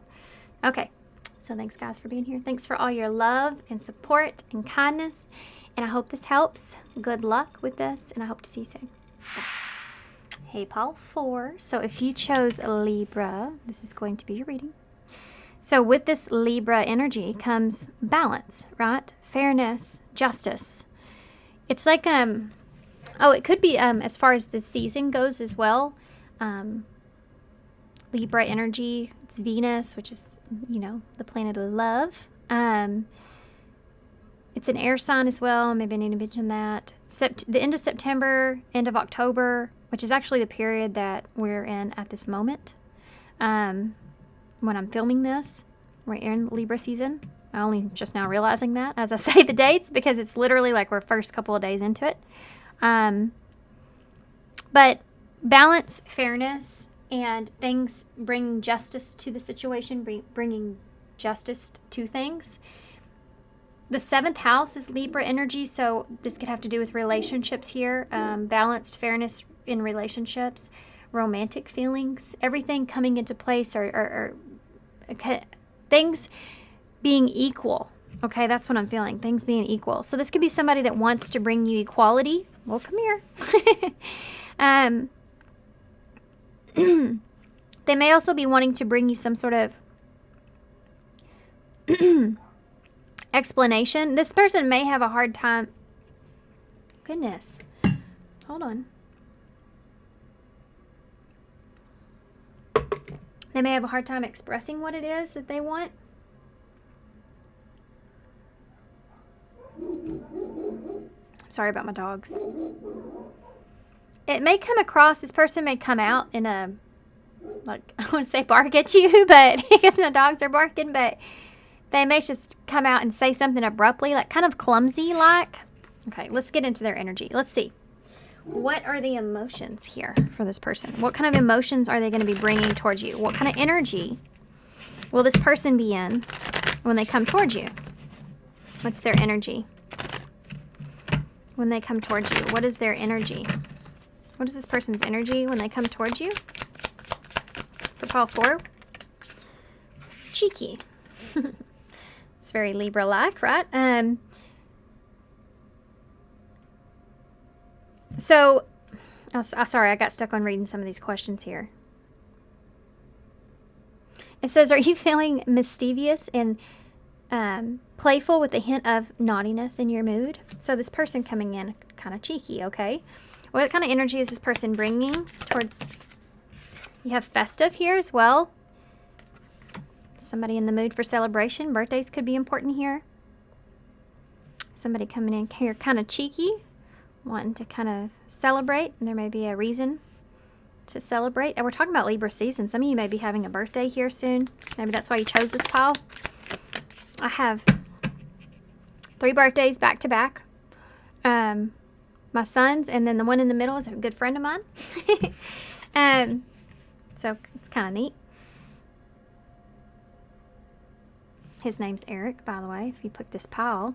Okay. So thanks, guys, for being here. Thanks for all your love and support and kindness. And I hope this helps. Good luck with this, and I hope to see you soon. Bye. Hey, Paul 4. So if you chose a Libra, this is going to be your reading. So with this Libra energy comes balance, right? Fairness, justice. It's like, oh, it could be as far as the season goes as well. Libra energy, it's Venus, which is, you know, the planet of love. It's an air sign as well. Maybe I need to mention that. The end of September, end of October, which is actually the period that we're in at this moment. When I'm filming this, we're in Libra season. I only just now realizing that as I say the dates, because it's literally like we're first couple of days into it. But balance, fairness, and things bring justice to the situation, bringing justice to things. The 7th house is Libra energy, so this could have to do with relationships here. Balanced fairness in relationships, romantic feelings, everything coming into place, or things being equal. Okay, that's what I'm feeling. Things being equal. So this could be somebody that wants to bring you equality. Well, come here. They may also be wanting to bring you some sort of explanation. This person may have a hard time. Goodness. Hold on. They may have a hard time expressing what it is that they want. Sorry about my dogs. It may come across, this person may come out in a, like, I want to say bark at you, but because my dogs are barking, but they may just come out and say something abruptly, like kind of clumsy like. Okay, let's get into their energy. Let's see. What are the emotions here for this person? What kind of emotions are they going to be bringing towards you? What kind of energy will this person be in when they come towards you? What's their energy when they come towards you? What is their energy? What is this person's energy when they come towards you? For Paul 4. Cheeky. It's very Libra-like, right? So, sorry, I got stuck on reading some of these questions here. It says, are you feeling mischievous and playful with a hint of naughtiness in your mood? So this person coming in kind of cheeky, okay? What kind of energy is this person bringing towards You have festive here as well. Somebody in the mood for celebration. Birthdays could be important here. Somebody coming in here kind of cheeky, wanting to kind of celebrate. And there may be a reason to celebrate. And we're talking about Libra season. Some of you may be having a birthday here soon. Maybe that's why you chose this pile. I have 3 birthdays back to back. My son's, and then the one in the middle is a good friend of mine. So it's kind of neat. His name's Eric, by the way, if you put this pile.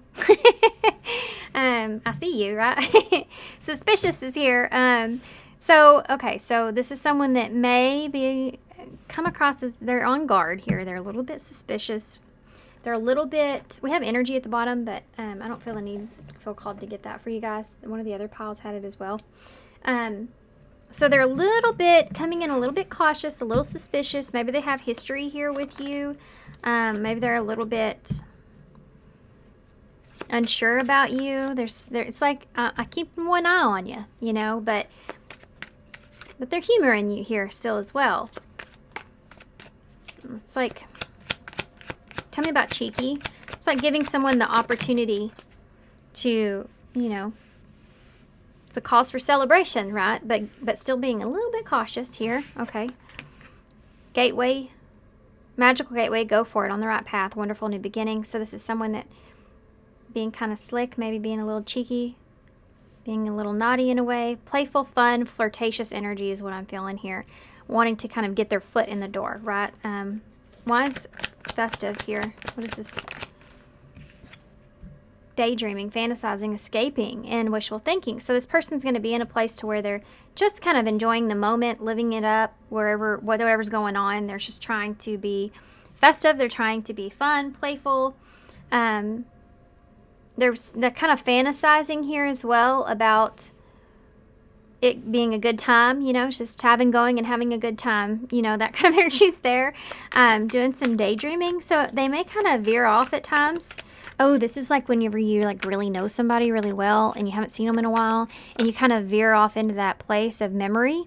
I see you, right? Suspicious is here. Okay, so this is someone that may be come across as they're on guard here. They're a little bit suspicious. They're a little bit, we have energy at the bottom, but I don't feel the need, feel called to get that for you guys. One of the other piles had it as well. So they're a little bit, coming in a little bit cautious, a little suspicious. Maybe they have history here with you. Maybe they're a little bit unsure about you. It's like, I keep one eye on you, you know, but they're humoring you here still as well. It's like, tell me about cheeky. It's like giving someone the opportunity to, you know, it's a cause for celebration, right? But still being a little bit cautious here. Okay. Gateway, magical gateway, go for it, on the right path, wonderful new beginning. So this is someone that being kind of slick, maybe being a little cheeky, being a little naughty in a way, playful, fun, flirtatious energy is what I'm feeling here. Wanting to kind of get their foot in the door, right? Why is festive here? What is this? Daydreaming, fantasizing, escaping, and wishful thinking. So this person's going to be in a place to where they're just kind of enjoying the moment, living it up, whatever's going on. They're just trying to be festive. They're trying to be fun, playful. They're kind of fantasizing here as well about it being a good time, you know, just going and having a good time, you know, that kind of energy's there. Doing some daydreaming. So they may kind of veer off at times. Oh, this is like whenever you like really know somebody really well and you haven't seen them in a while and you kind of veer off into that place of memory,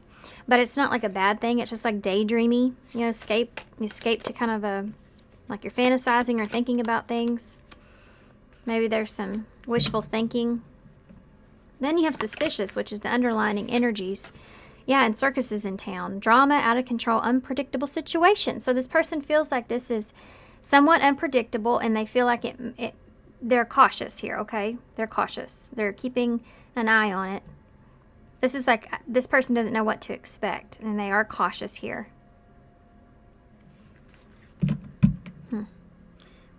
but it's not like a bad thing. It's just like daydreamy, you know, escape to kind of like you're fantasizing or thinking about things. Maybe there's some wishful thinking. Then you have suspicious, which is the underlining energies. Yeah, and circuses in town. Drama, out of control, unpredictable situations. So this person feels like this is somewhat unpredictable, and they feel like they're cautious here, okay? They're cautious. They're keeping an eye on it. This is like, this person doesn't know what to expect, and they are cautious here.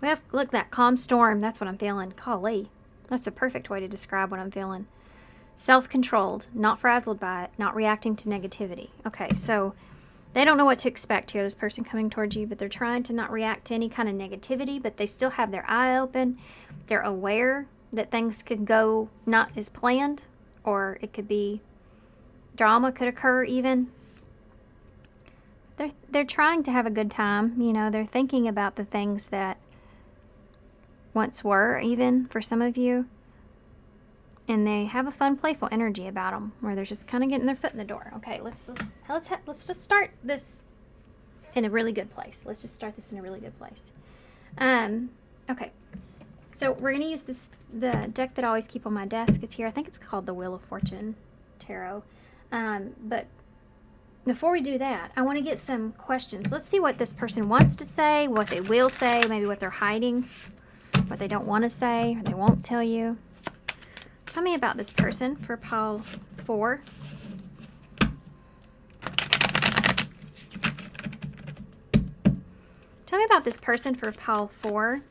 We have, look, that calm storm. That's what I'm feeling. Golly. That's a perfect way to describe what I'm feeling. Self-controlled, not frazzled by it, not reacting to negativity. Okay, so they don't know what to expect here, this person coming towards you, but they're trying to not react to any kind of negativity, but they still have their eye open. They're aware that things could go not as planned, or it could be drama could occur even. They're trying to have a good time, you know, they're thinking about the things that once were, even for some of you. And they have a fun, playful energy about them, where they're just kind of getting their foot in the door. Okay, let's just start this in a really good place. Let's just start this in a really good place. Okay, so we're gonna use the deck that I always keep on my desk. It's here. I think it's called the Wheel of Fortune Tarot. But before we do that, I want to get some questions. Let's see what this person wants to say, what they will say, maybe what they're hiding, what they don't want to say, or they won't tell you. Tell me about this person for pile 4. Tell me about this person for pile 4.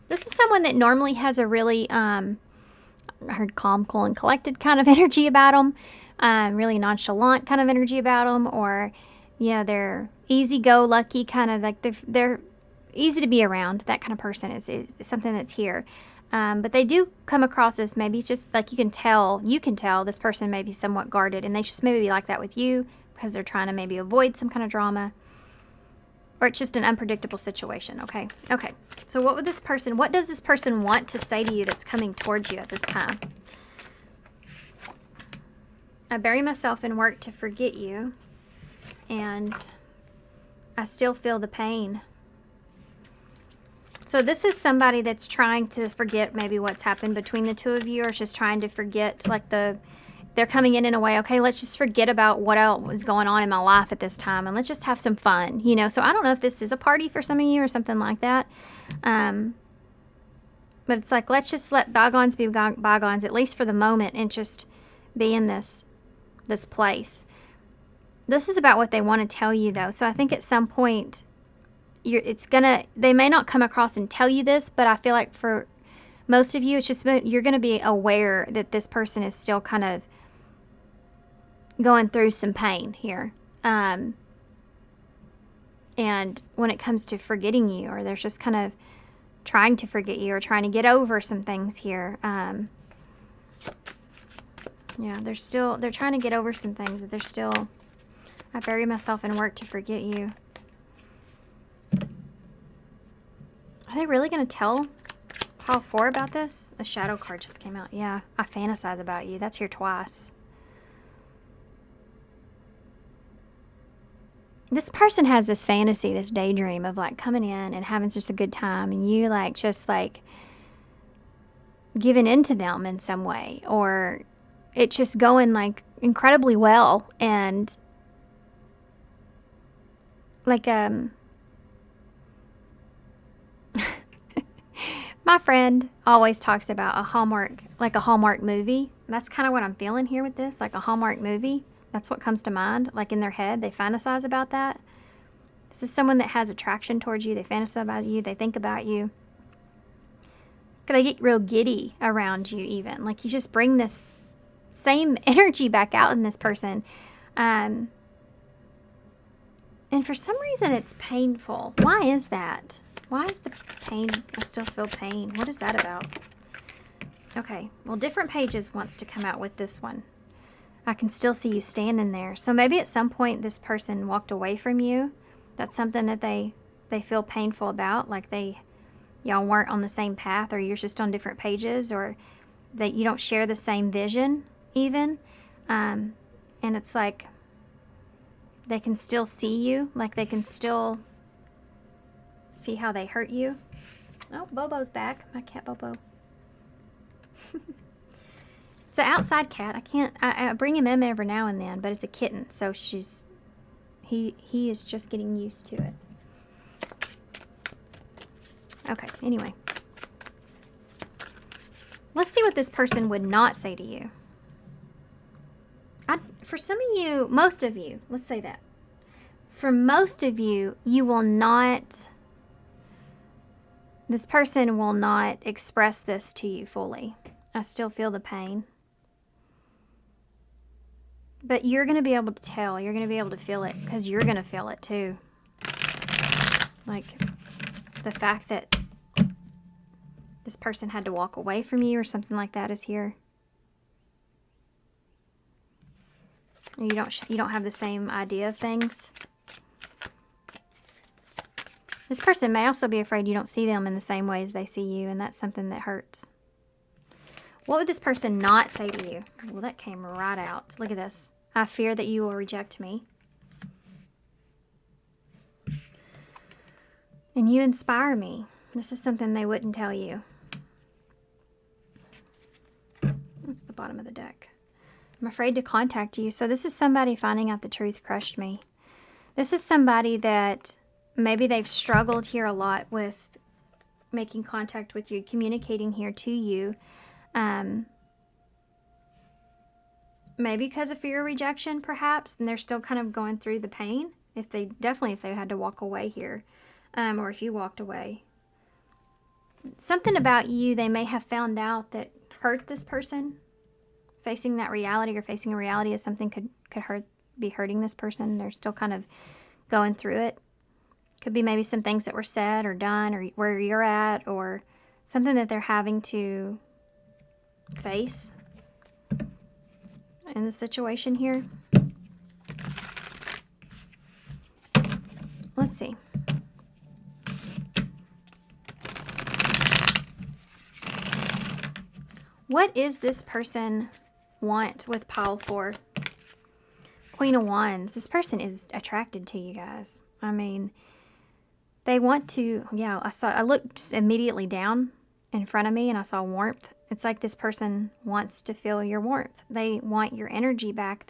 This is someone that normally has a really, I heard calm, cool, and collected kind of energy about them. Really nonchalant kind of energy about them. Or, you know, they're easy-go-lucky, kind of like they're easy to be around. That kind of person is something that's here. But they do come across as maybe just like you can tell this person may be somewhat guarded, and they just maybe be like that with you because they're trying to maybe avoid some kind of drama, or it's just an unpredictable situation. Okay. So what does this person want to say to you that's coming towards you at this time? I bury myself in work to forget you, and I still feel the pain. So this is somebody that's trying to forget maybe what's happened between the two of you, or just trying to forget, like they're coming in a way, okay, let's just forget about what else was going on in my life at this time, and let's just have some fun, you know. So I don't know if this is a party for some of you or something like that. But it's like, let's just let bygones be bygones, at least for the moment, and just be in this place. This is about what they want to tell you, though. So I think at some point, they may not come across and tell you this, but I feel like for most of you, it's just, you're going to be aware that this person is still kind of going through some pain here. And when it comes to forgetting you, or they're just kind of trying to forget you, or trying to get over some things here. Yeah, they're trying to get over some things. I bury myself in work to forget you. Are they really going to tell pile 4 about this? A shadow card just came out. Yeah, I fantasize about you. That's here twice. This person has this fantasy, this daydream of like coming in and having just a good time, and you like just like giving into them in some way, or it's just going like incredibly well. And like my friend always talks about a Hallmark movie. And that's kind of what I'm feeling here with this, like a Hallmark movie. That's what comes to mind, like in their head. They fantasize about that. This is someone that has attraction towards you. They fantasize about you. They think about you. They get real giddy around you even. Like you just bring this same energy back out in this person. And for some reason it's painful. Why is that? Why is the pain? I still feel pain. What is that about? Okay, well, Different Pages wants to come out with this one. I can still see you standing there. So maybe at some point this person walked away from you. That's something that they feel painful about. Like y'all weren't on the same path, or you're just on different pages, or that you don't share the same vision even. And it's like they can still see you. Like they can still see how they hurt you. Oh, Bobo's back. My cat Bobo. It's an outside cat. I bring him in every now and then, but it's a kitten, so he is just getting used to it. Okay, anyway. Let's see what this person would not say to you. For some of you, most of you, let's say that. For most of you, this person will not express this to you fully. I still feel the pain. But you're going to be able to tell. You're going to be able to feel it, because you're going to feel it too. Like the fact that this person had to walk away from you or something like that is here. You don't have the same idea of things. This person may also be afraid you don't see them in the same way as they see you, and that's something that hurts. What would this person not say to you? Well, that came right out. Look at this. I fear that you will reject me. And you inspire me. This is something they wouldn't tell you. That's the bottom of the deck. I'm afraid to contact you. So this is somebody finding out the truth crushed me. This is somebody that maybe they've struggled here a lot with making contact with you, communicating here to you. Maybe because of fear of rejection, perhaps, and they're still kind of going through the pain. If they had to walk away here, or if you walked away. Something about you they may have found out that hurt this person. Facing that reality, or facing a reality of something could be hurting this person. They're still kind of going through it. Could be maybe some things that were said or done, or where you're at, or something that they're having to face in the situation here. Let's see. What is this person want with pile 4? Queen of Wands. This person is attracted to you guys. I mean, they want to, yeah, I looked immediately down in front of me and I saw warmth. It's like this person wants to feel your warmth. They want your energy back.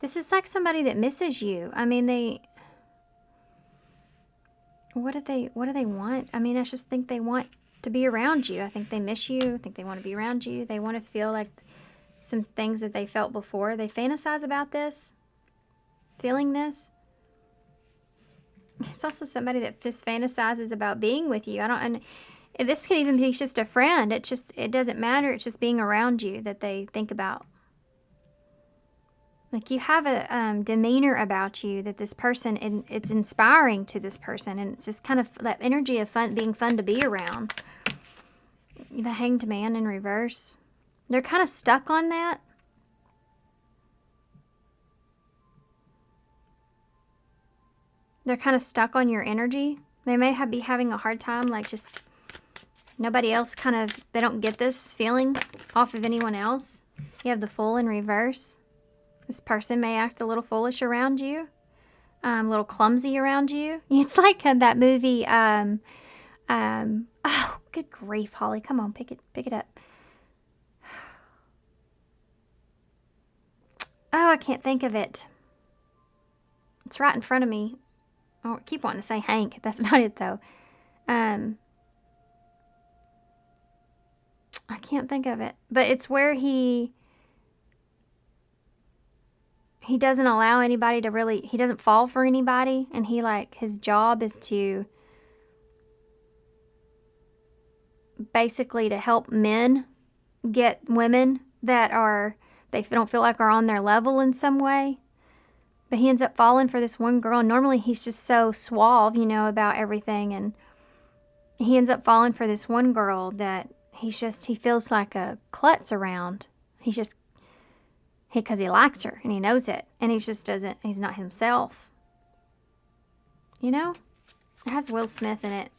This is like somebody that misses you. I mean, what do they want? I mean, I just think they want to be around you. I think they miss you. I think they want to be around you. They want to feel like some things that they felt before. They fantasize about this, feeling this. It's also somebody that just fantasizes about being with you. And this could even be just a friend. It doesn't matter. It's just being around you that they think about. Like you have a demeanor about you that this person, and it's inspiring to this person. And it's just kind of that energy of being fun to be around. The Hanged Man in reverse. They're kind of stuck on that. They're kind of stuck on your energy. They may be having a hard time, like just nobody else they don't get this feeling off of anyone else. You have the Fool in reverse. This person may act a little foolish around you, a little clumsy around you. It's like that movie, oh, good grief, Holly. Come on, pick it up. Oh, I can't think of it. It's right in front of me. I keep wanting to say Hank. That's not it, though. I can't think of it. But it's where he doesn't allow anybody to he doesn't fall for anybody. And his job is to basically to help men get women that they don't feel like are on their level in some way. But he ends up falling for this one girl. And normally he's just so suave, about everything. And he ends up falling for this one girl that he feels like a klutz around. Because he likes her and he knows it. And he's not himself. It has Will Smith in it.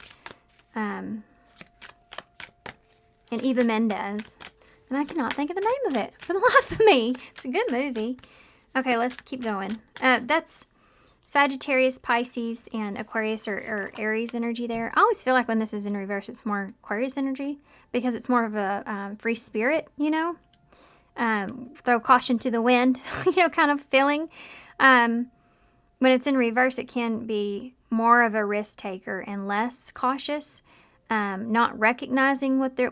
And Eva Mendes. And I cannot think of the name of it for the life of me. It's a good movie. Okay, let's keep going. That's Sagittarius, Pisces, and Aquarius or Aries energy there. I always feel like when this is in reverse, it's more Aquarius energy because it's more of a free spirit, throw caution to the wind, kind of feeling. When it's in reverse, it can be more of a risk taker and less cautious, not recognizing what they're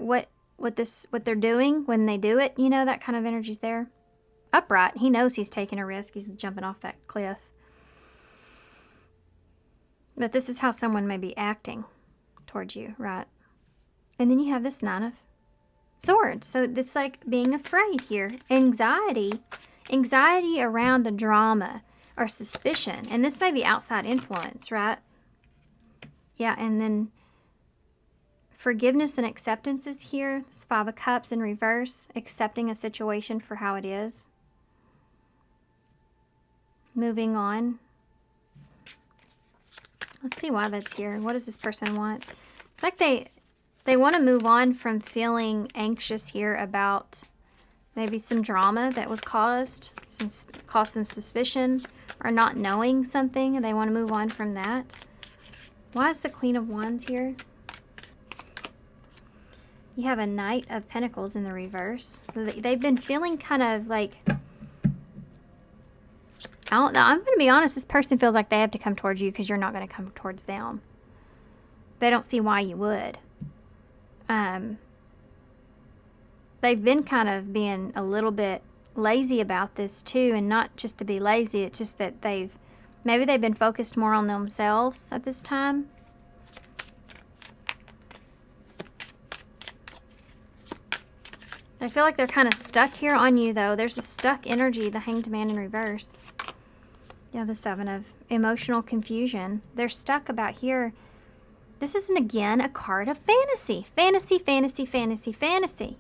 doing when they do it. That kind of energy's there. Upright, he knows he's taking a risk. He's jumping off that cliff. But this is how someone may be acting towards you, right? And then you have this Nine of Swords. So it's like being afraid here. Anxiety around the drama or suspicion. And this may be outside influence, right? Yeah, and then forgiveness and acceptance is here. This Five of Cups in reverse. Accepting a situation for how it is. Moving on. Let's see why that's here. What does this person want? It's like they want to move on from feeling anxious here about maybe some drama that was caused some suspicion or not knowing something, and they want to move on from that. Why is the Queen of Wands here? You have a Knight of Pentacles in the reverse. So they've been feeling kind of like, I don't know. I'm going to be honest. This person feels like they have to come towards you because you're not going to come towards them. They don't see why you would. They've been kind of being a little bit lazy about this too, and not just to be lazy. It's just that maybe they've been focused more on themselves at this time. I feel like they're kind of stuck here on you, though. There's a stuck energy, the Hanged Man in reverse. Yeah, the Seven of Emotional Confusion. They're stuck about here. This isn't, again, a card of fantasy. Fantasy, fantasy, fantasy, fantasy.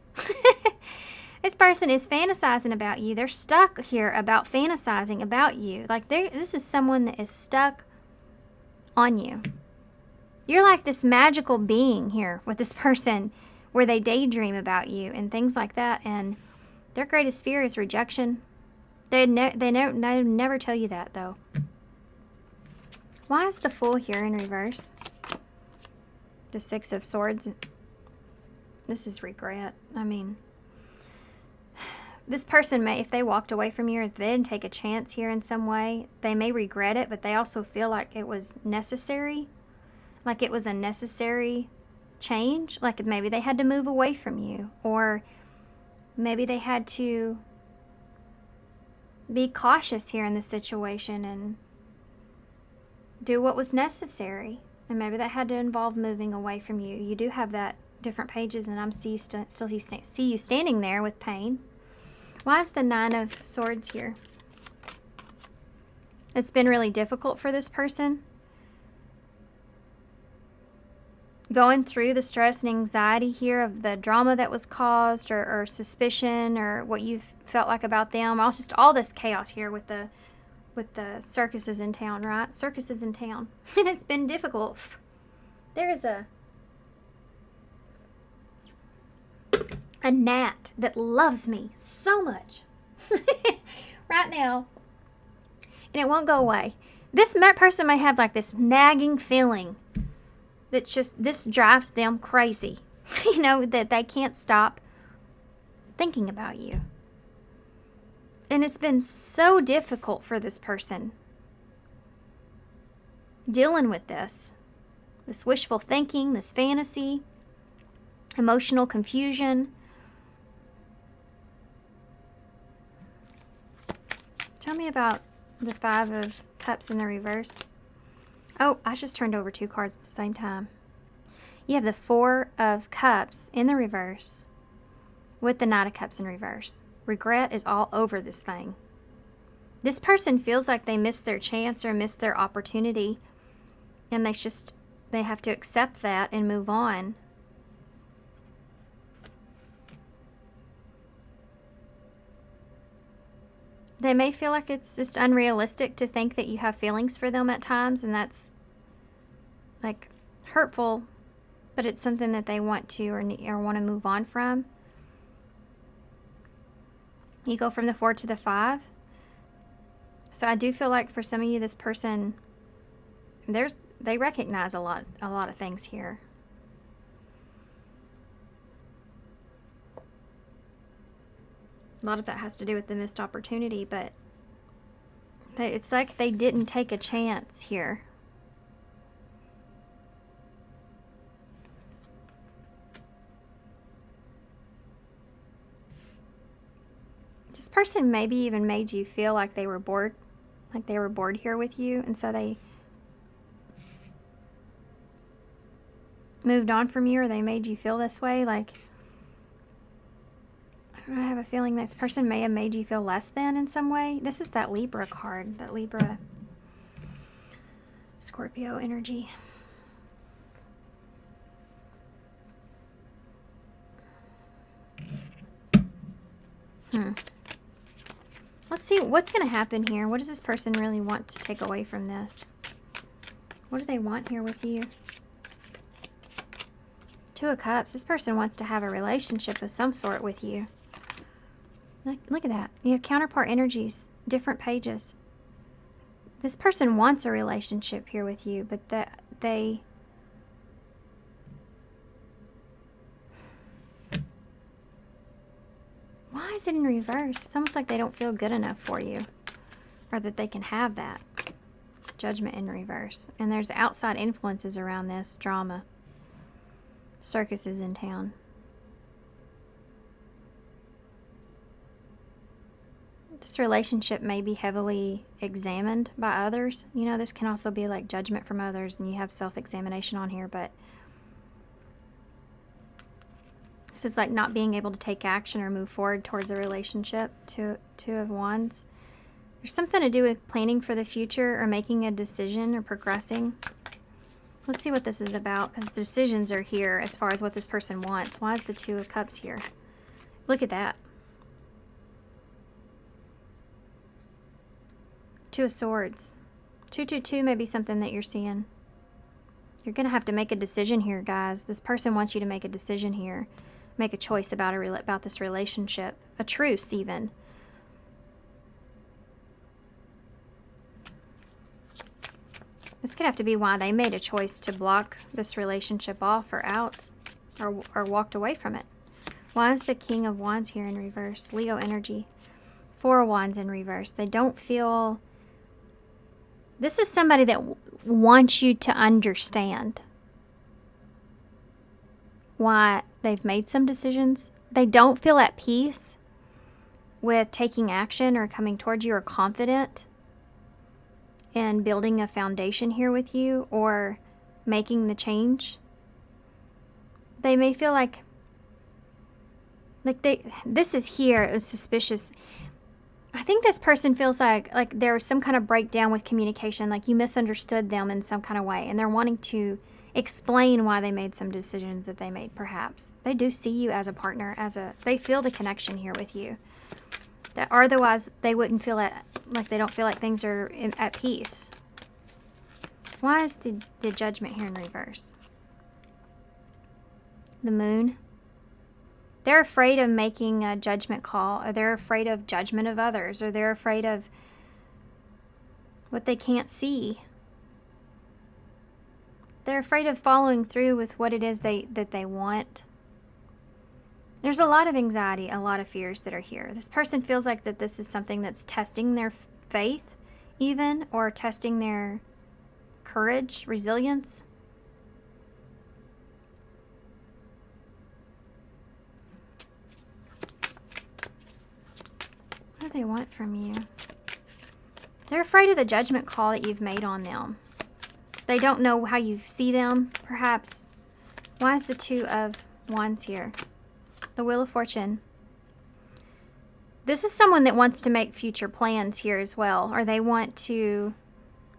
This person is fantasizing about you. They're stuck here about fantasizing about you. Like, this is someone that is stuck on you. You're like this magical being here with this person where they daydream about you and things like that. And their greatest fear is rejection. They never tell you that, though. Why is the Fool here in reverse? The Six of Swords. This is regret. I mean, this person may, if they walked away from you, or if they didn't take a chance here in some way, they may regret it, but they also feel like it was necessary. Like it was a necessary change. Like maybe they had to move away from you, or maybe they had to be cautious here in this situation and do what was necessary. And maybe that had to involve moving away from you. You do have that different pages, and I'm still see you standing there with pain. Why is the Nine of Swords here? It's been really difficult for this person. Going through the stress and anxiety here of the drama that was caused, or suspicion, or what you've felt like about them. Also, just all this chaos here with the circuses in town, right? Circuses in town. And it's been difficult. There is a gnat that loves me so much right now, and it won't go away. This person may have like this nagging feeling that's just, this drives them crazy. You know, that they can't stop thinking about you. And it's been so difficult for this person dealing with this wishful thinking, this fantasy, emotional confusion. Tell me about the Five of Cups in the reverse. Oh, I just turned over 2 cards at the same time. You have the Four of Cups in the reverse with the Knight of Cups in reverse. Regret is all over this thing. This person feels like they missed their chance or missed their opportunity, and they have to accept that and move on. They may feel like it's just unrealistic to think that you have feelings for them at times, and that's like hurtful, but it's something that they want to or want to move on from. You go from the 4 to the 5. So I do feel like for some of you, this person, they recognize a lot of things here. A lot of that has to do with the missed opportunity, but it's like they didn't take a chance here. This person maybe even made you feel like they were bored here with you, and so they moved on from you, or they made you feel this way. Like, I have a feeling that this person may have made you feel less than in some way. This is that Libra card, that Libra Scorpio energy. Let's see what's going to happen here. What does this person really want to take away from this? What do they want here with you? Two of Cups. This person wants to have a relationship of some sort with you. Look at that. You have counterpart energies, different pages. This person wants a relationship here with you, but they why is it in reverse? It's almost like they don't feel good enough for you, or that they can have that. Judgment in reverse. And there's outside influences around this drama. Circuses in town. This relationship may be heavily examined by others. You know, this can also be like judgment from others, and you have self-examination on here, but this is like not being able to take action or move forward towards a relationship. Two of Wands. There's something to do with planning for the future, or making a decision, or progressing. Let's see what this is about, because decisions are here as far as what this person wants. Why is the Two of Cups here? Look at that. Two of Swords. 222 may be something that you're seeing. You're going to have to make a decision here, guys. This person wants you to make a decision here. Make a choice about this relationship. A truce, even. This could have to be why they made a choice to block this relationship off or out or walked away from it. Why is the King of Wands here in reverse? Leo energy. 4 of Wands in reverse. They don't feel... This is somebody that wants you to understand why they've made some decisions. They don't feel at peace with taking action or coming towards you or confident in building a foundation here with you or making the change. They may feel like this is here is suspicious. I think this person feels like there was some kind of breakdown with communication, like you misunderstood them in some kind of way, and they're wanting to explain why they made some decisions that they made, perhaps. They do see you as a partner, they feel the connection here with you. That otherwise they wouldn't feel like they don't feel like things are at peace. Why is the Judgment here in reverse? The Moon. They're afraid of making a judgment call, or they're afraid of judgment of others, or they're afraid of what they can't see. They're afraid of following through with what it is that they want. There's a lot of anxiety, a lot of fears that are here. This person feels like that this is something that's testing their faith, even, or testing their courage, resilience. What do they want from you? They're afraid of the judgment call that you've made on them. They don't know how you see them, perhaps. Why is the 2 of Wands here? The Wheel of Fortune. This is someone that wants to make future plans here as well, or they want to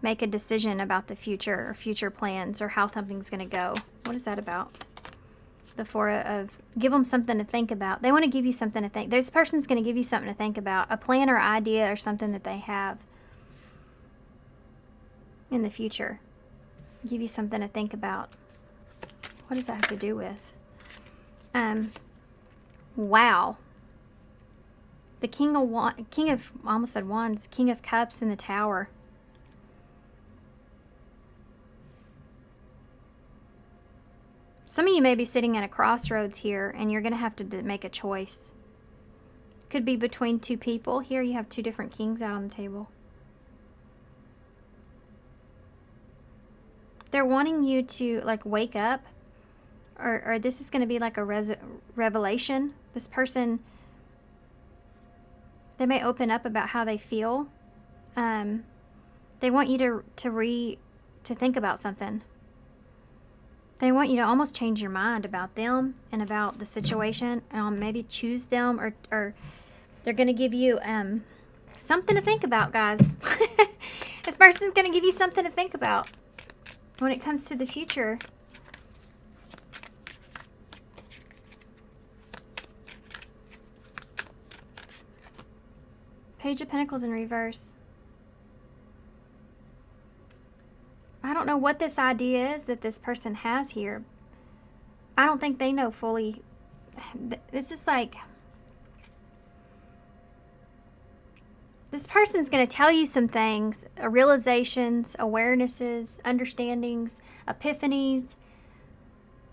make a decision about the future or future plans or how something's going to go. What is that about? The 4 of... Give them something to think about. They want to give you something to think. This person's going to give you something to think about. A plan or idea or something that they have in the future. Give you something to think about. What does that have to do with? Wow. The King of I almost said Wands. King of Cups in the Tower. Some of you may be sitting at a crossroads here, and you're going to have to make a choice. Could be between 2 people. Here you have 2 different kings out on the table. They're wanting you to, like, wake up. Or this is going to be like a revelation. This person, they may open up about how they feel. They want you to think about something. They want you to almost change your mind about them and about the situation. Maybe choose them, or they're going to give you something to think about, guys. This person's going to give you something to think about when it comes to the future. Page of Pentacles in reverse. I don't know what this idea is that this person has here. I don't think they know fully. This is like... This person's going to tell you some things, realizations, awarenesses, understandings, epiphanies.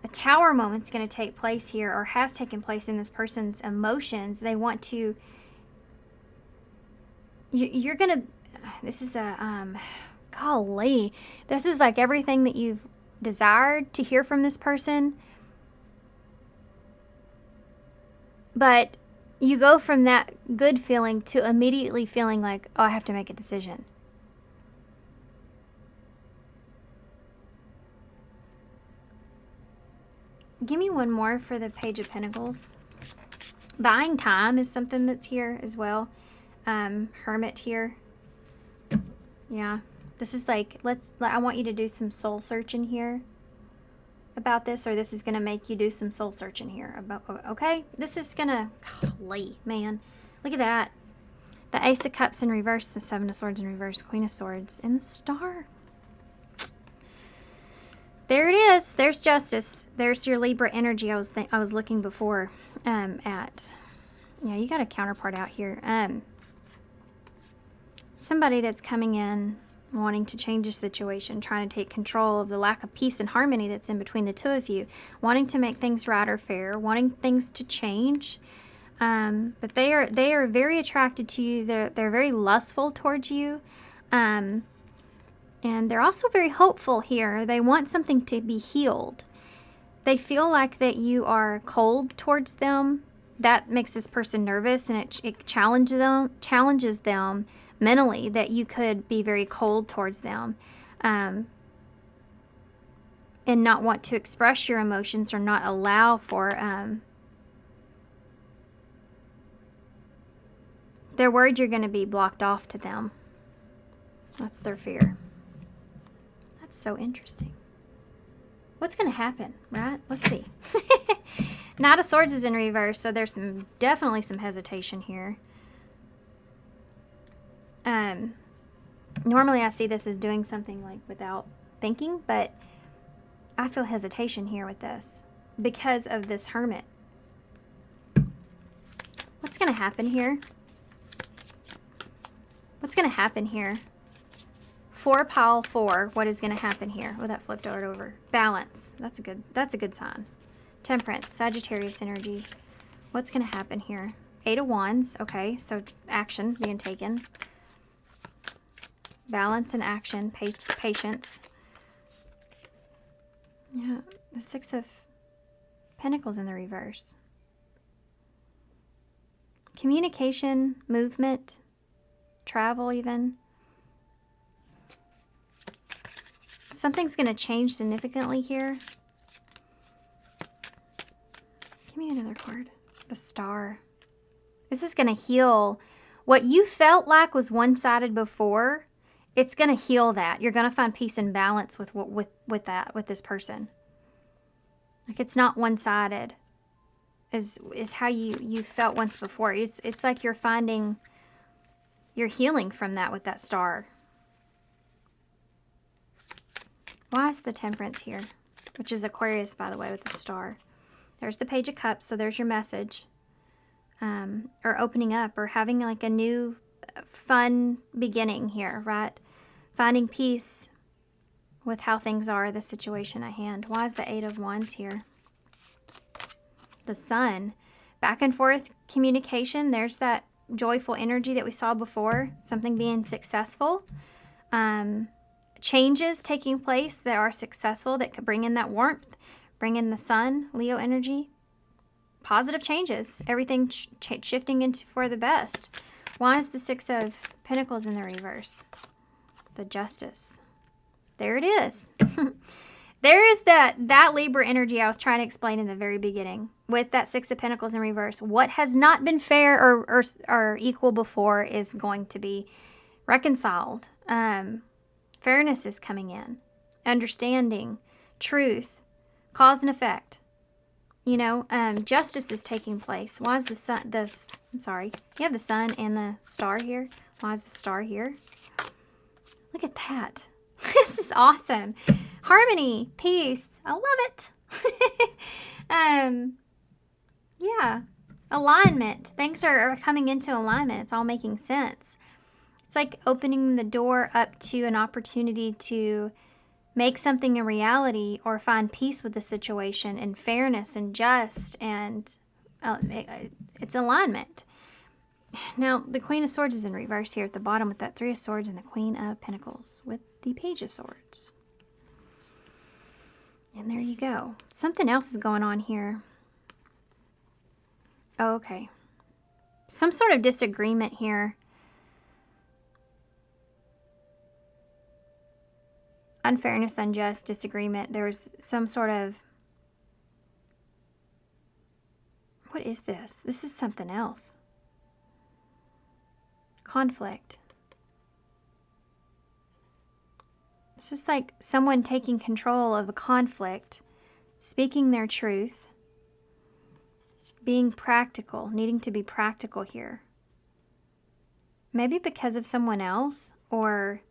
A tower moment's going to take place here, or has taken place in this person's emotions. They want to... You're going to... This is a... Golly. This is like everything that you've desired to hear from this person. But you go from that good feeling to immediately feeling like, oh, I have to make a decision. Give me one more for the Page of Pentacles. Buying time is something that's here as well. Hermit here. Yeah. This is like, I want you to do some soul searching here about this, or this is going to make you do some soul searching here. Okay? This is going to, golly, man. Look at that. The Ace of Cups in reverse, the 7 of Swords in reverse, Queen of Swords, and the Star. There it is. There's justice. There's your Libra energy I was looking before at. Yeah, you got a counterpart out here. Somebody that's coming in wanting to change the situation, trying to take control of the lack of peace and harmony that's in between the two of you, wanting to make things right or fair, wanting things to change. But they are very attracted to you. They're very lustful towards you. And they're also very hopeful here. They want something to be healed. They feel like that you are cold towards them. That makes this person nervous, and it challenges them mentally, that you could be very cold towards them, and not want to express your emotions or not allow for. They're worried you're going to be blocked off to them. That's their fear. That's so interesting. What's going to happen, right? Let's see. Knight of Swords is in reverse, so there's definitely some hesitation here. Normally I see this as doing something like without thinking, but I feel hesitation here with this because of this Hermit. What's going to happen here? What's going to happen here? 4 pile 4. What is going to happen here? Oh, that flipped over. Balance. That's a good sign. Temperance, Sagittarius energy. What's going to happen here? 8 of Wands. Okay, so action being taken. Balance and action. Patience. Yeah, the 6 of Pentacles in the reverse. Communication, movement, travel even. Something's going to change significantly here. Give me another card. The Star. This is going to heal. What you felt like was one-sided before, it's going to heal that. You're going to find peace and balance with this person. Like, it's not one-sided is how you felt once before. It's like you're healing from that with that Star. Why is the Temperance here? Which is Aquarius, by the way, with the Star. There's the Page of Cups, so there's your message. Or opening up, or having like a new fun beginning here, right? Finding peace with how things are, the situation at hand. Why is the 8 of Wands here? The Sun. Back and forth communication. There's that joyful energy that we saw before. Something being successful. Changes taking place that are successful, that could bring in that warmth, bring in the Sun, Leo energy. Positive changes, everything shifting into for the best. Why is the 6 of Pentacles in the reverse? The Justice. There it is. There is that Libra energy I was trying to explain in the very beginning with that 6 of Pentacles in reverse. What has not been fair or equal before is going to be reconciled. Fairness is coming in. Understanding. Truth. Cause and effect. You know, justice is taking place. Why is the Sun, I'm sorry, you have the Sun and the Star here. Why is the Star here? Look at that. This is awesome. Harmony, peace. I love it. Yeah. Alignment. Things are coming into alignment. It's all making sense. It's like opening the door up to an opportunity to make something a reality or find peace with the situation and fairness and just, and it's alignment. Now, the Queen of Swords is in reverse here at the bottom with that 3 of Swords and the Queen of Pentacles with the Page of Swords. And there you go. Something else is going on here. Oh, okay. Some sort of disagreement here. Unfairness, unjust, disagreement. There's some sort of... What is this? This is something else. Conflict. It's just like someone taking control of a conflict, speaking their truth, being practical, needing to be practical here. Maybe because of someone else, or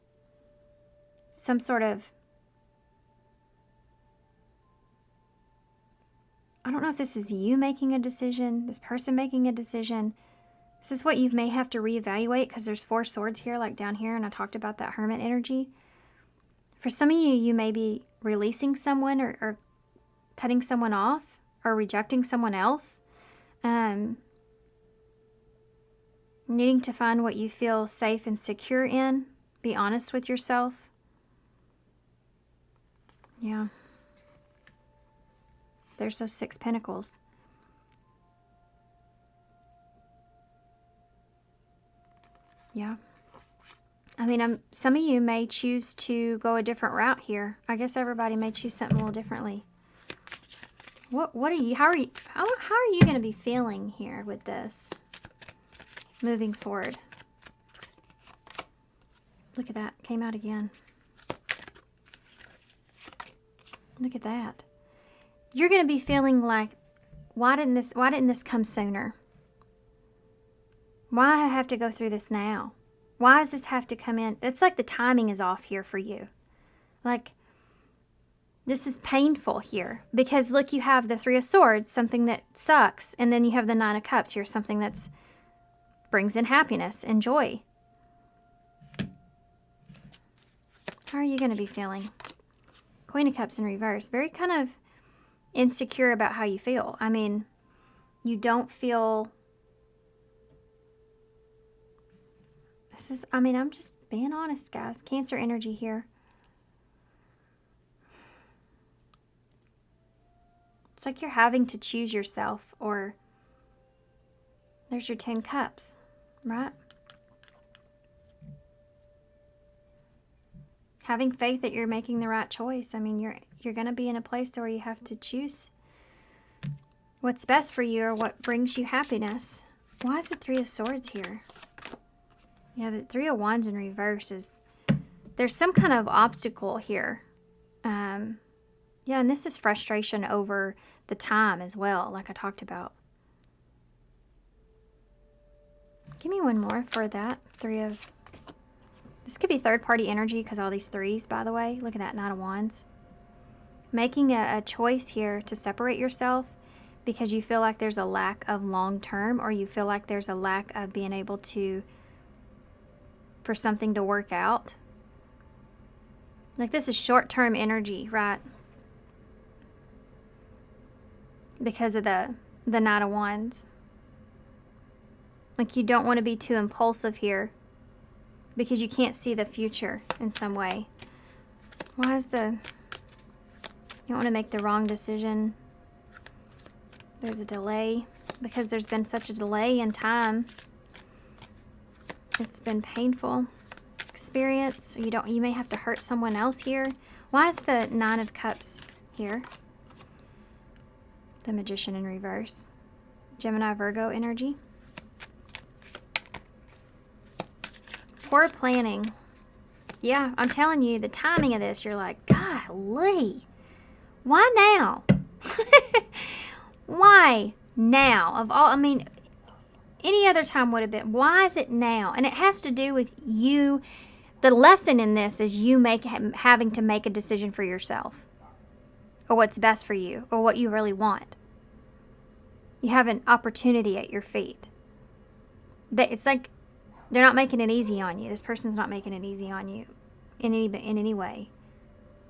some sort of... I don't know if this is you making a decision, this person making a decision. This is what you may have to reevaluate, because there's 4 swords here, like down here, and I talked about that hermit energy. For some of you, you may be releasing someone or cutting someone off or rejecting someone else. Needing to find what you feel safe and secure in. Be honest with yourself. Yeah. There's those 6 pentacles. Yeah. I mean, some of you may choose to go a different route here. I guess everybody may choose something a little differently. What are you, how are you going to be feeling here with this moving forward? Look at that. Came out again. Look at that. You're going to be feeling like, why didn't this come sooner? Why I have to go through this now? Why does this have to come in? It's like the timing is off here for you. Like, this is painful here. Because look, you have the 3 of Swords, something that sucks. And then you have the 9 of Cups here, something that's brings in happiness and joy. How are you going to be feeling? Queen of Cups in reverse. Very kind of insecure about how you feel. I mean, you don't feel... I'm just being honest, guys. Cancer energy here. It's like you're having to choose yourself, or there's your 10 cups, right? Having faith that you're making the right choice. I mean, you're going to be in a place where you have to choose what's best for you or what brings you happiness. Why is the 3 of Swords here? Yeah, the 3 of Wands in reverse is, there's some kind of obstacle here. Yeah, and this is frustration over the time as well, like I talked about. Give me one more for that. 3 of... This could be third-party energy because all these 3s, by the way. Look at that, 9 of Wands. Making a choice here to separate yourself because you feel like there's a lack of long-term, or you feel like there's a lack of being able to... for something to work out. Like, this is short-term energy, right? Because of the 9 of Wands. Like, you don't want to be too impulsive here because you can't see the future in some way. Why is the... You don't want to make the wrong decision. There's a delay because there's been such a delay in time. It's been painful experience. You may have to hurt someone else here. Why is the 9 of Cups here? The Magician in reverse. Gemini, Virgo energy. Poor planning. Yeah, I'm telling you, the timing of this, you're like, golly, why now? Why now? Of all, I mean, any other time would have been. Why is it now? And it has to do with you. The lesson in this is you having to make a decision for yourself, or what's best for you, or what you really want. You have an opportunity at your feet. It's like they're not making it easy on you. This person's not making it easy on you in any way.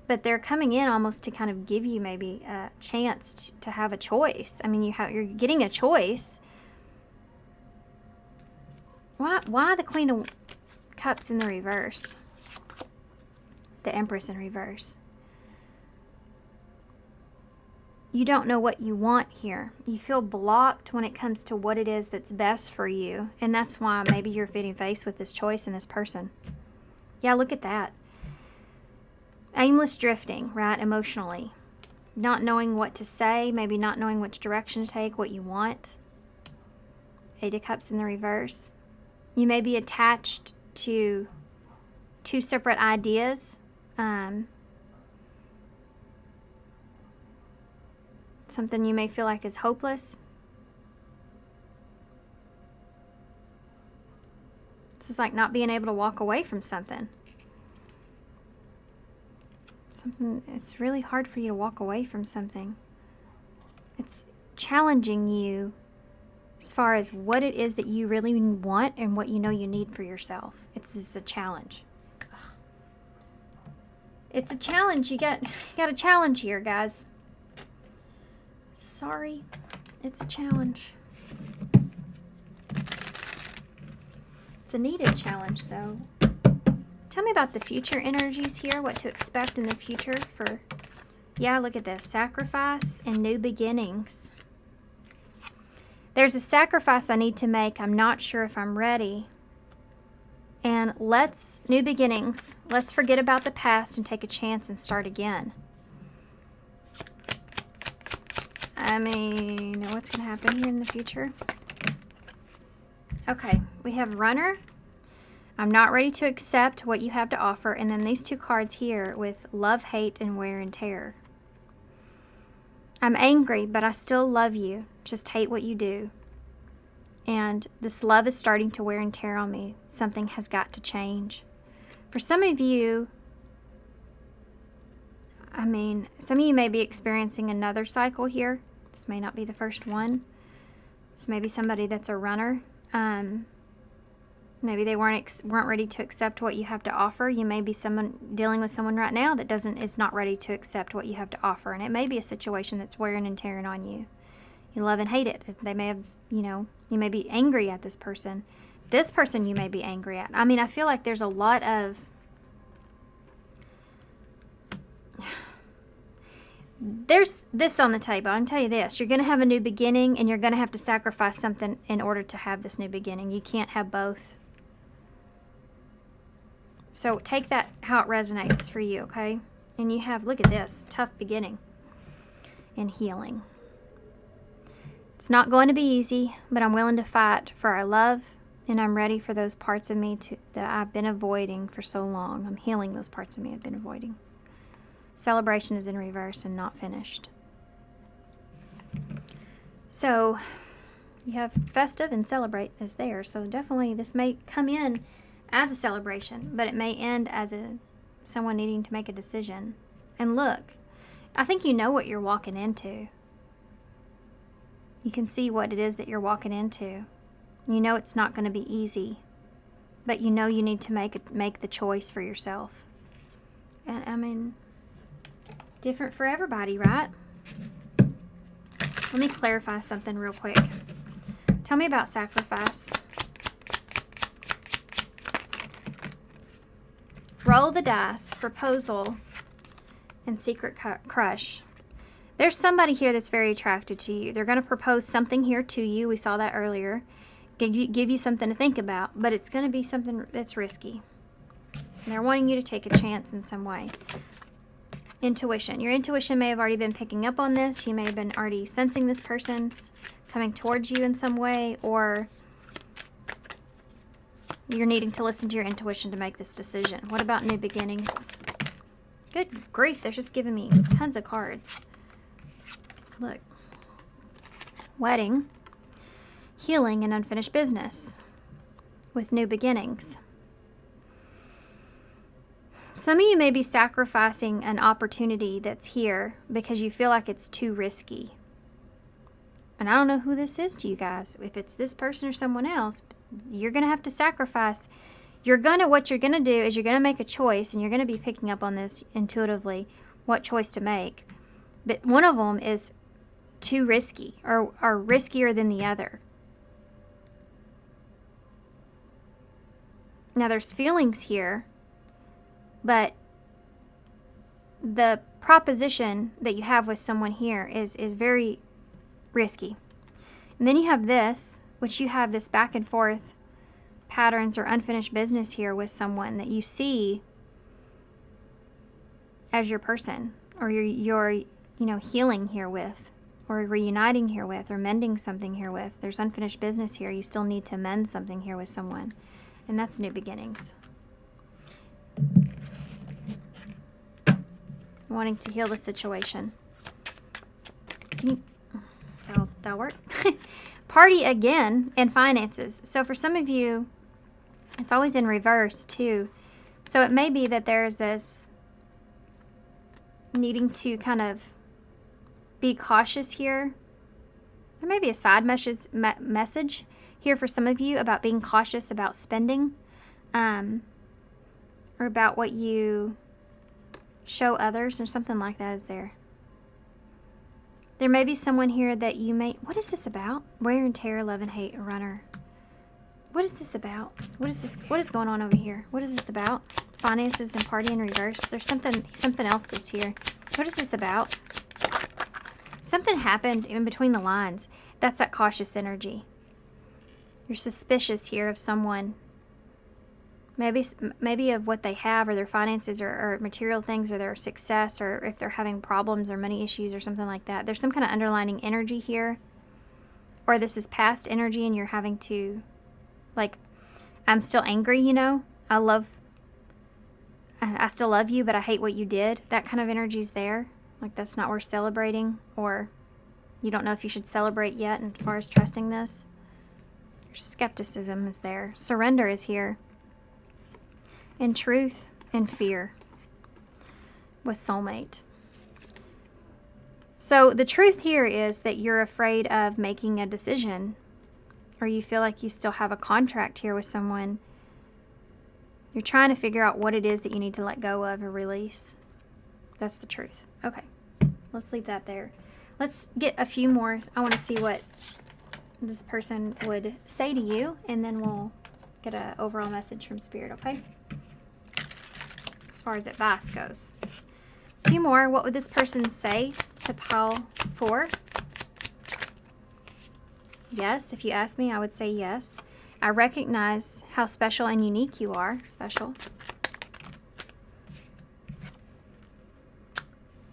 But they're coming in almost to kind of give you maybe a chance to have a choice. I mean, you're getting a choice. Why the Queen of Cups in the reverse? The Empress in reverse. You don't know what you want here. You feel blocked when it comes to what it is that's best for you. And that's why maybe you're faced with this choice in this person. Yeah, look at that. Aimless drifting, right, emotionally. Not knowing what to say, maybe not knowing which direction to take, what you want. 8 of Cups in the reverse. You may be attached to 2 separate ideas. Something you may feel like is hopeless. This is like not being able to walk away from something. It's really hard for you to walk away from something. It's challenging you as far as what it is that you really want and what you know you need for yourself. This is a challenge. It's a challenge. You got a challenge here, guys. Sorry. It's a challenge. It's a needed challenge, though. Tell me about the future energies here, what to expect in the future for... Yeah, look at this. Sacrifice and new beginnings. There's a sacrifice I need to make. I'm not sure if I'm ready. And new beginnings. Let's forget about the past and take a chance and start again. I mean, what's going to happen here in the future? Okay, we have Runner. I'm not ready to accept what you have to offer. And then these two cards here with Love, Hate, and Wear and Tear. I'm angry, but I still love you. Just hate what you do. And this love is starting to wear and tear on me. Something has got to change. For some of you, some of you may be experiencing another cycle here. This may not be the first one. This may be somebody that's a runner. Maybe they weren't ready to accept what you have to offer. You may be dealing with someone right now that is not ready to accept what you have to offer. And it may be a situation that's wearing and tearing on you. You love and hate it. They may have, you may be angry at this person. This person you may be angry at. I mean, I feel like there's a lot of... There's this on the table. I can tell you this. You're going to have a new beginning, and you're going to have to sacrifice something in order to have this new beginning. You can't have both. So take that how it resonates for you, okay? And you have, look at this, tough beginning and healing. It's not going to be easy, but I'm willing to fight for our love, and I'm ready for those parts of me that I've been avoiding for so long. I'm healing those parts of me I've been avoiding. Celebration is in reverse and not finished. So you have festive and celebrate is there. So definitely this may come in as a celebration, but it may end as someone needing to make a decision. And look, I think you know what you're walking into. You can see what it is that you're walking into. You know it's not going to be easy, but you know you need to make the choice for yourself. And I mean, different for everybody, right? Let me clarify something real quick. Tell me about sacrifice. Roll the dice, proposal, and secret crush. There's somebody here that's very attracted to you. They're going to propose something here to you. We saw that earlier. Give you something to think about, but it's going to be something that's risky. And they're wanting you to take a chance in some way. Intuition. Your intuition may have already been picking up on this. You may have been already sensing this person's coming towards you in some way, or you're needing to listen to your intuition to make this decision. What about new beginnings? Good grief, they're just giving me tons of cards. Look. Wedding, healing, and unfinished business with new beginnings. Some of you may be sacrificing an opportunity that's here because you feel like it's too risky. And I don't know who this is to you guys. If it's this person or someone else, you're going to have to sacrifice. What you're going to do is you're going to make a choice, and you're going to be picking up on this intuitively, what choice to make. But one of them is too risky or riskier than the other. Now there's feelings here, but the proposition that you have with someone here is very risky. And then you have this, which you have this back and forth patterns or unfinished business here with someone that you see as your person, or you're healing here with, or reuniting here with, or mending something here with. There's unfinished business here. You still need to mend something here with someone, and that's new beginnings. Wanting to heal the situation. That'll work. Party again, and finances. So for some of you, it's always in reverse too. So it may be that there's this needing to kind of be cautious here There may be a side message here for some of you about being cautious about spending, or about what you show others, or something like that is there. There may be someone here that you may... What is this about? Wear and tear, love and hate, a runner. What is this about? What is this? What is going on over here? What is this about? Finances and party in reverse. There's something else that's here. What is this about? Something happened in between the lines. That's that cautious energy. You're suspicious here of someone. Maybe of what they have, or their finances, or material things, or their success, or if they're having problems or money issues or something like that. There's some kind of underlining energy here. Or this is past energy and you're having to, like, I'm still angry, you know? I still love you, but I hate what you did. That kind of energy's there. Like, that's not worth celebrating, or you don't know if you should celebrate yet as far as trusting this. Skepticism is there. Surrender is here. And truth and fear with soulmate. So the truth here is that you're afraid of making a decision, or you feel like you still have a contract here with someone. You're trying to figure out what it is that you need to let go of or release. That's the truth. Okay, let's leave that there. Let's get a few more. I want to see what this person would say to you, and then we'll get an overall message from Spirit, okay? As far as advice goes. A few more. What would this person say to pile 4? Yes, if you ask me, I would say yes. I recognize how special and unique you are. Special.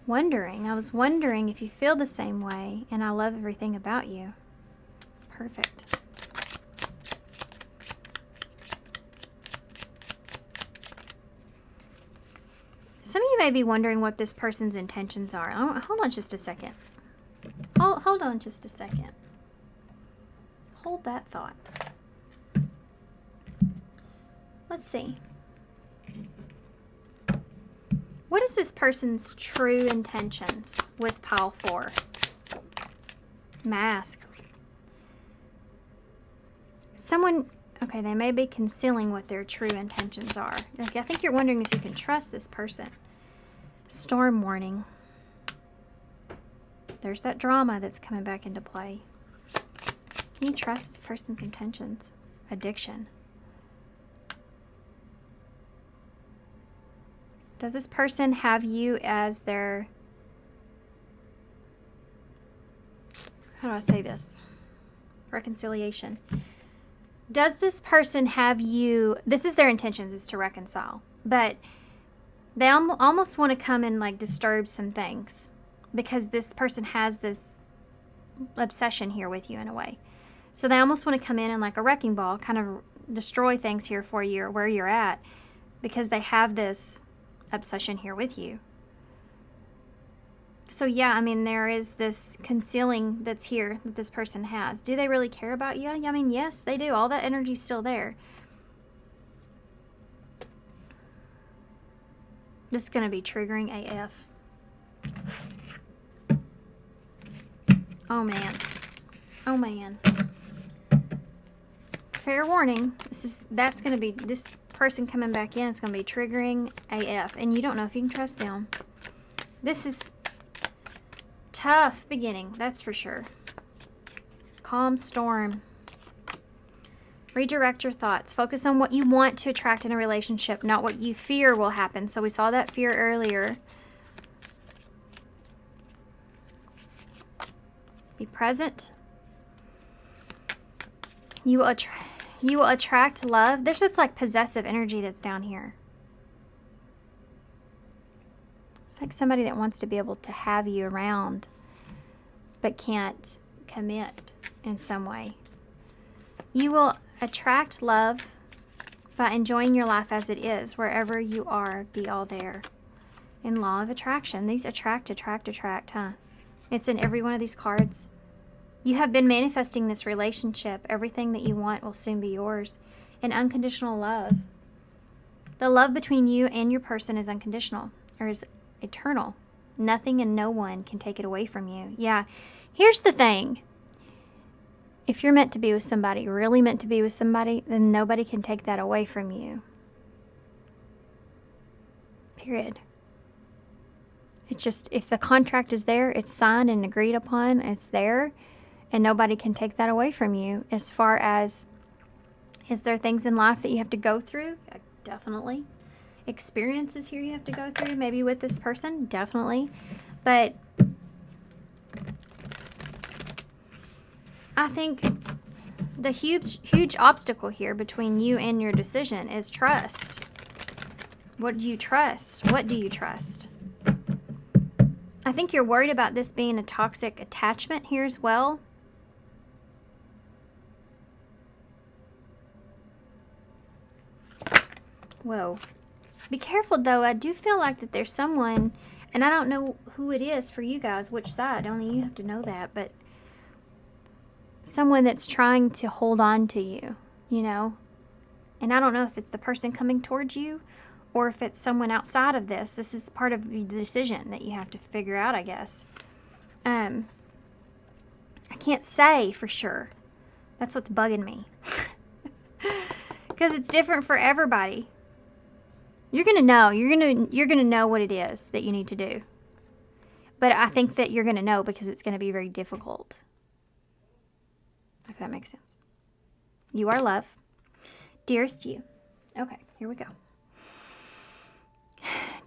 Wondering. I was wondering if you feel the same way, and I love everything about you. Perfect. Some of you may be wondering what this person's intentions are. Oh, hold on just a second. Hold on just a second. Hold that thought. Let's see. What is this person's true intentions with pile 4? Mask. Someone, okay, they may be concealing what their true intentions are. I think you're wondering if you can trust this person. Storm warning. There's that drama that's coming back into play. Can you trust this person's intentions? Addiction. Does this person have you as their... How do I say this? Reconciliation. Does this person have you... This is their intentions, is to reconcile. But they almost want to come and like disturb some things, because this person has this obsession here with you in a way. So they almost want to come in and like a wrecking ball kind of destroy things here for you, or where you're at, because they have this obsession here with you. So yeah, I mean, there is this concealing that's here that this person has. Do they really care about you? I mean, yes, they do. All that energy's still there. This is going to be triggering AF. Oh man. Oh man. Fair warning. That's going to be, this person coming back in is going to be triggering AF, and you don't know if you can trust them. This is tough beginning, that's for sure. Calm storm. Redirect your thoughts. Focus on what you want to attract in a relationship, not what you fear will happen. So we saw that fear earlier. Be present. You will attract love. There's this like possessive energy that's down here. It's like somebody that wants to be able to have you around, but can't commit in some way. You will attract love by enjoying your life as it is. Wherever you are, be all there. In law of attraction. These attract, huh? It's in every one of these cards. You have been manifesting this relationship. Everything that you want will soon be yours. And unconditional love. The love between you and your person is unconditional, or is eternal. Nothing and no one can take it away from you. Yeah, here's the thing. If you're meant to be with somebody, really meant to be with somebody, then nobody can take that away from you. Period. It's just, if the contract is there, it's signed and agreed upon, it's there, and nobody can take that away from you. As far as, is there things in life that you have to go through? Definitely. Experiences here you have to go through, maybe with this person, definitely. But I think the huge obstacle here between you and your decision is trust. What do you trust? What do you trust? I think you're worried about this being a toxic attachment here as well. Whoa. Be careful though. I do feel like that there's someone, and I don't know who it is for you guys, which side, only you have to know that, but someone that's trying to hold on to you, you know? And I don't know if it's the person coming towards you or if it's someone outside of this. This is part of the decision that you have to figure out, I guess. I can't say for sure. That's what's bugging me. Because it's different for everybody. You're going to know. You're going to know what it is that you need to do. But I think that you're going to know because it's going to be very difficult. If that makes sense. You are love. Dearest you. Okay, here we go.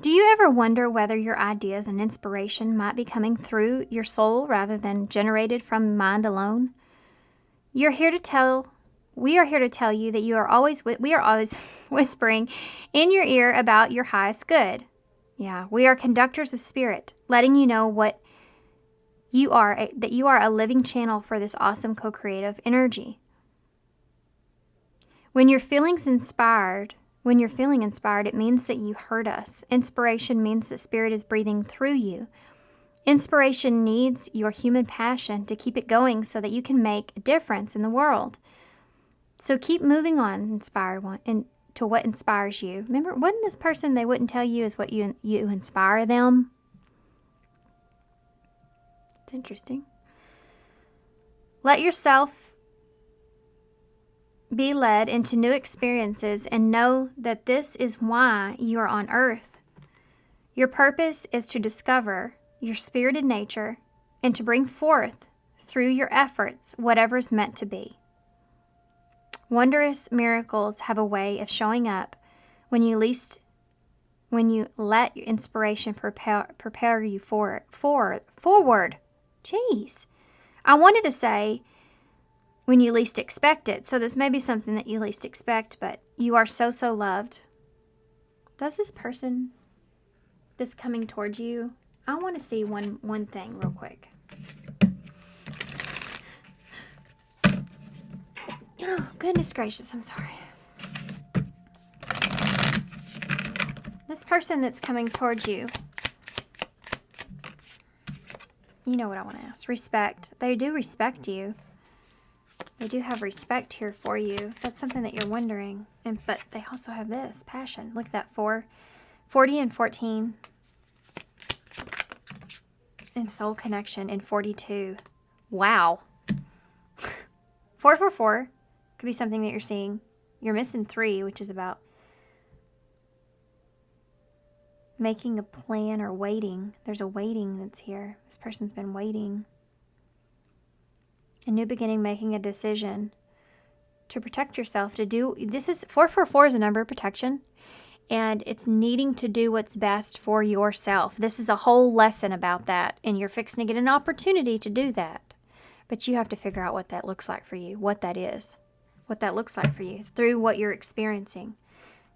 Do you ever wonder whether your ideas and inspiration might be coming through your soul rather than generated from mind alone? We are here to tell you that we are always whispering in your ear about your highest good. Yeah, we are conductors of spirit, letting you know what you are, that you are a living channel for this awesome co-creative energy. When you're feeling inspired, it means that you heard us. Inspiration means that spirit is breathing through you. Inspiration needs your human passion to keep it going so that you can make a difference in the world. So keep moving on, inspired one, and to what inspires you. Remember, wasn't this person they wouldn't tell you is what you inspire them? It's interesting. Let yourself be led into new experiences and know that this is why you are on earth. Your purpose is to discover your spirited nature and to bring forth through your efforts whatever is meant to be. Wondrous miracles have a way of showing up when you let your inspiration prepare you forward. Jeez. I wanted to say when you least expect it. So this may be something that you least expect, but you are so loved. Does this person that's coming towards you, I want to see one thing real quick. Oh, goodness gracious, I'm sorry. This person that's coming towards you, you know what I want to ask. Respect. They do respect you. They do have respect here for you. That's something that you're wondering. But they also have this, passion. Look at that, 40 and 14. And soul connection in 42. Wow. 444 could be something that you're seeing. You're missing 3, which is about making a plan or waiting. There's a waiting that's here. This person's been waiting. A new beginning, making a decision to protect yourself, to do, this is, 444 is a number of protection, and it's needing to do what's best for yourself. This is a whole lesson about that, and you're fixing to get an opportunity to do that. But you have to figure out what that looks like for you, what that is, what that looks like for you through what you're experiencing.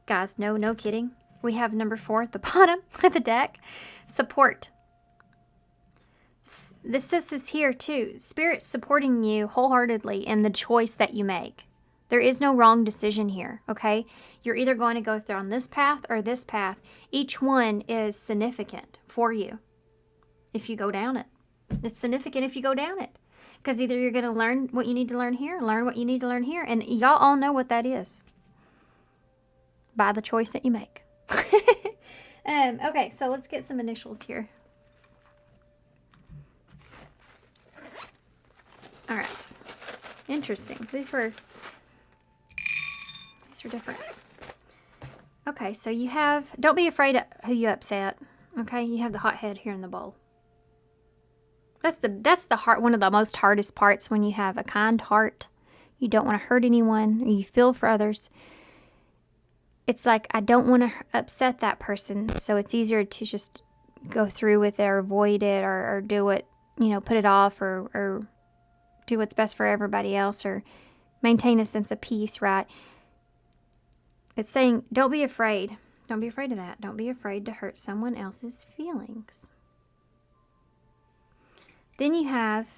Guys, no kidding. We have number 4 at the bottom of the deck, support. This is here too. Spirit's supporting you wholeheartedly in the choice that you make. There is no wrong decision here, okay? You're either going to go on this path or this path. Each one is significant for you if you go down it. It's significant if you go down it. Because either you're going to learn what you need to learn here, learn what you need to learn here, and y'all all know what that is by the choice that you make. Okay, so let's get some initials here. All right. Interesting. These were different. Okay, so you have, don't be afraid of who you upset. Okay, you have the hot head here in the bowl. That's the heart, one of the most hardest parts when you have a kind heart. You don't want to hurt anyone, or you feel for others. It's like, I don't want to upset that person, so it's easier to just go through with it or avoid it or do it, put it off or do what's best for everybody else or maintain a sense of peace, right? It's saying, don't be afraid. Don't be afraid of that. Don't be afraid to hurt someone else's feelings. Then you have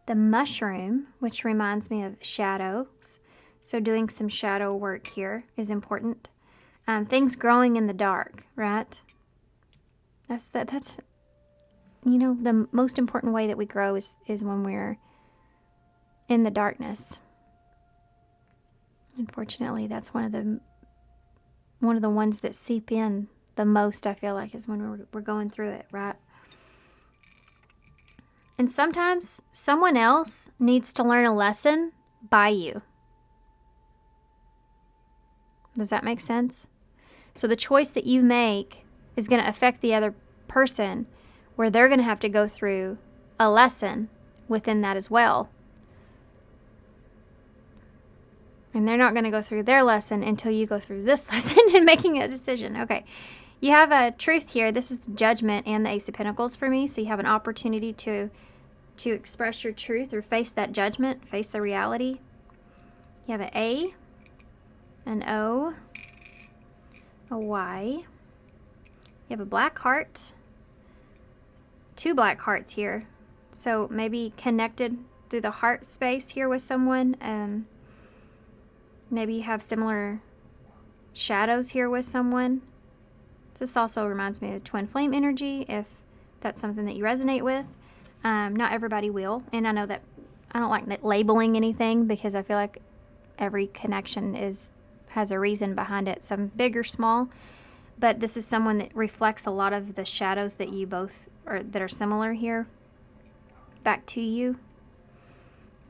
the mushroom, which reminds me of shadows. So doing some shadow work here is important. Things growing in the dark, right? That's the most important way that we grow is when we're in the darkness. Unfortunately, that's one of the ones that seep in the most, I feel like, is when we're going through it, right? And sometimes someone else needs to learn a lesson by you. Does that make sense? So the choice that you make is going to affect the other person, where they're going to have to go through a lesson within that as well. And they're not going to go through their lesson until you go through this lesson and making a decision. Okay. You have a truth here. This is the Judgment and the Ace of Pentacles for me. So you have an opportunity to express your truth or face that judgment, face the reality. You have an A, an O, a Y. You have a black heart, 2 black hearts here. So maybe connected through the heart space here with someone. Maybe you have similar shadows here with someone. This also reminds me of twin flame energy, if that's something that you resonate with. Not everybody will, and I know that I don't like labeling anything because I feel like every connection has a reason behind it, some big or small. But this is someone that reflects a lot of the shadows that you both that are similar here back to you,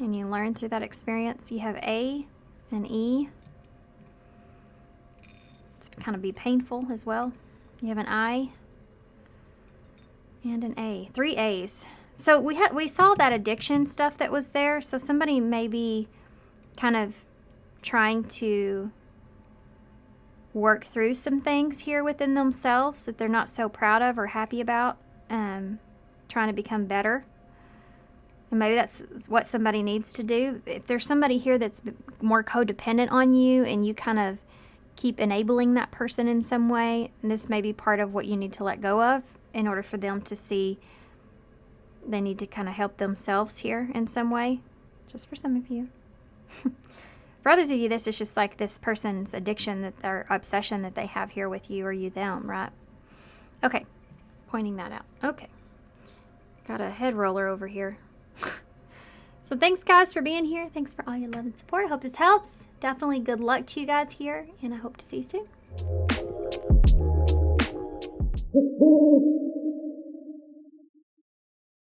and you learn through that experience. You have A and E. It's kind of be painful as well. You have an I and an A. 3 A's. So we saw that addiction stuff that was there. So somebody may be kind of trying to work through some things here within themselves that they're not so proud of or happy about, trying to become better. And maybe that's what somebody needs to do. If there's somebody here that's more codependent on you and you kind of keep enabling that person in some way, this may be part of what you need to let go of in order for them to see they need to kind of help themselves here in some way. Just for some of you. For others of you, this is just like this person's addiction or obsession that they have here with you, or you them, right? Okay, pointing that out. Okay, got a head roller over here. So thanks, guys, for being here. Thanks for all your love and support. I hope this helps. Definitely good luck to you guys here, and I hope to see you soon.